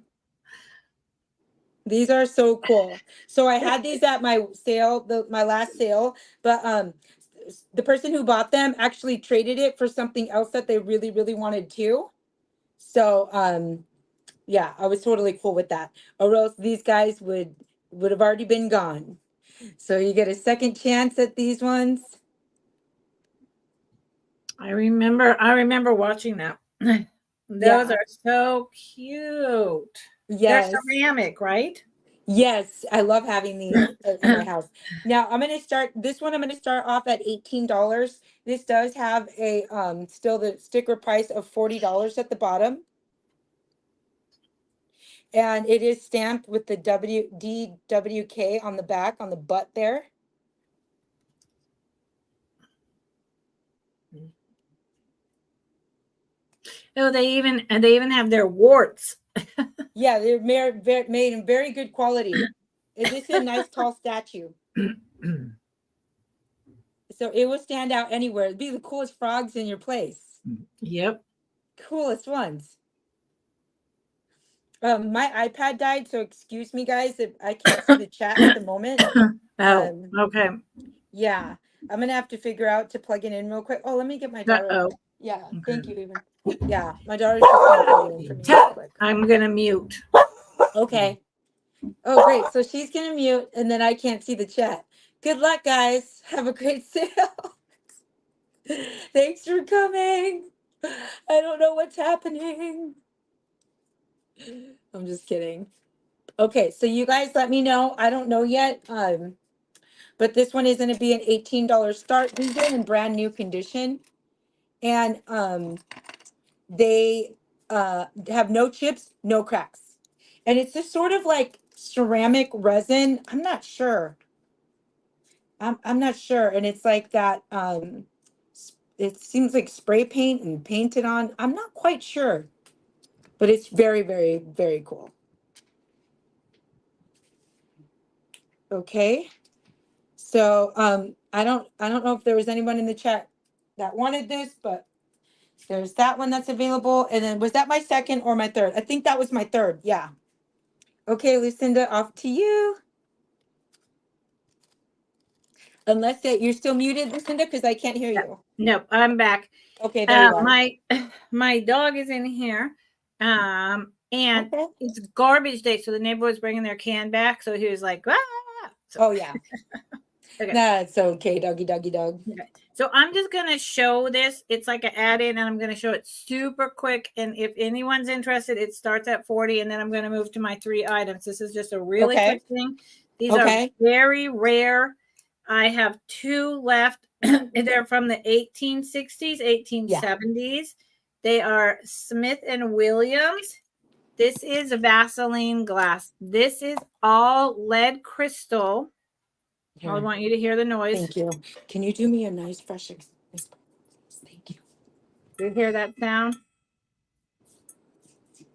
These are so cool. So I had these at my sale, my last sale, but the person who bought them actually traded it for something else that they really, really wanted too. So yeah, I was totally cool with that. Or else these guys would have already been gone. So you get a second chance at these ones. I remember watching that. Those Yeah. are so cute. They're Yes. ceramic, right? Yes, I love having these in my house. Now I'm gonna start this one. I'm gonna start off at $18. This does have a still the sticker price of $40 at the bottom, and it is stamped with the WDWK on the back on the butt there. Oh, they even have their warts. Yeah, they're made in very good quality. This is a nice tall statue. So it will stand out anywhere. It'd be the coolest frogs in your place. Yep. Coolest ones. My iPad died, so excuse me, guys, if I can't see the chat at the moment. Oh, okay. Yeah, I'm gonna have to figure out to plug it in real quick. Oh, let me get my daughter. Uh-oh. Yeah, Okay. thank you, even. Yeah, my daughter's just gonna plug it in for me real quick. I'm gonna mute. Okay. Oh, great. So she's gonna mute, and then I can't see the chat. Good luck, guys. Have a great sale. Thanks for coming. I don't know what's happening. I'm just kidding. Okay, so you guys let me know. I don't know yet. But this one is gonna be an $18 start. These are in brand new condition. And they have no chips, no cracks. And it's just sort of like ceramic resin. I'm not sure. I'm not sure. And it's like that it seems like spray paint and painted on. I'm not quite sure. But it's very, very, very cool. Okay. So I don't know if there was anyone in the chat that wanted this, but there's that one that's available. And then was that my second or my third? I think that was my third. Yeah. Okay, Lucinda, off to you. Unless that you're still muted, Lucinda, because I can't hear you. Nope, I'm back. Okay, there you are. My dog is in here, and Okay. it's garbage day, so the neighbor was bringing their can back, so he was like, ah! So, Oh yeah. okay. That's okay, doggy, doggy, dog. Okay. So I'm just gonna show this. It's like an add-in, and I'm gonna show it super quick. And if anyone's interested, it starts at 40, and then I'm gonna move to my 3 items. This is just a really quick thing. These are very rare. I have 2 left. They're from the 1860s, 1870s. They are Smith and Williams. This is Vaseline glass. This is all lead crystal. Here. I want you to hear the noise. Thank you. Can you do me a nice fresh thank you. Do you hear that sound?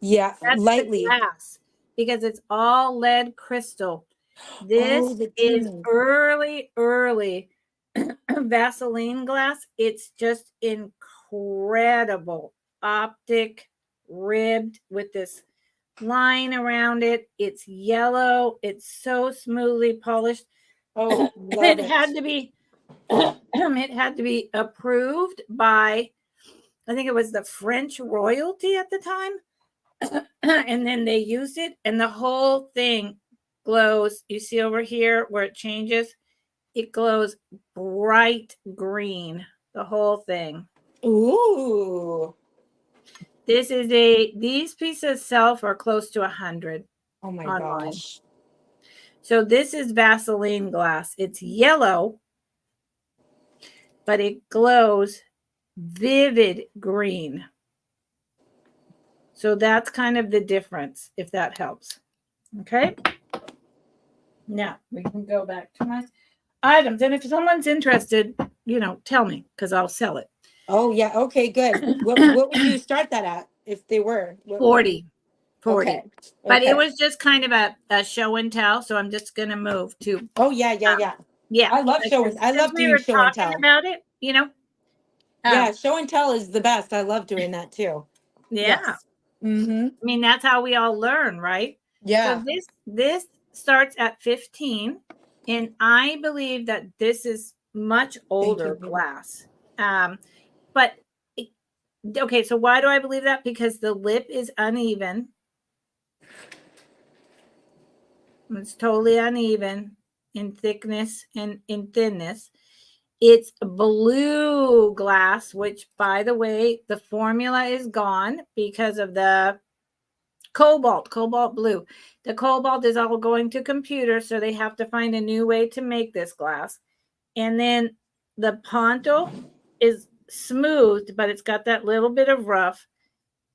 Yeah, That's lightly. the glass, because it's all lead crystal. This is early Vaseline glass. It's just incredible. Optic, ribbed with this line around it. It's yellow. It's so smoothly polished. Oh, it had to be it had to be approved by, I think it was the French royalty at the time. And then they used it, and the whole thing glows. You see over here where it changes? It glows bright green, the whole thing. Ooh. These pieces sell for close to 100. Oh my online. gosh. So this is Vaseline glass. It's yellow, but it glows vivid green. So that's kind of the difference, if that helps. Okay. Now we can go back to my items. And if someone's interested, tell me, because I'll sell it. Oh yeah. Okay, good. What would you start that at if they were? 40. Okay. But it was just kind of a show and tell. So I'm just going to move to. Oh yeah. Yeah. I love I love doing show and tell. About it, yeah, show and tell is the best. I love doing that too. Yeah. Yes. Mm-hmm. I mean, that's how we all learn, right? Yeah. So this starts at 15, and I believe that this is much older glass. But okay, so why do I believe that? Because the lip is uneven. It's totally uneven in thickness and in thinness. It's blue glass, which, by the way, the formula is gone because of the cobalt blue. The cobalt is all going to computers, so they have to find a new way to make this glass. And then the ponto is smooth, but it's got that little bit of rough.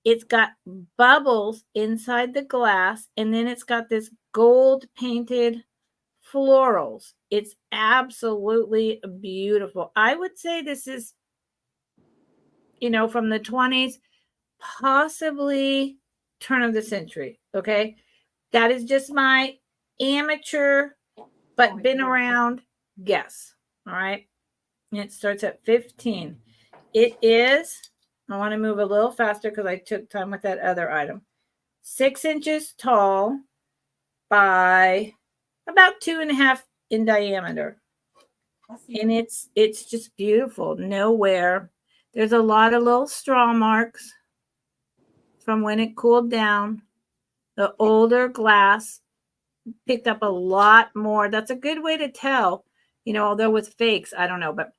It's got bubbles inside the glass, and then it's got this gold painted florals. It's absolutely beautiful. I would say this is, from the 20s, possibly turn of the century. Okay. That is just my amateur, but been around guess. All right. And it starts at 15. It is, I want to move a little faster because I took time with that other item. 6 inches tall by about 2.5 in diameter. And it's just beautiful. No wear. There's a lot of little straw marks from when it cooled down. The older glass picked up a lot more. That's a good way to tell, although with fakes, I don't know, but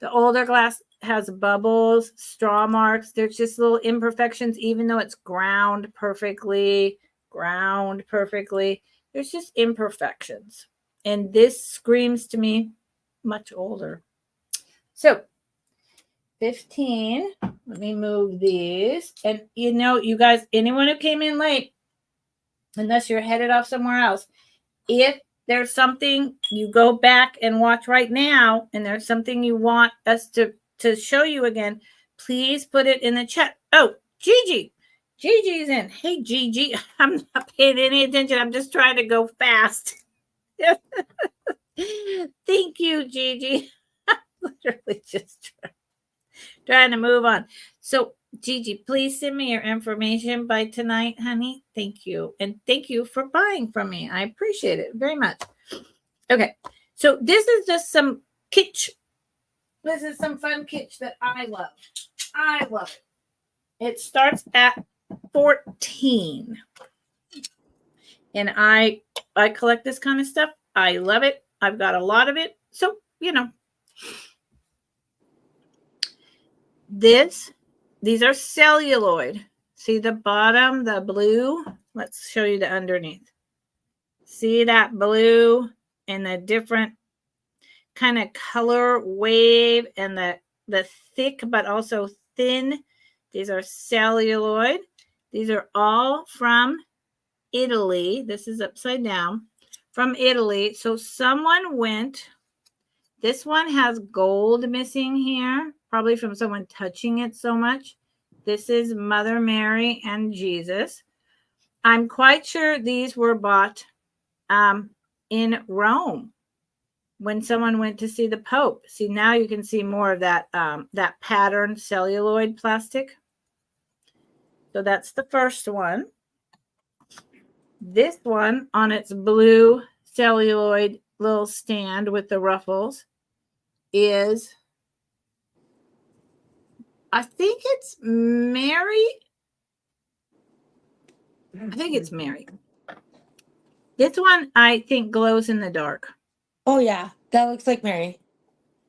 the older glass has bubbles, straw marks. There's just little imperfections, even though it's ground perfectly. There's just imperfections. And this screams to me much older. So 15, let me move these. And you guys, anyone who came in late, unless you're headed off somewhere else, if there's something you go back and watch right now, and there's something you want us to show you again, please put it in the chat. Oh, Gigi's in. Hey, Gigi, I'm not paying any attention. I'm just trying to go fast. Thank you, Gigi. I'm literally just trying to move on. So, Gigi, please send me your information by tonight, honey. Thank you. And thank you for buying from me. I appreciate it very much. Okay. So this is just some kitsch. This is some fun kitsch that I love. I love it. It starts at 14. And I collect this kind of stuff. I love it. I've got a lot of it. So, these are celluloid. See the bottom, the blue? Let's show you the underneath. See that blue and the different kind of color wave and the thick but also thin. These are celluloid. These are all from Italy. This is upside down. From Italy. So someone went, this one has gold missing here, probably from someone touching it so much. This is Mother Mary and Jesus. I'm quite sure these were bought in Rome when someone went to see the Pope. See, now you can see more of that patterned celluloid plastic. So that's the first one. This one on its blue celluloid little stand with the ruffles is, I think it's Mary. I think it's Mary. This one, I think, glows in the dark. Oh, yeah. That looks like Mary.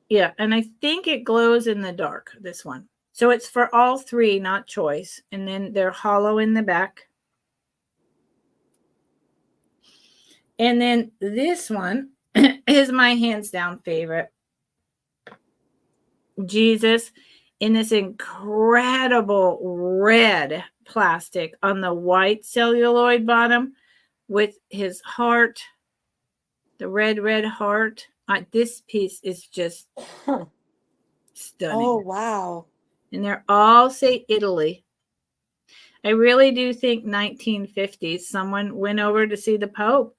Yeah, and I think it glows in the dark, this one. So it's for all three, not choice. And then they're hollow in the back. And then this one is my hands down favorite. Jesus in this incredible red plastic on the white celluloid bottom with his heart, the red heart. This piece is just stunning. Oh, wow. And they're all say Italy. I really do think 1950s, someone went over to see the Pope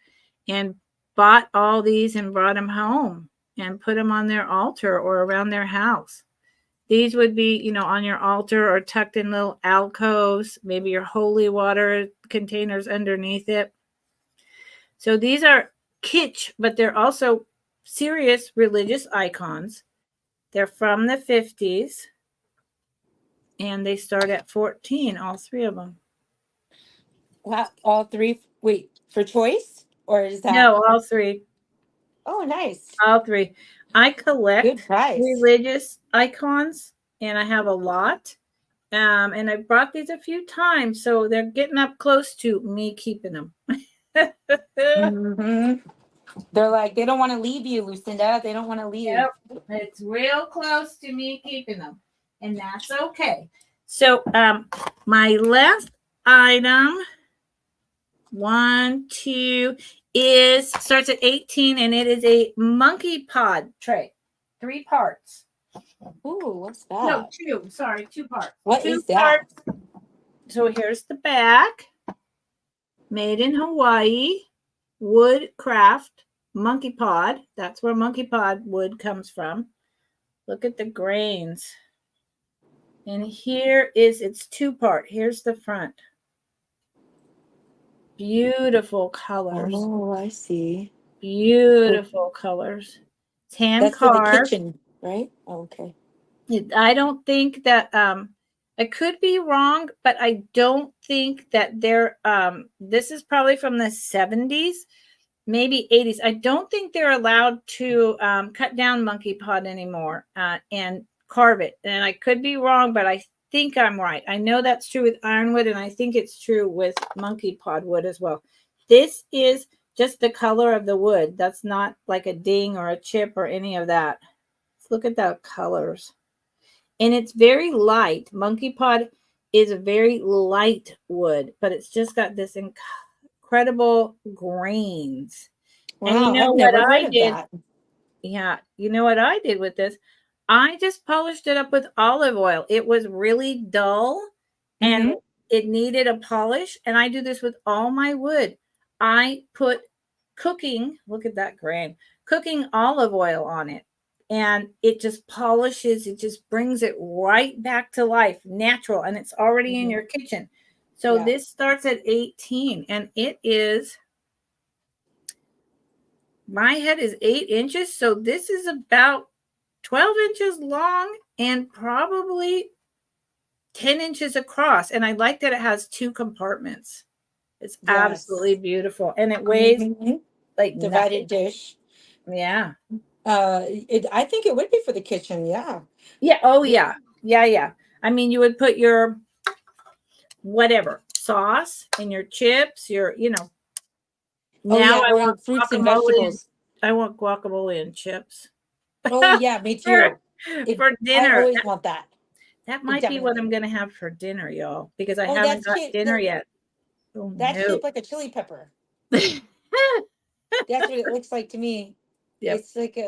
and bought all these and brought them home and put them on their altar or around their house. These would be, on your altar or tucked in little alcoves, maybe your holy water containers underneath it. So these are kitsch, but they're also serious religious icons. They're from the 50s. And they start at 14, all three of them. Wow. All three. Wait, for choice? Or is that? No, all three. Oh, nice. All three. I collect Good price. religious icons, and I have a lot. And I brought these a few times, so they're getting up close to me keeping them. Mm-hmm. They're like, they don't want to leave you, Lucinda. They don't want to leave. Yep. It's real close to me keeping them, and that's okay. So my last item, 1, 2, starts at 18, and it is a monkey pod tray. 3 parts. Ooh, what's that? No, 2. Sorry, 2 parts. What 2 is that? parts. So here's the back. Made in Hawaii. Wood craft. Monkey pod. That's where monkey pod wood comes from. Look at the grains. And here is its two-part. Here's the front. Beautiful colors. Oh, I see. Beautiful colors. It's hand That's for the carved. kitchen, right? Oh, okay. I don't think that I could be wrong, but I don't think that they're this is probably from the 70s, maybe 80s. I don't think they're allowed to cut down monkey pod anymore and carve it. And I could be wrong, but I think I'm right. I know that's true with ironwood, and I think it's true with monkey pod wood as well. This is just the color of the wood. That's not like a ding or a chip or any of that. Let's look at the colors. And it's very light. Monkey pod is a very light wood, but it's just got this incredible grains. And you Wow, know I've what never heard I of did? that. Yeah, you know what I did with this? I just polished it up with olive oil. It was really dull and Mm-hmm. it needed a polish. And I do this with all my wood. I put cooking, look at that grain, cooking olive oil on it. And it just polishes, it just brings it right back to life, natural, and it's already in Mm-hmm. your kitchen. So Yeah. this starts at 18, and it is, my head is 8 inches. So this is about 12 inches long and probably 10 inches across. And I like that it has two compartments. It's absolutely Yes. beautiful. And it weighs Mm-hmm. like Divided nothing. dish. Yeah. I think it would be for the kitchen. Yeah. Yeah. Oh, Yeah. yeah. Yeah. Yeah. I mean, you would put your whatever sauce and your chips, Oh now yeah, I or want fruits and guacamole and vegetables. I want guacamole and chips Oh yeah, me for, too. It, for I dinner. always want that. That might be what I'm Definitely. going to have for dinner, y'all, because I Oh, haven't that's got shaped. dinner yet. Oh, That's no. shaped like a chili pepper. That's what it looks like to me. Yep. It's like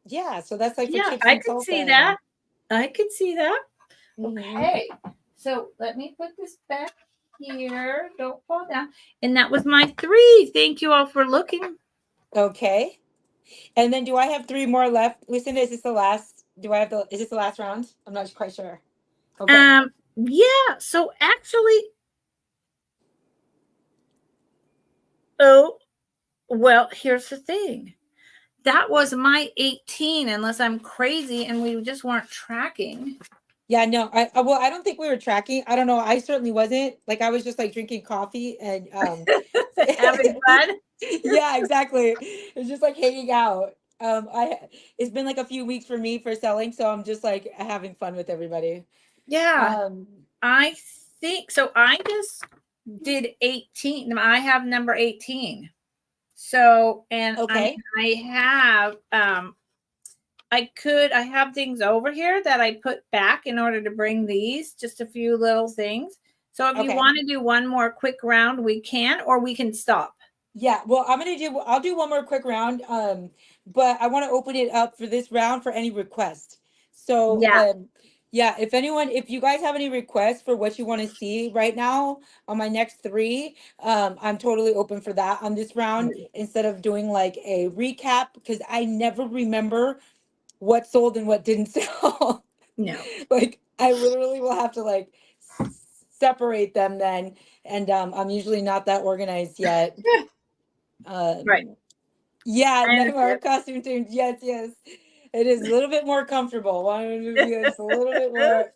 yeah, so that's like for Yeah, chips I and could salsa see that. and I could see that. hmm Okay. So let me put this back here. Don't fall down. And that was my 3. Thank you all for looking. okay. And then do I have three more left? Listen, is this the last? Do I have the is this the last round? I'm not quite sure. Okay. Yeah. So actually, oh, well, here's the thing. That was my 18, unless I'm crazy and we just weren't tracking. Yeah, no, well, I don't think we were tracking. I don't know. I certainly wasn't. Like I was just like drinking coffee and Having fun. yeah, exactly. It's just like hanging out. It's been like a few weeks for me for selling, so I'm just like having fun with everybody. Yeah. Um, I think so. I just did 18. I have number 18. So, and I mean, okay. I have things over here that I put back in order to bring these, just a few little things. So if you Okay. want to do one more quick round, we can, or we can stop. Yeah, well, I'll do one more quick round. But I want to open it up for this round for any request. So, Yeah. yeah, if you guys have any requests for what you want to see right now on my next three, I'm totally open for that on this round instead of doing like a recap because I never remember what sold and what didn't sell. No. Like I literally will have to like separate them then, and I'm usually not that organized yet. Right. Yeah, I our understand. costume change. Yes, yes. It is a little bit more comfortable. Wanted to be just a little bit more.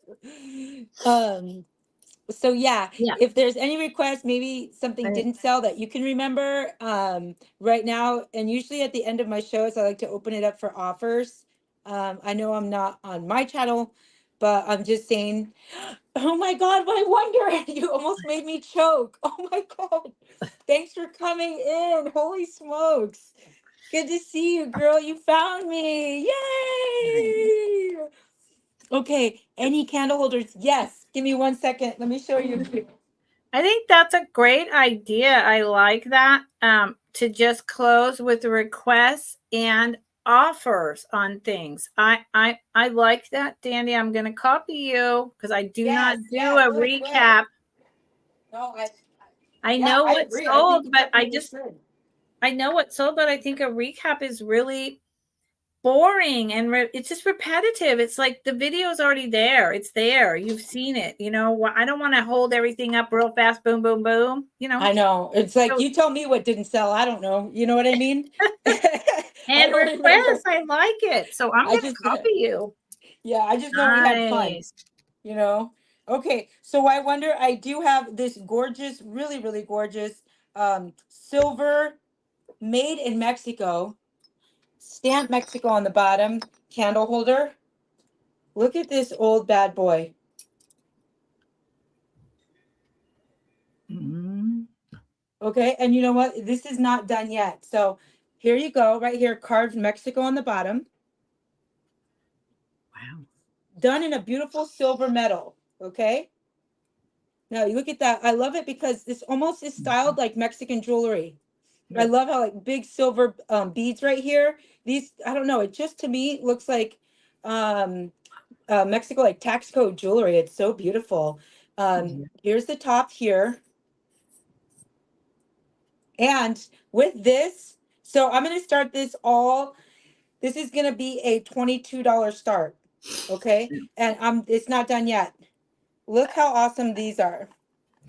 Um, so yeah, Yeah. if there's any request, maybe something I, didn't sell that you can remember right now, and usually at the end of my shows, I like to open it up for offers. I know I'm not on my channel, but I'm just saying, oh my God, my wonder, you almost made me choke. Oh my God. Thanks for coming in. Holy smokes. Good to see you, girl. You found me. Yay! Okay, any candle holders? Yes. Give me 1 second. Let me show you. I think that's a great idea. I like that. To just close with requests and offers on things. I like that, Danny. I'm going to copy you because I do not Yes, do yeah, a good, good. recap. No, I yeah, know I what agree. I think sold, you but definitely should. I know what sold, but I think a recap is really boring and it's just repetitive. It's like the video is already there. It's there. You've seen it. You know, I don't want to hold everything up real fast. Boom, boom, boom. You know, I know. It's like so, you tell me what didn't sell. I don't know. You know what I mean? I and don't remember. request. I like it. So I'm I going to just copy you. yeah, I just know we had fun, Nice. you know. Okay, so I wonder I do have this gorgeous, really, really gorgeous silver made in Mexico, stamp Mexico on the bottom candle holder. Look at this old bad boy. Mm, Okay, and you know what? This is not done yet. So here you go, right here, carved Mexico on the bottom, wow. done in a beautiful silver metal. Okay, now you look at that. I love it because this almost is styled like Mexican jewelry. I Yep. love how like big silver beads right here. These, I don't know, it just to me looks like um Mexico like tax code jewelry. It's so beautiful. Yeah. Here's the top here. And with this, so I'm gonna start this all. This is gonna be a $22 start. Okay. And it's not done yet. Look how awesome these are.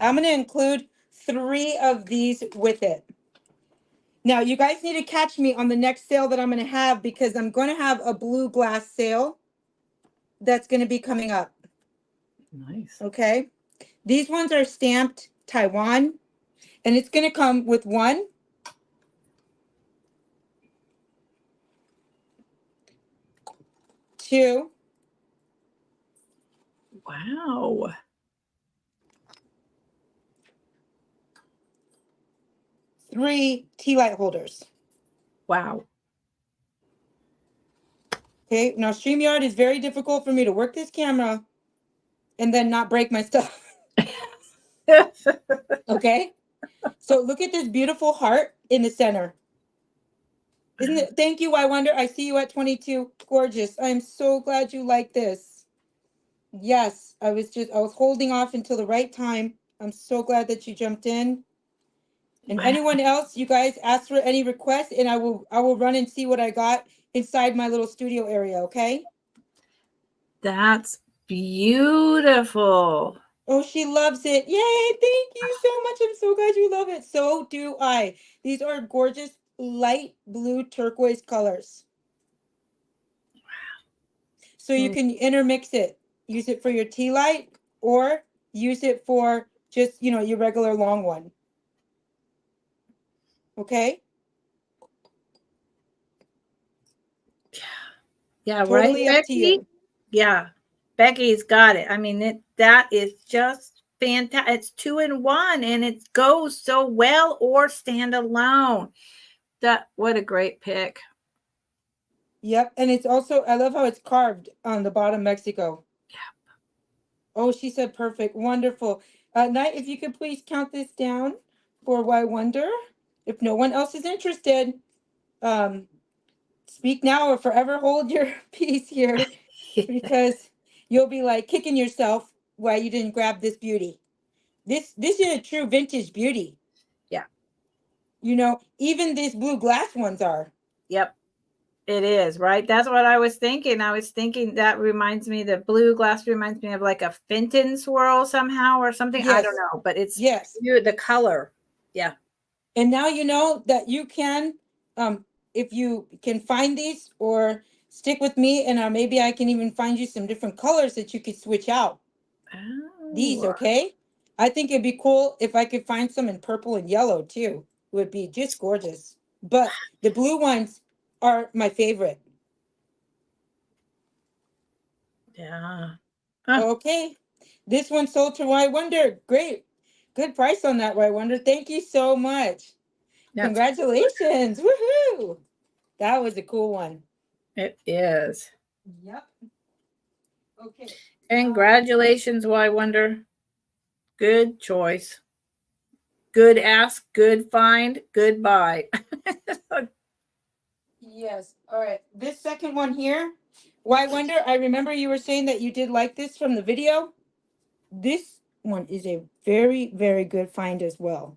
I'm gonna include 3 of these with it. Now, you guys need to catch me on the next sale that I'm going to have because I'm going to have a blue glass sale that's going to be coming up. Nice. Okay. These ones are stamped Taiwan, and it's going to come with 1, 2, Wow. 3 tea light holders. Wow. Okay. Now, StreamYard is very difficult for me to work this camera and then not break my stuff. Okay. So look at this beautiful heart in the center. Isn't it? Thank you, I wonder. I see you at 22. Gorgeous. I'm so glad you like this. Yes, I was holding off until the right time. I'm so glad that you jumped in. And Wow. anyone else, you guys ask for any requests and I will run and see what I got inside my little studio area, okay? That's beautiful. Oh, she loves it. Yay, thank you so much. I'm so glad you love it. So do I. These are gorgeous light blue turquoise colors. So you Mm, can intermix it. Use it for your tea light or use it for just, your regular long one. Okay? yeah, right, Totally up to Becky? you. Yeah. Becky's got it. I mean, that is just fantastic. It's 2 in 1 and it goes so well or stand alone. What a great pick. Yep. And it's also, I love how it's carved on the bottom Mexico. Oh, she said perfect. Wonderful. Knight, if you could please count this down for Why Wonder. If no one else is interested, um, speak now or forever hold your peace here because you'll be like kicking yourself why you didn't grab this beauty. This is a true vintage beauty. Yeah. Even these blue glass ones are. Yep. It is, right? That's what I was thinking. I was thinking that reminds me, the blue glass reminds me of like a Fenton swirl somehow or something. I don't Yes. know, but it's Yes. the color. Yeah. And now you know that you can, if you can find these or stick with me, and maybe I can even find you some different colors that you could switch out. These, Oh, okay? I think it'd be cool if I could find some in purple and yellow too. It would be just gorgeous. But the blue ones are my favorite. yeah. Oh, Okay. This one sold to Why Wonder. Great. Good price on that, Why Wonder. Thank you so much. that's Congratulations. Woohoo. That was a cool one. it is. Yep. Okay. Congratulations, Why Wonder. Good choice. Good ask, good find, good buy. Yes. All right. This second one here. Why wonder? I remember you were saying that you did like this from the video. This one is a very, very good find as well.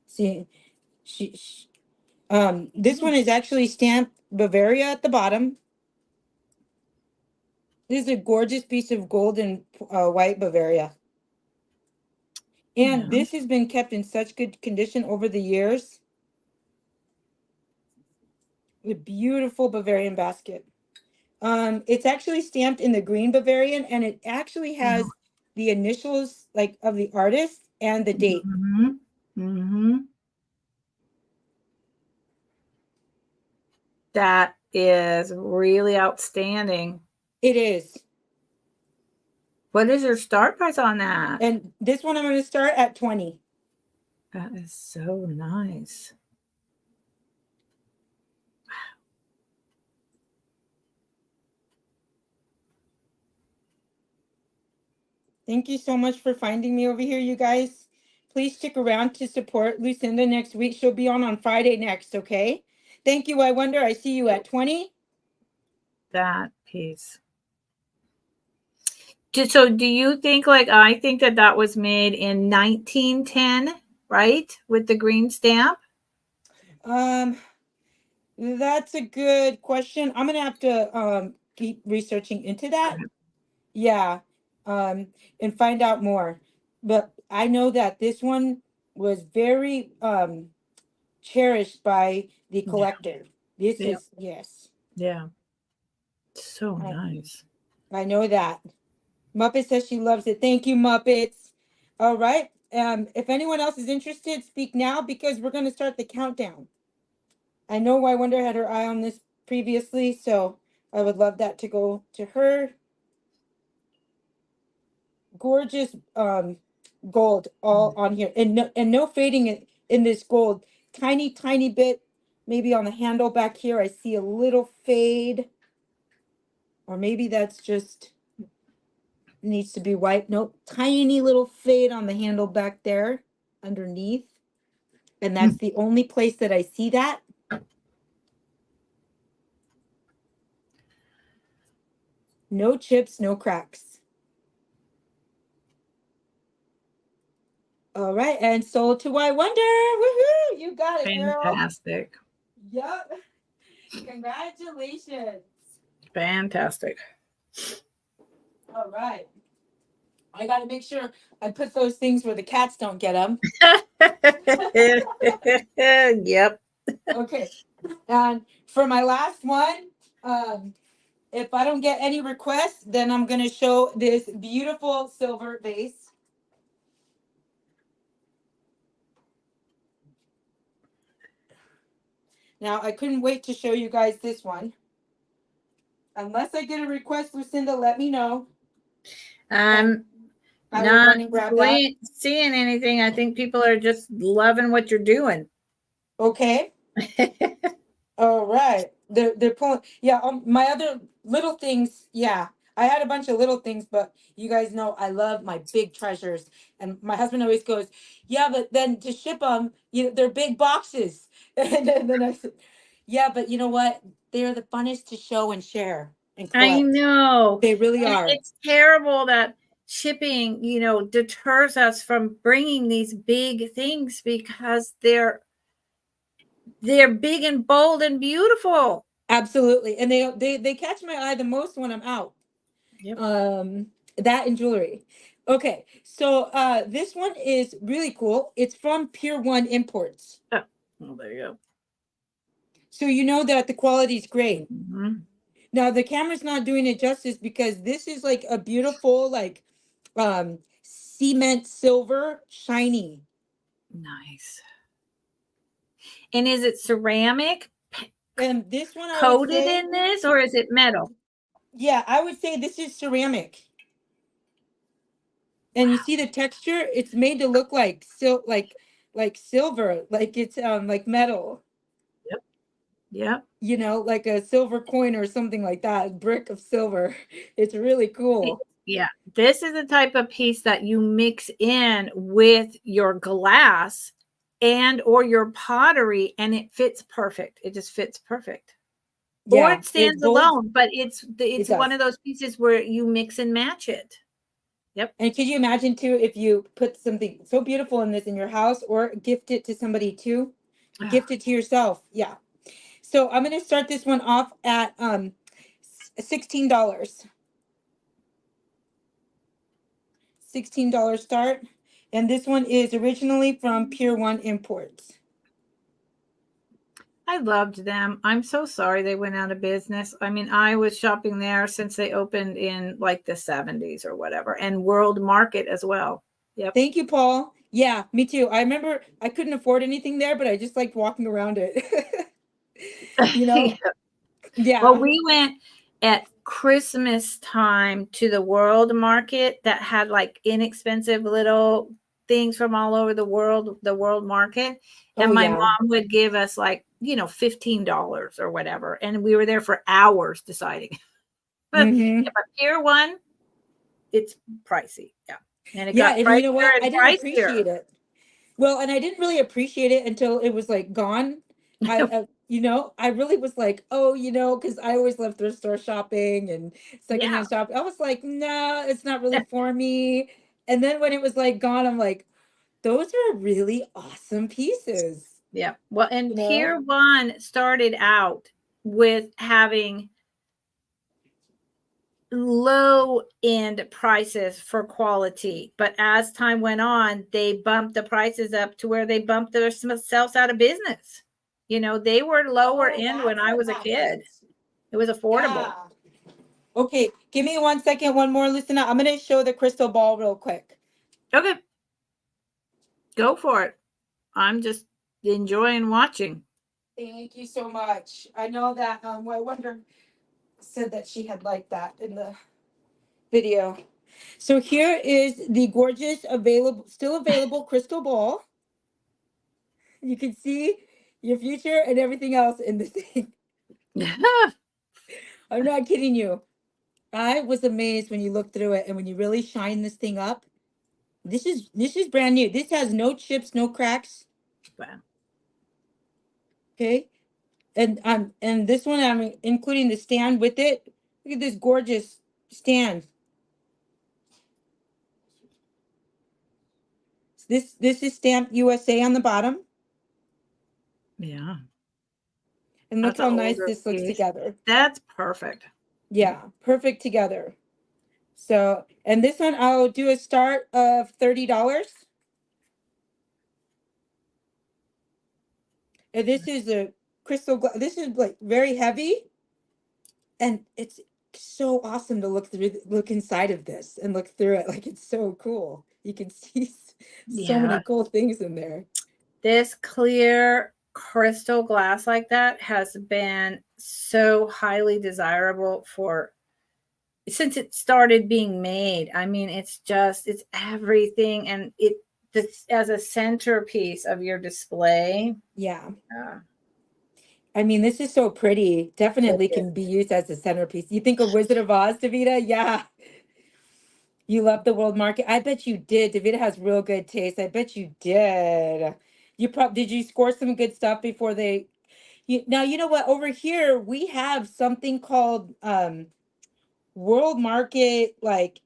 See, this one is actually stamped Bavaria at the bottom. This is a gorgeous piece of gold and white Bavaria. And Yeah. this has been kept in such good condition over the years. The beautiful Bavarian basket. It's actually stamped in the green Bavarian, and it actually has the initials like of the artist and the date. Mm-hmm. Mm-hmm. That is really outstanding. It is. What is your start price on that? And this one I'm going to start at 20. That is so nice. Thank you so much for finding me over here, you guys. Please stick around to support Lucinda next week. She'll be on Friday next, okay? Thank you, I wonder. I see you at 20. That piece. So do you think, like I think, that that was made in 1910, right? With the green stamp? That's a good question. I'm gonna have to keep researching into that. Yeah. And find out more. But I know that this one was very cherished by the Yeah. collector. This Yeah. is yes. Yeah. So I, nice. I know that. Muppet says she loves it. Thank you, Muppets. All right. If anyone else is interested, speak now because we're gonna start the countdown. I know I Wonder had her eye on this previously, so I would love that to go to her. Gorgeous gold all on here, and no fading in this gold. Tiny bit, maybe on the handle back here. I see a little fade, or maybe that's just needs to be white. Nope, tiny little fade on the handle back there underneath, and that's the only place that I see that. No chips, no cracks. All right, and sold to I Wonder. Woohoo! You got it, girl. Fantastic. Yep. Congratulations. Fantastic. All right. I got to make sure I put those things where the cats don't get them. Yep. Okay. And for my last one, if I don't get any requests, then I'm going to show this beautiful silver vase. Now, I couldn't wait to show you guys this one. Unless I get a request, Lucinda, let me know. I'm I will not run and grab that. seeing anything. I think people are just loving what you're doing. Okay. All right. They're pulling. Yeah. My other little things. Yeah. I had a bunch of little things, but you guys know I love my big treasures. And my husband always goes, "Yeah, but then to ship them, they're big boxes." And then I said, "Yeah, but you know what? They're the funnest to show and share and I collect. know. They really And are." it's terrible that shipping, deters us from bringing these big things because they're big and bold and beautiful. Absolutely. And they catch my eye the most when I'm out. Yep. That and jewelry. Okay, so this one is really cool. It's from Pier 1 Imports. Oh, well, there you go. So you know that the quality is great. Mm-hmm. Now the camera's not doing it justice because this is like a beautiful, like cement silver, shiny. Nice. And is it ceramic And this one I would coated say, in this, or is it metal? yeah, I would say this is ceramic. And you see the texture, it's made to look like like silver, like it's like metal. Yep. Yep. Like a silver coin or something like that, a brick of silver. It's really cool. Yeah. This is the type of piece that you mix in with your glass and or your pottery, and it fits perfect. It just fits perfect. Or Yeah, it it's stands gold. alone, but It it's one does. of those pieces where you mix and match it. Yep. And could you imagine too if you put something so beautiful in this in your house or gift it to somebody too? Ah, Gift it to yourself. Yeah. So I'm gonna start this one off at $16. $16 start. And this one is originally from Pier 1 Imports. I loved them. I'm so sorry they went out of business. I mean, I was shopping there since they opened in like the 70s or whatever, and World Market as well. Yep. Thank you, Paul. Yeah, me too. I remember I couldn't afford anything there, but I just liked walking around it. You Yeah. know? Well, Yeah. we went at Christmas time to the World Market that had like inexpensive little things from all over the World Market. And Oh my yeah. mom would give us like, $15 or whatever. And we were there for hours deciding. But Mm-hmm. Pier 1, it's pricey. Yeah. And it Yeah, got and you know pricier what? I and didn't pricier. appreciate it. Well, and I didn't really appreciate it until it was like gone. I really was like, oh, because I always love thrift store shopping and Yeah. secondhand shop. I was like, no, it's not really for me. And then when it was like gone, I'm like, those are really awesome pieces, Yeah. Well, and you know? Pier 1 started out with having low end prices for quality. But as time went on, they bumped the prices up to where they bumped themselves out of business. They were lower Oh, end when that's I what was a kid. happened. It was affordable. Yeah. Okay, give me 1 second, one more. Listen up. I'm going to show the crystal ball real quick. Okay, go for it. I'm just enjoying watching. Thank you so much. I know that I wonder said that she had liked that in the video. So here is the gorgeous still available crystal ball. You can see your future and everything else in this thing. I'm not kidding you. I was amazed when you look through it and when you really shine this thing up. This is brand new. This has no chips, no cracks. Wow. Okay. And this one I'm including the stand with it. Look at this gorgeous stand. This is stamped USA on the bottom. Yeah, And look that's an how nice older this looks piece. together. That's perfect. Yeah, perfect together. So, and this one I'll do a start of $30. And this is a crystal glass. This is like very heavy, and it's so awesome to look inside of this and look through it. Like it's so cool. You can see so Yeah. many cool things in there. This clear crystal glass like that has been so highly desirable for since it started being made. I mean, it's everything, and this as a centerpiece of your display. Yeah. Uh, I mean, this is so pretty. it Definitely is. can be used as a centerpiece. You think of Wizard of Oz, Davida? Yeah. You love the world market. I bet you did. Davida has real good taste. I bet you did. Did you score some good stuff before now you know what? Over here we have something called world market like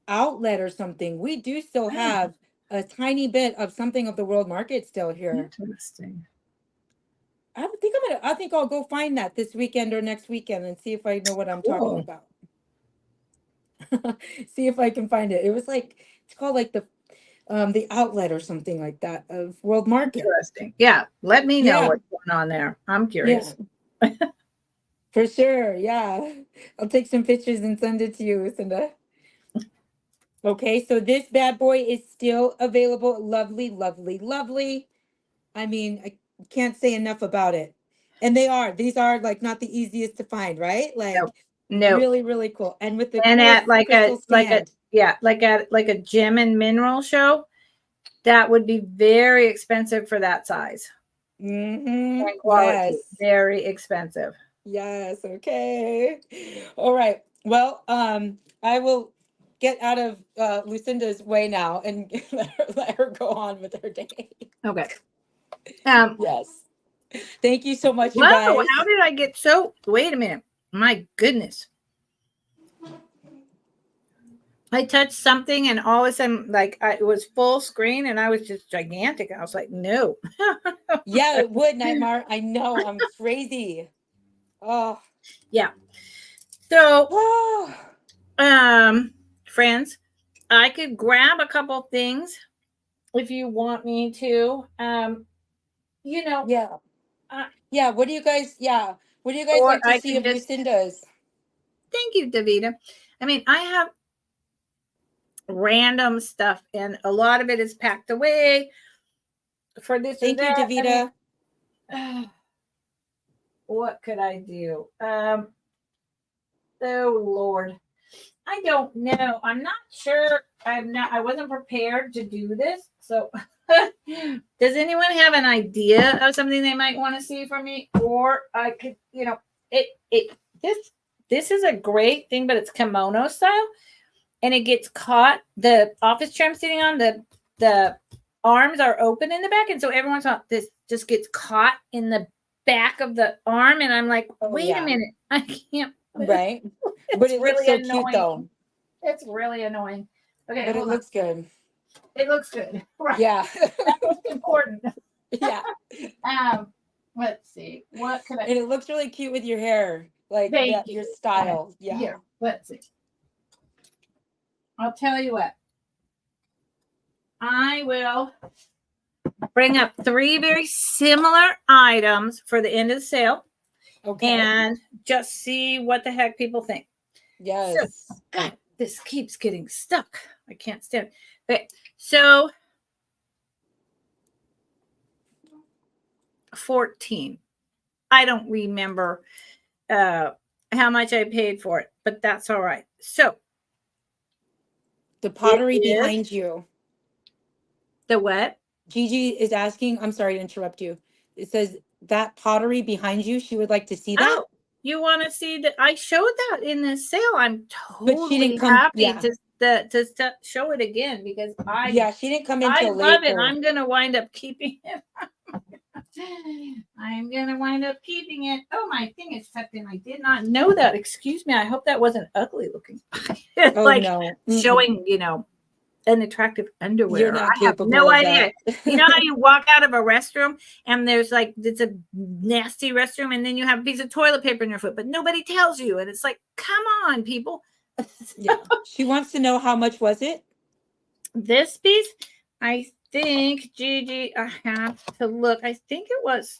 outlet or something. We do still Oh, have a tiny bit of something of the world market still here. interesting. I think I'll go find that this weekend or next weekend and see if I know what I'm talking Cool. about. See if I can find it. It was like it's called like the outlet or something like that of world market. Interesting. Yeah. Let me know Yeah, what's going on there. I'm yeah, curious. for sure. Yeah. I'll take some pictures and send it to you, Lucinda. Okay, so this bad boy is still available. Lovely, lovely, lovely. I mean, I can't say enough about it. And these are like not the easiest to find, right? No, Like no. really, really cool. And with the And cool at like a crystal stand. yeah, like a gem and mineral show, that would be very expensive for that size Mm-hmm. and quality. Yes. Very expensive. Yes. Okay. All right. Well, I will get out of Lucinda's way now and let her go on with her day. Okay. Um, Yes. Thank you so much, you Whoa, guys. how did I get so? Wait a minute. My goodness. I touched something and all of a sudden, like it was full screen and I was just gigantic. I was like, no. Yeah, it would, Nightmare. I know. I'm crazy. Oh. Yeah. So, Oh. friends, I could grab a couple things if you want me to. You know, Yeah. uh, Yeah. What do you guys or like to I see can of just Lucinda's? thank you, Davida. I mean, I have random stuff and a lot of it is packed away for this or Thank you, that. I mean, Davida. what could I do? Oh Lord. I don't know. I'm not sure. I wasn't prepared to do this. So does anyone have an idea of something they might want to see from me? Or I could, this is a great thing, but it's kimono style and it gets caught. The office chair I'm sitting on, the arms are open in the back, and so every once in a while this just gets caught in the back of the arm, and I'm like, Oh wait a yeah. minute, I can't move. Right. But It's it looks really so cute annoying. though. It's really annoying. Okay, But it hold on. looks good. It looks good. Right. Yeah. That's what's important. Yeah. Let's see. What could I And it looks really cute with your hair. Like thank that you? your Okay. style. Yeah. Here, let's see. I'll tell you what. I will bring up 3 very similar items for the end of the sale Okay. and just see what the heck people think. Yes. So, God, this keeps getting stuck. I can't stand it. Okay, so 14. I don't remember how much I paid for it, but that's all right. So The pottery it is behind you. the what? Gigi is asking, I'm sorry to interrupt you. It says that pottery behind you, she would like to see that. Oh, you want to see that? I showed that in the sale. I'm But she didn't totally come. happy Yeah. to show it again because Yeah, she didn't come I until love it. later. I'm gonna wind up keeping it. I'm gonna wind up keeping it. Oh, my thing is tucked in. I did not know that. Excuse me. I hope that wasn't ugly looking. Oh Like no. showing, unattractive underwear. You're not I have capable no of idea. that. You know how you walk out of a restroom and there's like it's a nasty restroom and then you have a piece of toilet paper in your foot, but nobody tells you, and it's like, come on, people. Yeah. She wants to know how much was it? This piece, I think, Gigi, I have to look. I think it was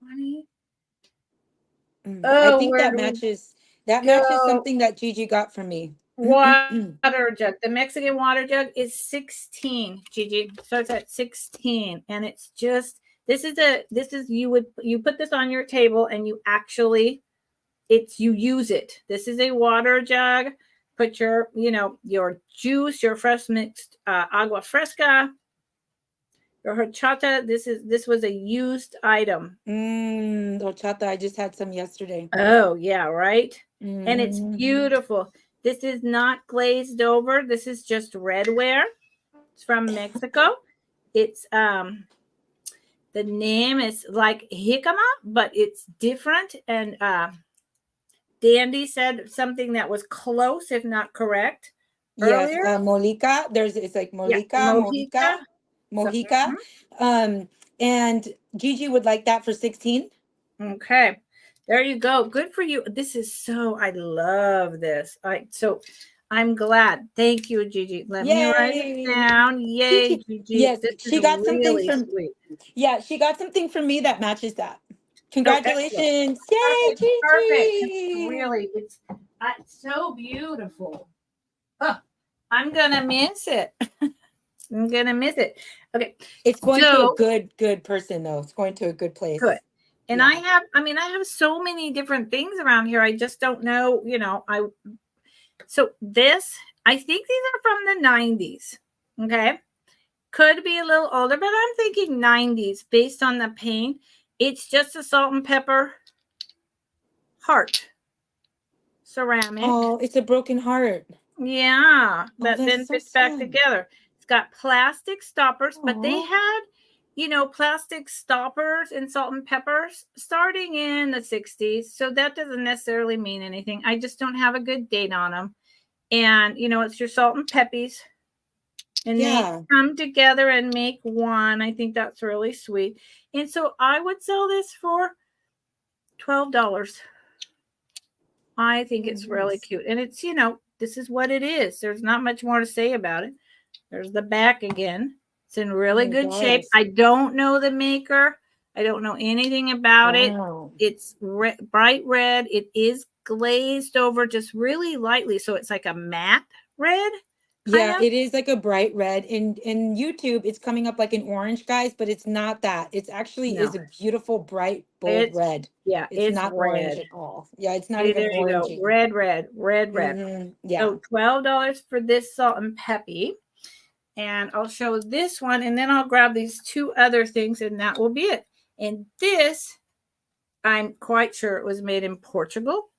20. I Oh, think where that do we matches go? something that Gigi got from me. Water jug. The Mexican water jug is 16, Gigi. So it's at 16. And it's just you put this on your table and you actually you use it. This is a water jug. Put your juice, your fresh mixed agua fresca, your horchata. This was a used item. Horchata. I just had some yesterday. Oh, yeah, right? And it's Mm. beautiful. This is not glazed over. This is just redware. It's from Mexico. It's the name is like jicama, but it's different. And Dandy said something that was close, if not correct, Yes, earlier. Molica. It's like Yeah, Mojica. So, And Gigi would like that for 16. okay. There you go. Good for you. I love this. I'm glad. Thank you, Gigi. Let me write it Yay. down. Yay, Gigi. Yes, This is she got something really from sweet. Yeah, she got something from me that matches that. Oh, excellent. Congratulations. Yay, Perfect. Perfect. Gigi. It's so beautiful. Oh, I'm gonna miss it. I'm gonna miss it. Okay. It's going to So a good person though. It's going to a good place. good. And Yeah. I have so many different things around here. I just don't know, so this, I think these are from the 90s. Okay. Could be a little older, but I'm thinking 90s based on the paint. It's just a salt and pepper heart ceramic. Oh, it's a broken heart. Yeah, that then so fits back sad. together. It's got plastic stoppers, but they had plastic stoppers and salt and peppers starting in the 60s. So that doesn't necessarily mean anything. I just don't have a good date on them. And, it's your salt and peppies. And they come together and make one. I think that's really sweet. And so I would sell this for $12. I think it's really cute. And it's, this is what it is. There's not much more to say about it. There's the back again. It's in really good shape. I don't know the maker. I don't know anything about it. It's bright red. It is glazed over just really lightly. So it's like a matte red. Yeah, it is like a bright red. In YouTube, it's coming up like an orange, guys, but it's not that. It's actually is a beautiful, bright, bold red. Yeah, it's not red. Orange at all. Yeah, it's not See, even there you orangey. go. Red. Yeah. So $12 for this salt and peppy. And I'll show this one, and then I'll grab these two other things, and that will be it. And this, I'm quite sure it was made in Portugal.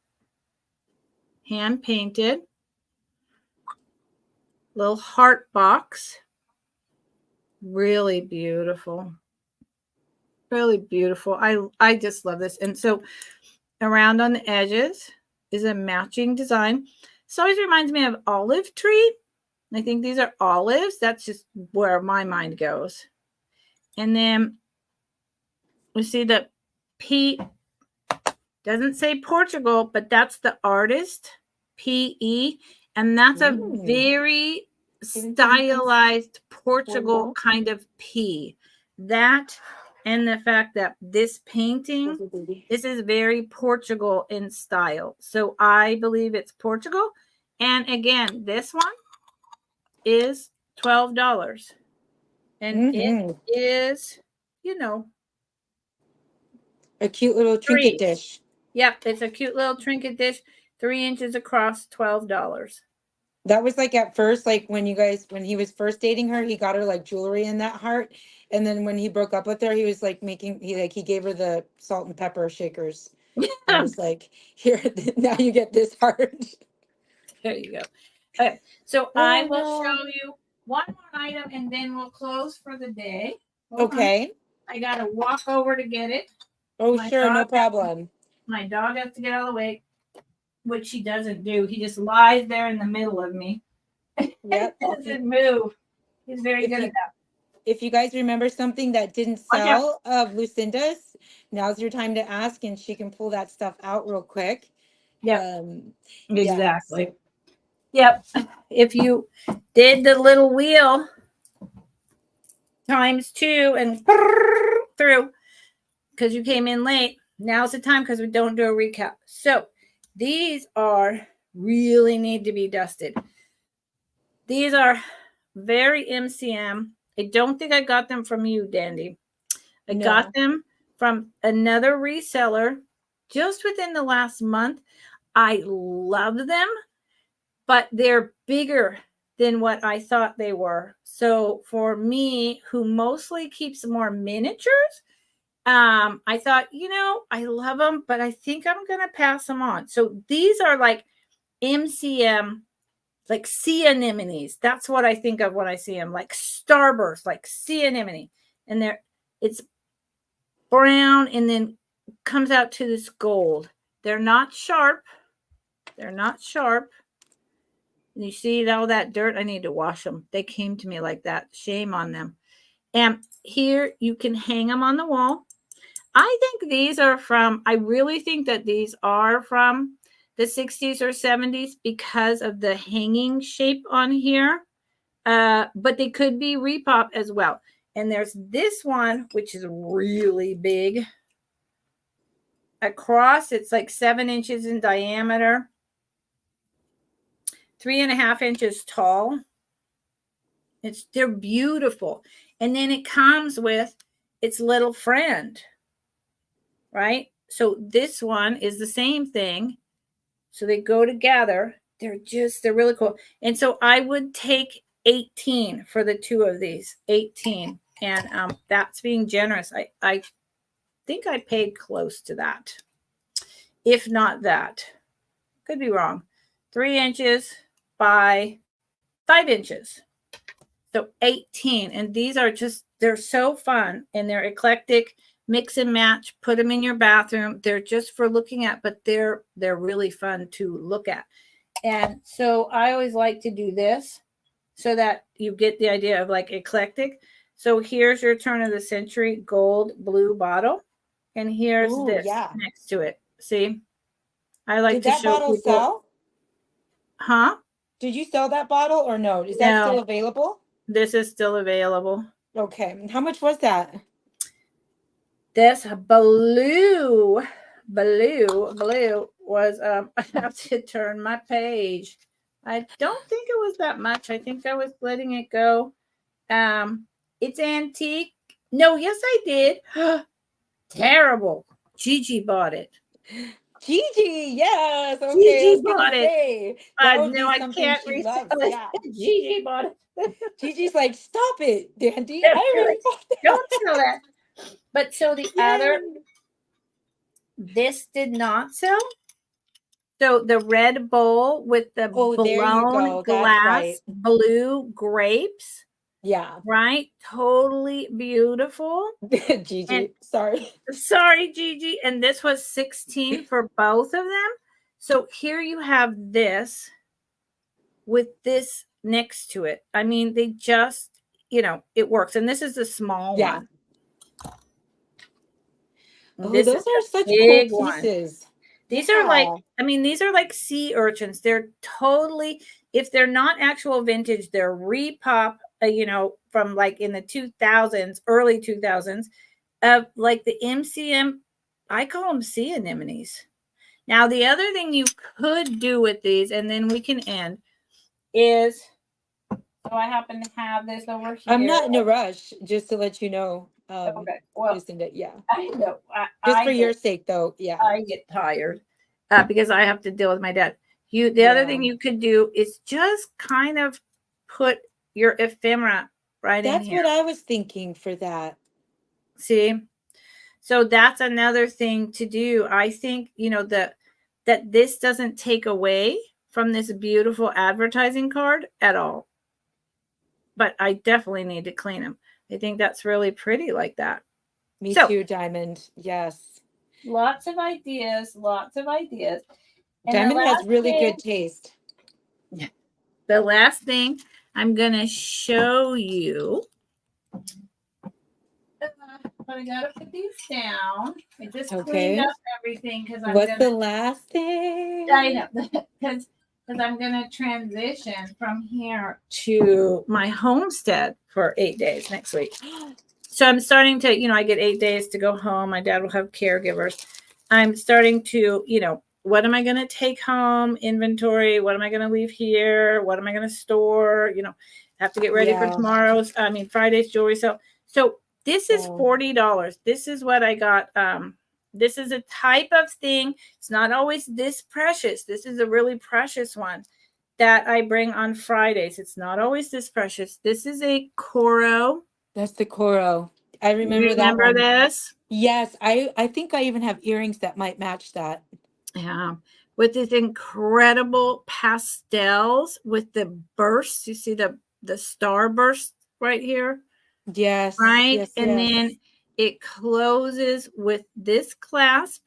Hand painted. Little heart box. Really beautiful. Really beautiful. I just love this. And so around on the edges is a matching design. This always reminds me of olive tree. I think these are olives. That's just where my mind goes. And then we see that P doesn't say Portugal, but that's the artist, P-E. And that's a very stylized Portugal kind of P. That and the fact that this painting, this is very Portugal in style. So I believe it's Portugal. And again, this one is $12. And it is, a cute little trinket dish. Yep, it's a cute little trinket dish, 3 inches across, $12. That was like at first, like when he was first dating her, he got her like jewelry in that heart. And then when he broke up with her, he was like he gave her the salt and pepper shakers. I was like, here, now you get this heart. There you go. Okay, so I will show you one more item and then we'll close for the day. Hold on. I got to walk over to get it. Oh, sure, no problem. My dog has to get out of the way, which he doesn't do. He just lies there in the middle of me. Yep. Doesn't move. He's very good at that. If you guys remember something that didn't sell of Lucinda's, now's your time to ask and she can pull that stuff out real quick. Yeah, exactly. Yep. If you did the little wheel times 2 and through because you came in late, now's the time because we don't do a recap. So these really need to be dusted. These are very MCM. I don't think I got them from you, Dandy. I got them from another reseller just within the last month. I love them, but they're bigger than what I thought they were. So for me, who mostly keeps more miniatures, I thought, I love them, but I think I'm going to pass them on. So these are like MCM, like sea anemones. That's what I think of when I see them, like starburst, like sea anemone. And it's brown and then comes out to this gold. They're not sharp. They're not sharp. And you see all that dirt? I need to wash them. They came to me like that. Shame on them. And here you can hang them on the wall. I think these are I really think that these are from the 60s or 70s because of the hanging shape on here. But they could be repop as well. And there's this one, which is really big. Across, it's like 7 inches in diameter. 3.5 inches tall. They're beautiful. And then it comes with its little friend, right? So this one is the same thing. So they go together. They're really cool. And so I would take 18 for the two of these, 18. And that's being generous. I think I paid close to that. If not that. Could be wrong. 3 inches by 5 inches. So 18. And these are just, they're so fun and they're eclectic, mix and match, put them in your bathroom. They're just for looking at, but they're really fun to look at. And so I always like to do this so that you get the idea of like eclectic. So here's your turn of the century gold blue bottle. And here's Oh, this yeah. next to it. See, I like Did to that show bottle people, sell? huh? Did you sell that bottle or no? Is that still No, available? this is still available. Okay. How much was that? This blue was I have to turn my page. I don't think it was that much. I think I was letting it go. It's antique. No, yes, I did. Terrible. Gigi bought it. Gigi, yes. Okay, I Gigi was gonna bought it. say that would No, be I something can't she resell loves. it. Yeah. Gigi bought it. Gigi's like, stop it, Dandy. No, I already bought don't that. sell that. But so the other, Yay. this did not sell. So the red bowl with the Oh, there you blown go. That's right. glass blue grapes, Yeah. right? Totally beautiful. And Gigi, sorry. sorry, Gigi. And this was 16 for both of them. So here you have this with this next to it. I mean, they just, it works. And this is the small Yeah. one. Oh, This those is are the such cool big one. pieces. These are like, Yeah. I mean, these are like sea urchins. They're totally, if they're not actual vintage, they're repop, from like in the 2000s, early 2000s, of like the MCM. I call them sea anemones. Now, the other thing you could do with these, and then we can end, is, so I happen to have this over here. I'm not in a rush, just to let you know. Okay. Well, Lucinda, yeah. I know. Just for your sake, though. Yeah. I get tired because I have to deal with my dad. The other thing Yeah. you could do is just kind of put your ephemera right in That's here. what I was thinking for that. See, so that's another thing to do. I think that this doesn't take away from this beautiful advertising card at all. But I definitely need to clean them. I think that's really pretty like that. Me So, too, Diamond. Yes. lots of ideas, lots of ideas. And Diamond has really good taste. the last thing I'm going to show you, but I got to put these down. I just cleaned up everything because What's the last thing? I know, because I'm going to transition from here to my homestead for 8 days next week. So I'm starting to, I get 8 days to go home. My dad will have caregivers. I'm starting to, what am I going to take home? Inventory. What am I going to leave here? What am I going to store? Have to get ready for Friday's jewelry sale. So this is $40. This is what I got. This is a type of thing. It's not always this precious. This is a really precious one that I bring on Fridays. It's not always this precious. This is a Coro. That's the Coro. I remember that one. This? Yes, I think I even have earrings that might match that. Yeah, with these incredible pastels with the bursts. You see the star burst right here? Yes. Right? Yes, and then it closes with this clasp,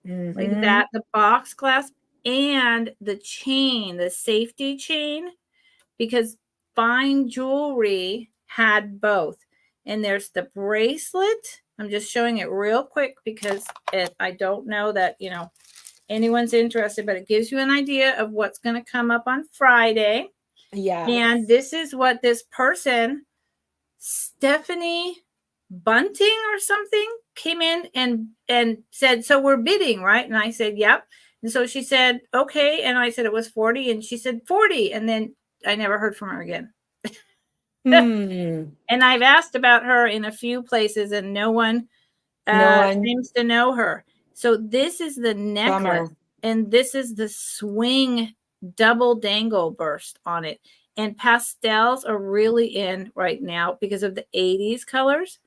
like that, the box clasp, and the chain, the safety chain, because fine jewelry had both. And there's the bracelet. I'm just showing it real quick because I don't know that, anyone's interested, but it gives you an idea of what's going to come up on Friday. Yeah. And this is what this person, Stephanie Bunting or something, came in and said, so we're bidding, right? And I said, yep. And so she said, okay. And I said it was 40. And she said 40. And then I never heard from her again. And I've asked about her in a few places and no one seems to know her. So this is the necklace. And this is the swing double dangle burst on it. And pastels are really in right now because of the 80s colors.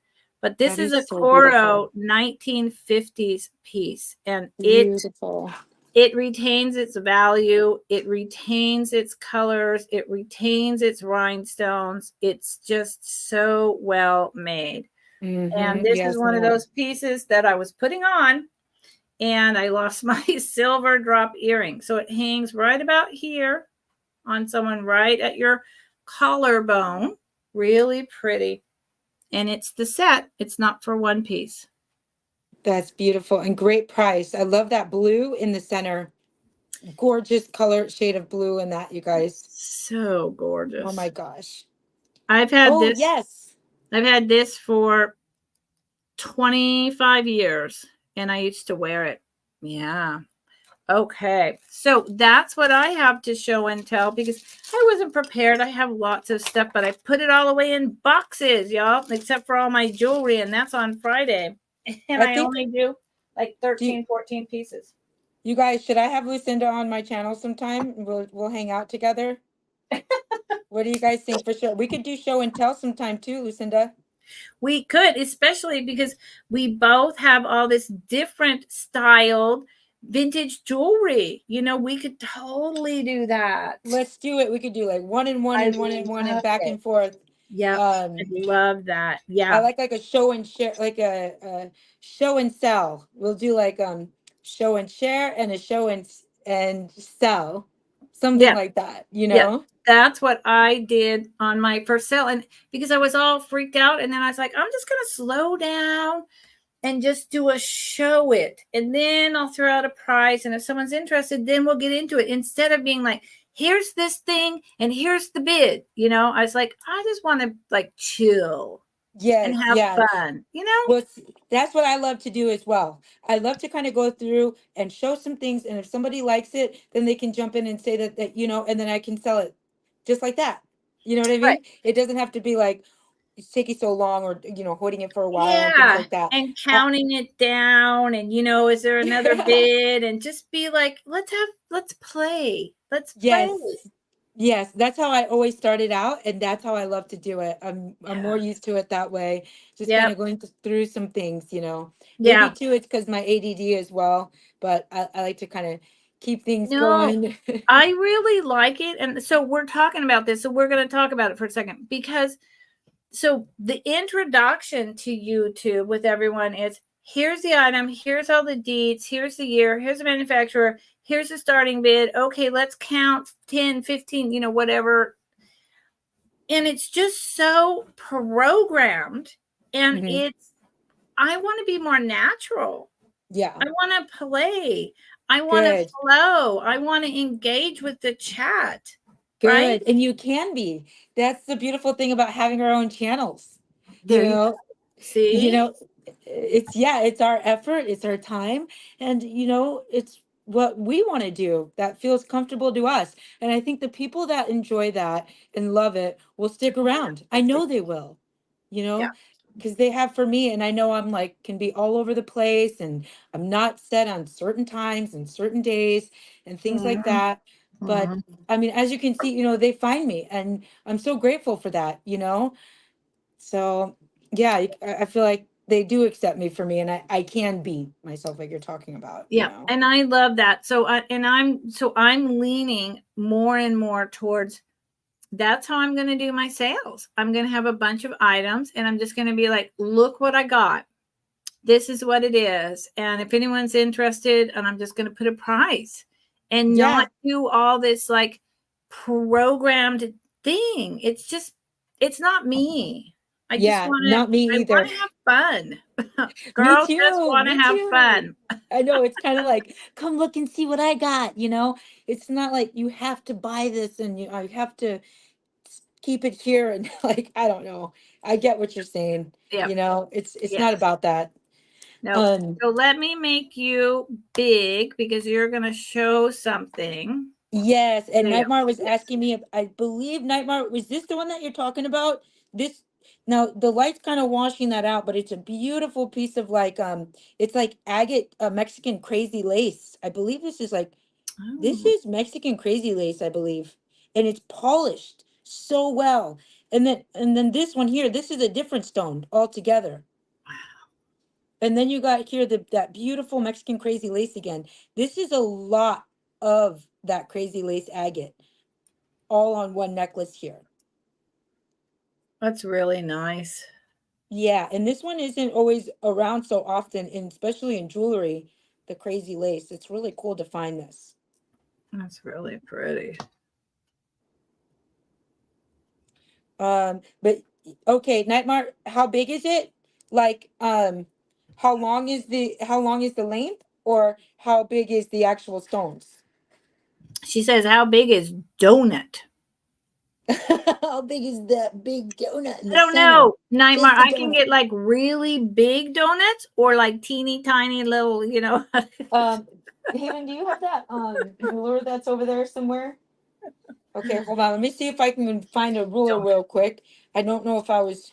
But this is a Coro 1950s piece. And beautiful. it retains its value, it retains its colors, it retains its rhinestones. It's just so well made. And this is Yes, one of ma'am. those pieces that I was putting on and I lost my silver drop earring. So it hangs right about here on someone right at your collarbone. Really pretty. And it's the set, it's not for one piece. That's beautiful and great price. I love that blue in the center. Gorgeous color shade of blue in that, you guys. So Oh my gorgeous. gosh. I've had Oh, this yes. I've had this for 25 years and I used to wear it. Yeah. Okay. So that's what I have to show and tell because I wasn't prepared. I have lots of stuff, but I put it all away in boxes, y'all, except for all my jewelry. And that's on Friday. And I I think, only do like do you, 13, 14 pieces. you guys, should I have Lucinda on my channel sometime? We'll hang out together. What do you guys think for sure? We could do show and tell sometime too, Lucinda. We could, especially because we both have all this different styled vintage jewelry. We could totally do that. Let's do it. We could do like one and one I and one and one and love back it. and forth. Yep. I Um, love that. I Yeah. like a show and share, like a show and sell. We'll do like show and share and a show and sell, something Yeah. like that. Yeah. That's what I did on my first sale. And because I was all freaked out, and then I was like, I'm just going to slow down and just do a show it. And then I'll throw out a price. And if someone's interested, then we'll get into it instead of being like, here's this thing and here's the bid. I was like, I just want to like chill and Yes, have yeah. fun. Well, that's what I love to do as well. I love to kind of go through and show some things, and if somebody likes it, then they can jump in and say that, and then I can sell it just like that. You know what I Right. mean? It doesn't have to be like it's taking so long or holding it for a while and things Yeah. like that. And counting it down and is there another bid and just be like, let's play. Let's play. Yes. Yes, that's how I always started out, and that's how I love to do it. I'm Yeah. more used to it that way, just kind Yep. of going through some things. Maybe Yeah. too, it's because my ADD as well, but I like to kind of keep things No, going. I really like it. And so we're talking about this. So we're going to talk about it for a second because so the introduction to YouTube with everyone is here's the item, here's all the deets, here's the year, here's the manufacturer, here's the starting bid. Okay, let's count 10, 15, whatever. And it's just so programmed. And Mhm. I want to be more natural. Yeah, I want to play. I want to good, flow. I want to engage with the chat, right? good. And you can be. That's the beautiful thing about having our own channels. You There you know, go. you See? know, it's our effort, it's our time, and it's what we want to do that feels comfortable to us. And I think the people that enjoy that and love it will stick around. I know they will, you Yeah. know, because they have for me, and I know I'm like can be all over the place, and I'm not set on certain times and certain days and things like Mhm, that. But mhm. I mean, as you can see, they find me, and I'm so grateful for that. So yeah, I feel like they do accept me for me, and I can be myself like you're talking about, you Yeah, know. and I love that. I'm leaning more and more towards that's how I'm going to do my sales. I'm going to have a bunch of items and I'm just going to be like, look what I got. This is what it is. And if anyone's interested, and I'm just going to put a price and not Yeah, do all this like programmed thing. It's not me. yeah, not me I either. want to have fun. Me Girls just too, want to me have too. fun. I know it's kind of like, come look and see what I got. It's not like you have to buy this and you have to keep it here and like I don't know. I get what you're saying. Yep. It's not Yes. about that. No. Um, So let me make you big because you're going to show something. Yes, and There you go. Nightmare was Yes. asking me if I believe Nightmare was this the one that you're talking about? This now the light's kind of washing that out, but it's a beautiful piece of like it's like agate Mexican crazy lace. I believe this Oh, is Mexican crazy lace, I believe. And it's polished so well. And then this one here, this is a different stone altogether. And then you got here that beautiful Mexican crazy lace again. This is a lot of that crazy lace agate all on one necklace here. That's really nice. Yeah, and this one isn't always around so often, and especially in jewelry, the crazy lace. It's really cool to find this. That's really pretty. But okay, Nightmare, how big is it? Like, how long is the length, or how big is the actual stones? She says, how big is donut? How big is that big donut in I the don't center? know, Nightmare. Just the I can donut. get like really big donuts or like teeny tiny little, you know. Haven, do you have that ruler that's over there somewhere? Okay, hold on. Let me see if I can find a ruler Donut. real quick. I don't know if I was.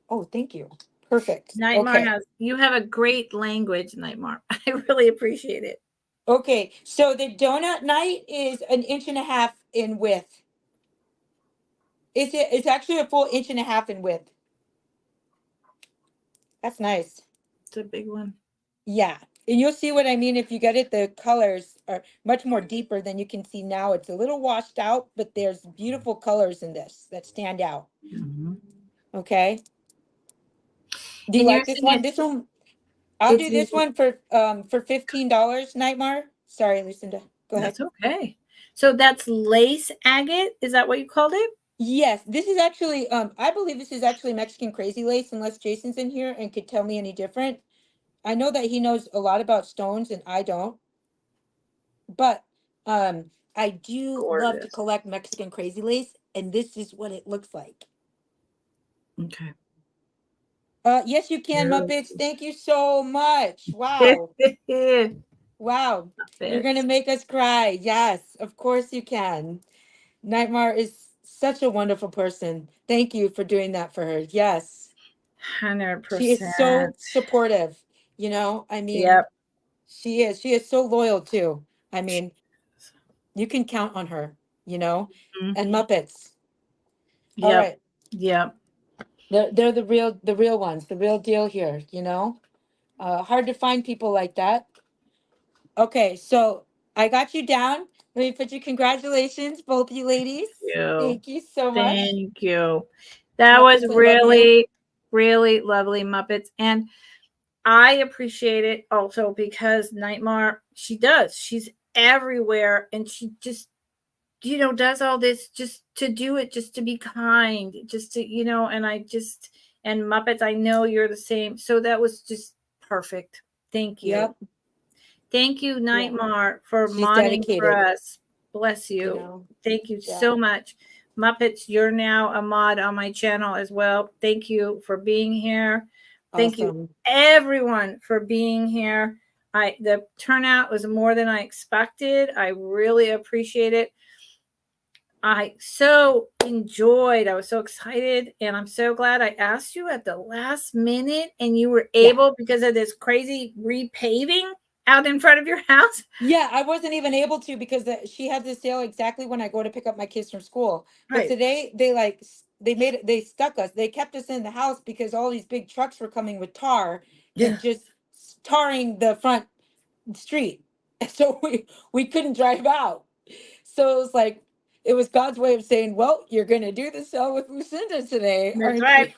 Oh, thank you. Perfect. Nightmare Okay. you have a great language, Nightmare. I really appreciate it. Okay. So the donut night is an inch and a half in width. It's actually a full inch and a half in width. That's nice. It's a big one. Yeah. And you'll see what I mean if you get it. The colors are much more deeper than you can see now. It's a little washed out, but there's beautiful colors in this that stand out. Mm-hmm. Okay. Do you And you're like this one? saying This one, I'll it's do this one for $15, Nightmare. Sorry, Lucinda. Go ahead. that's okay. So that's lace agate. Is that what you called it? Yes, this is actually I believe this is actually Mexican crazy lace, unless Jason's in here and could tell me any different. I know that he knows a lot about stones and I don't, but I do love to Gorgeous. collect Mexican crazy lace, and this is what it looks like. Okay. Yes, you can, Beautiful. Muppets. Thank you so much. Wow. Wow. You're gonna Bits. make us cry. Yes, of course you can. Nightmare is such a wonderful person. Thank you for doing that for her. Yes. She is 100%. so supportive. I mean, Yep. she is. She is so loyal too. I mean, you can count on her, Mhm. and Muppets. All Yep. right. Yep. They're the real ones, the real deal here. Hard to find people like that. Okay, so I got you down. Let me put you congratulations, both you ladies. You. Thank you so much. Thank you. That was Muppets, I love you. really, really lovely, Muppets. And I appreciate it also because Nightmare, she does. She's everywhere and she just, does all this just to do it, just to be kind, just to, and and Muppets, I know you're the same. So that was just perfect. Thank you. Yep. Thank you, Yeah. Nightmare, for She's modding for dedicated, us. Bless you you. know. Thank you Yeah. so much. Muppets, you're now a mod on my channel as well. Thank you for being here. Thank you, Awesome. everyone, for being here. The turnout was more than I expected. I really appreciate it. I so enjoyed. I was so excited, and I'm so glad I asked you at the last minute, and you were Yeah. able because of this crazy repaving out in front of your house. Yeah, I wasn't even able to because she had this sale exactly when I go to pick up my kids from school. But Right. today they stuck us. They kept us in the house because all these big trucks were coming with tar Yeah. and just tarring the front street. So we couldn't drive out. So it was God's way of saying, "Well, you're gonna do the sale with Lucinda today, That's aren't you?" right.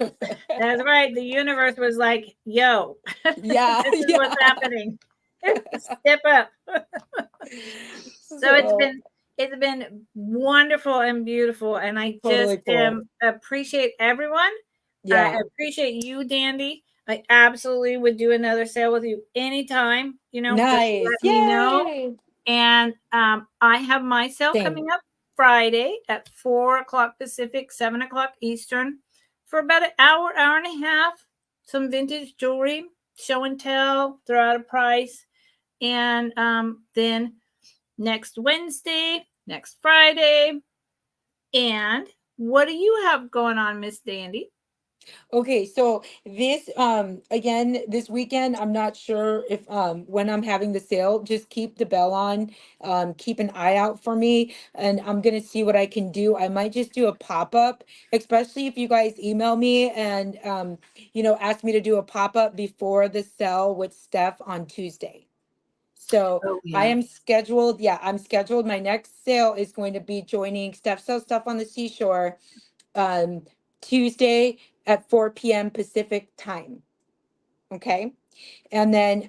That's right. The universe was like, yo, this Yeah, is what's yeah. happening. Step up. So So it's been wonderful and beautiful. And I just totally cool. appreciate everyone. I Yeah. appreciate you, Dandy. I absolutely would do another sale with you anytime. Just Nice. let me know. Yay. And I have my sale Same. coming up Friday at 4 o'clock Pacific, 7 o'clock Eastern, for about an hour, hour and a half. Some vintage jewelry, show and tell, throw out a price. And then next Wednesday, next Friday. And what do you have going on, Miss Dandy? Okay, so this again this weekend, I'm not sure if when I'm having the sale, just keep the bell on, keep an eye out for me, and I'm gonna see what I can do. I might just do a pop-up, especially if you guys email me and ask me to do a pop-up before the sale with Steph on Tuesday. So Oh I yeah. am scheduled, yeah, I'm scheduled. My next sale is going to be joining Steph Sells Stuff on the Seashore um, Tuesday at 4 p.m. Pacific time. Okay. And then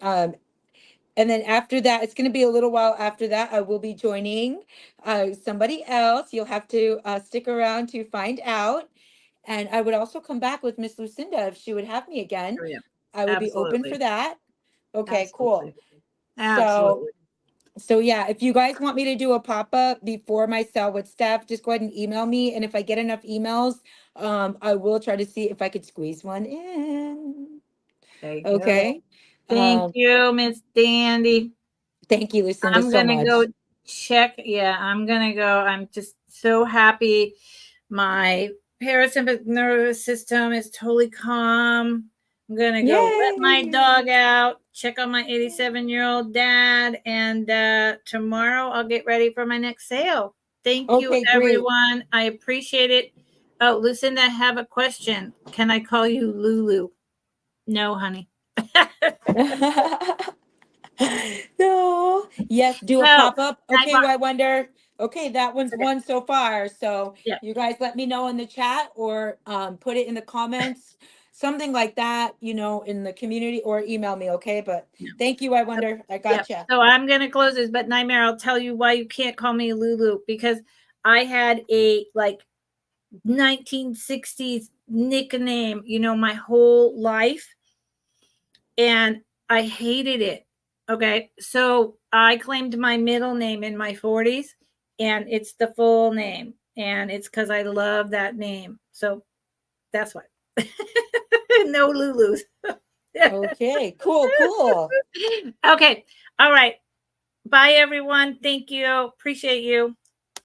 after that, it's going to be a little while after that, I will be joining somebody else. You'll have to stick around to find out. And I would also come back with Miss Lucinda if she would have me again. Oh yeah. I would be open for Absolutely. that. Okay, cool. Absolutely. So Absolutely. yeah, if you guys want me to do a pop-up before my sale with Steph, just go ahead and email me. And if I get enough emails, I will try to see if I could squeeze one in. There you go. Okay. Thank Um, you, Miss Dandy. Thank you, Lucinda, I'm so gonna go much. check. Yeah, I'm gonna go. I'm just so happy. My parasympathetic nervous system is totally calm. I'm gonna go let my Yay. dog out, check on my 87-year-old dad, and tomorrow I'll get ready for my next sale. Thank you, Okay, great. everyone. I appreciate it. Oh, Lucinda, I have a question. Can I call you Lulu? No, honey. No. Yes, do a No, pop-up. I Okay, bought. I wonder. Okay, that one's Okay, one so far. So yeah, you guys let me know in the chat or put it in the comments, something like that, in the community or email me, okay? But yeah. thank you, I wonder. I Yep. gotcha. So I'm going to close this, but Nightmare, I'll tell you why you can't call me Lulu, because I had a like 1960s nickname, my whole life, and I hated it. Okay. So I claimed my middle name in my 40s, and it's the full name, and it's because I love that name. So that's why. No Lulus. Okay, cool, cool. Okay. All right. Bye, everyone. Thank you. Appreciate you.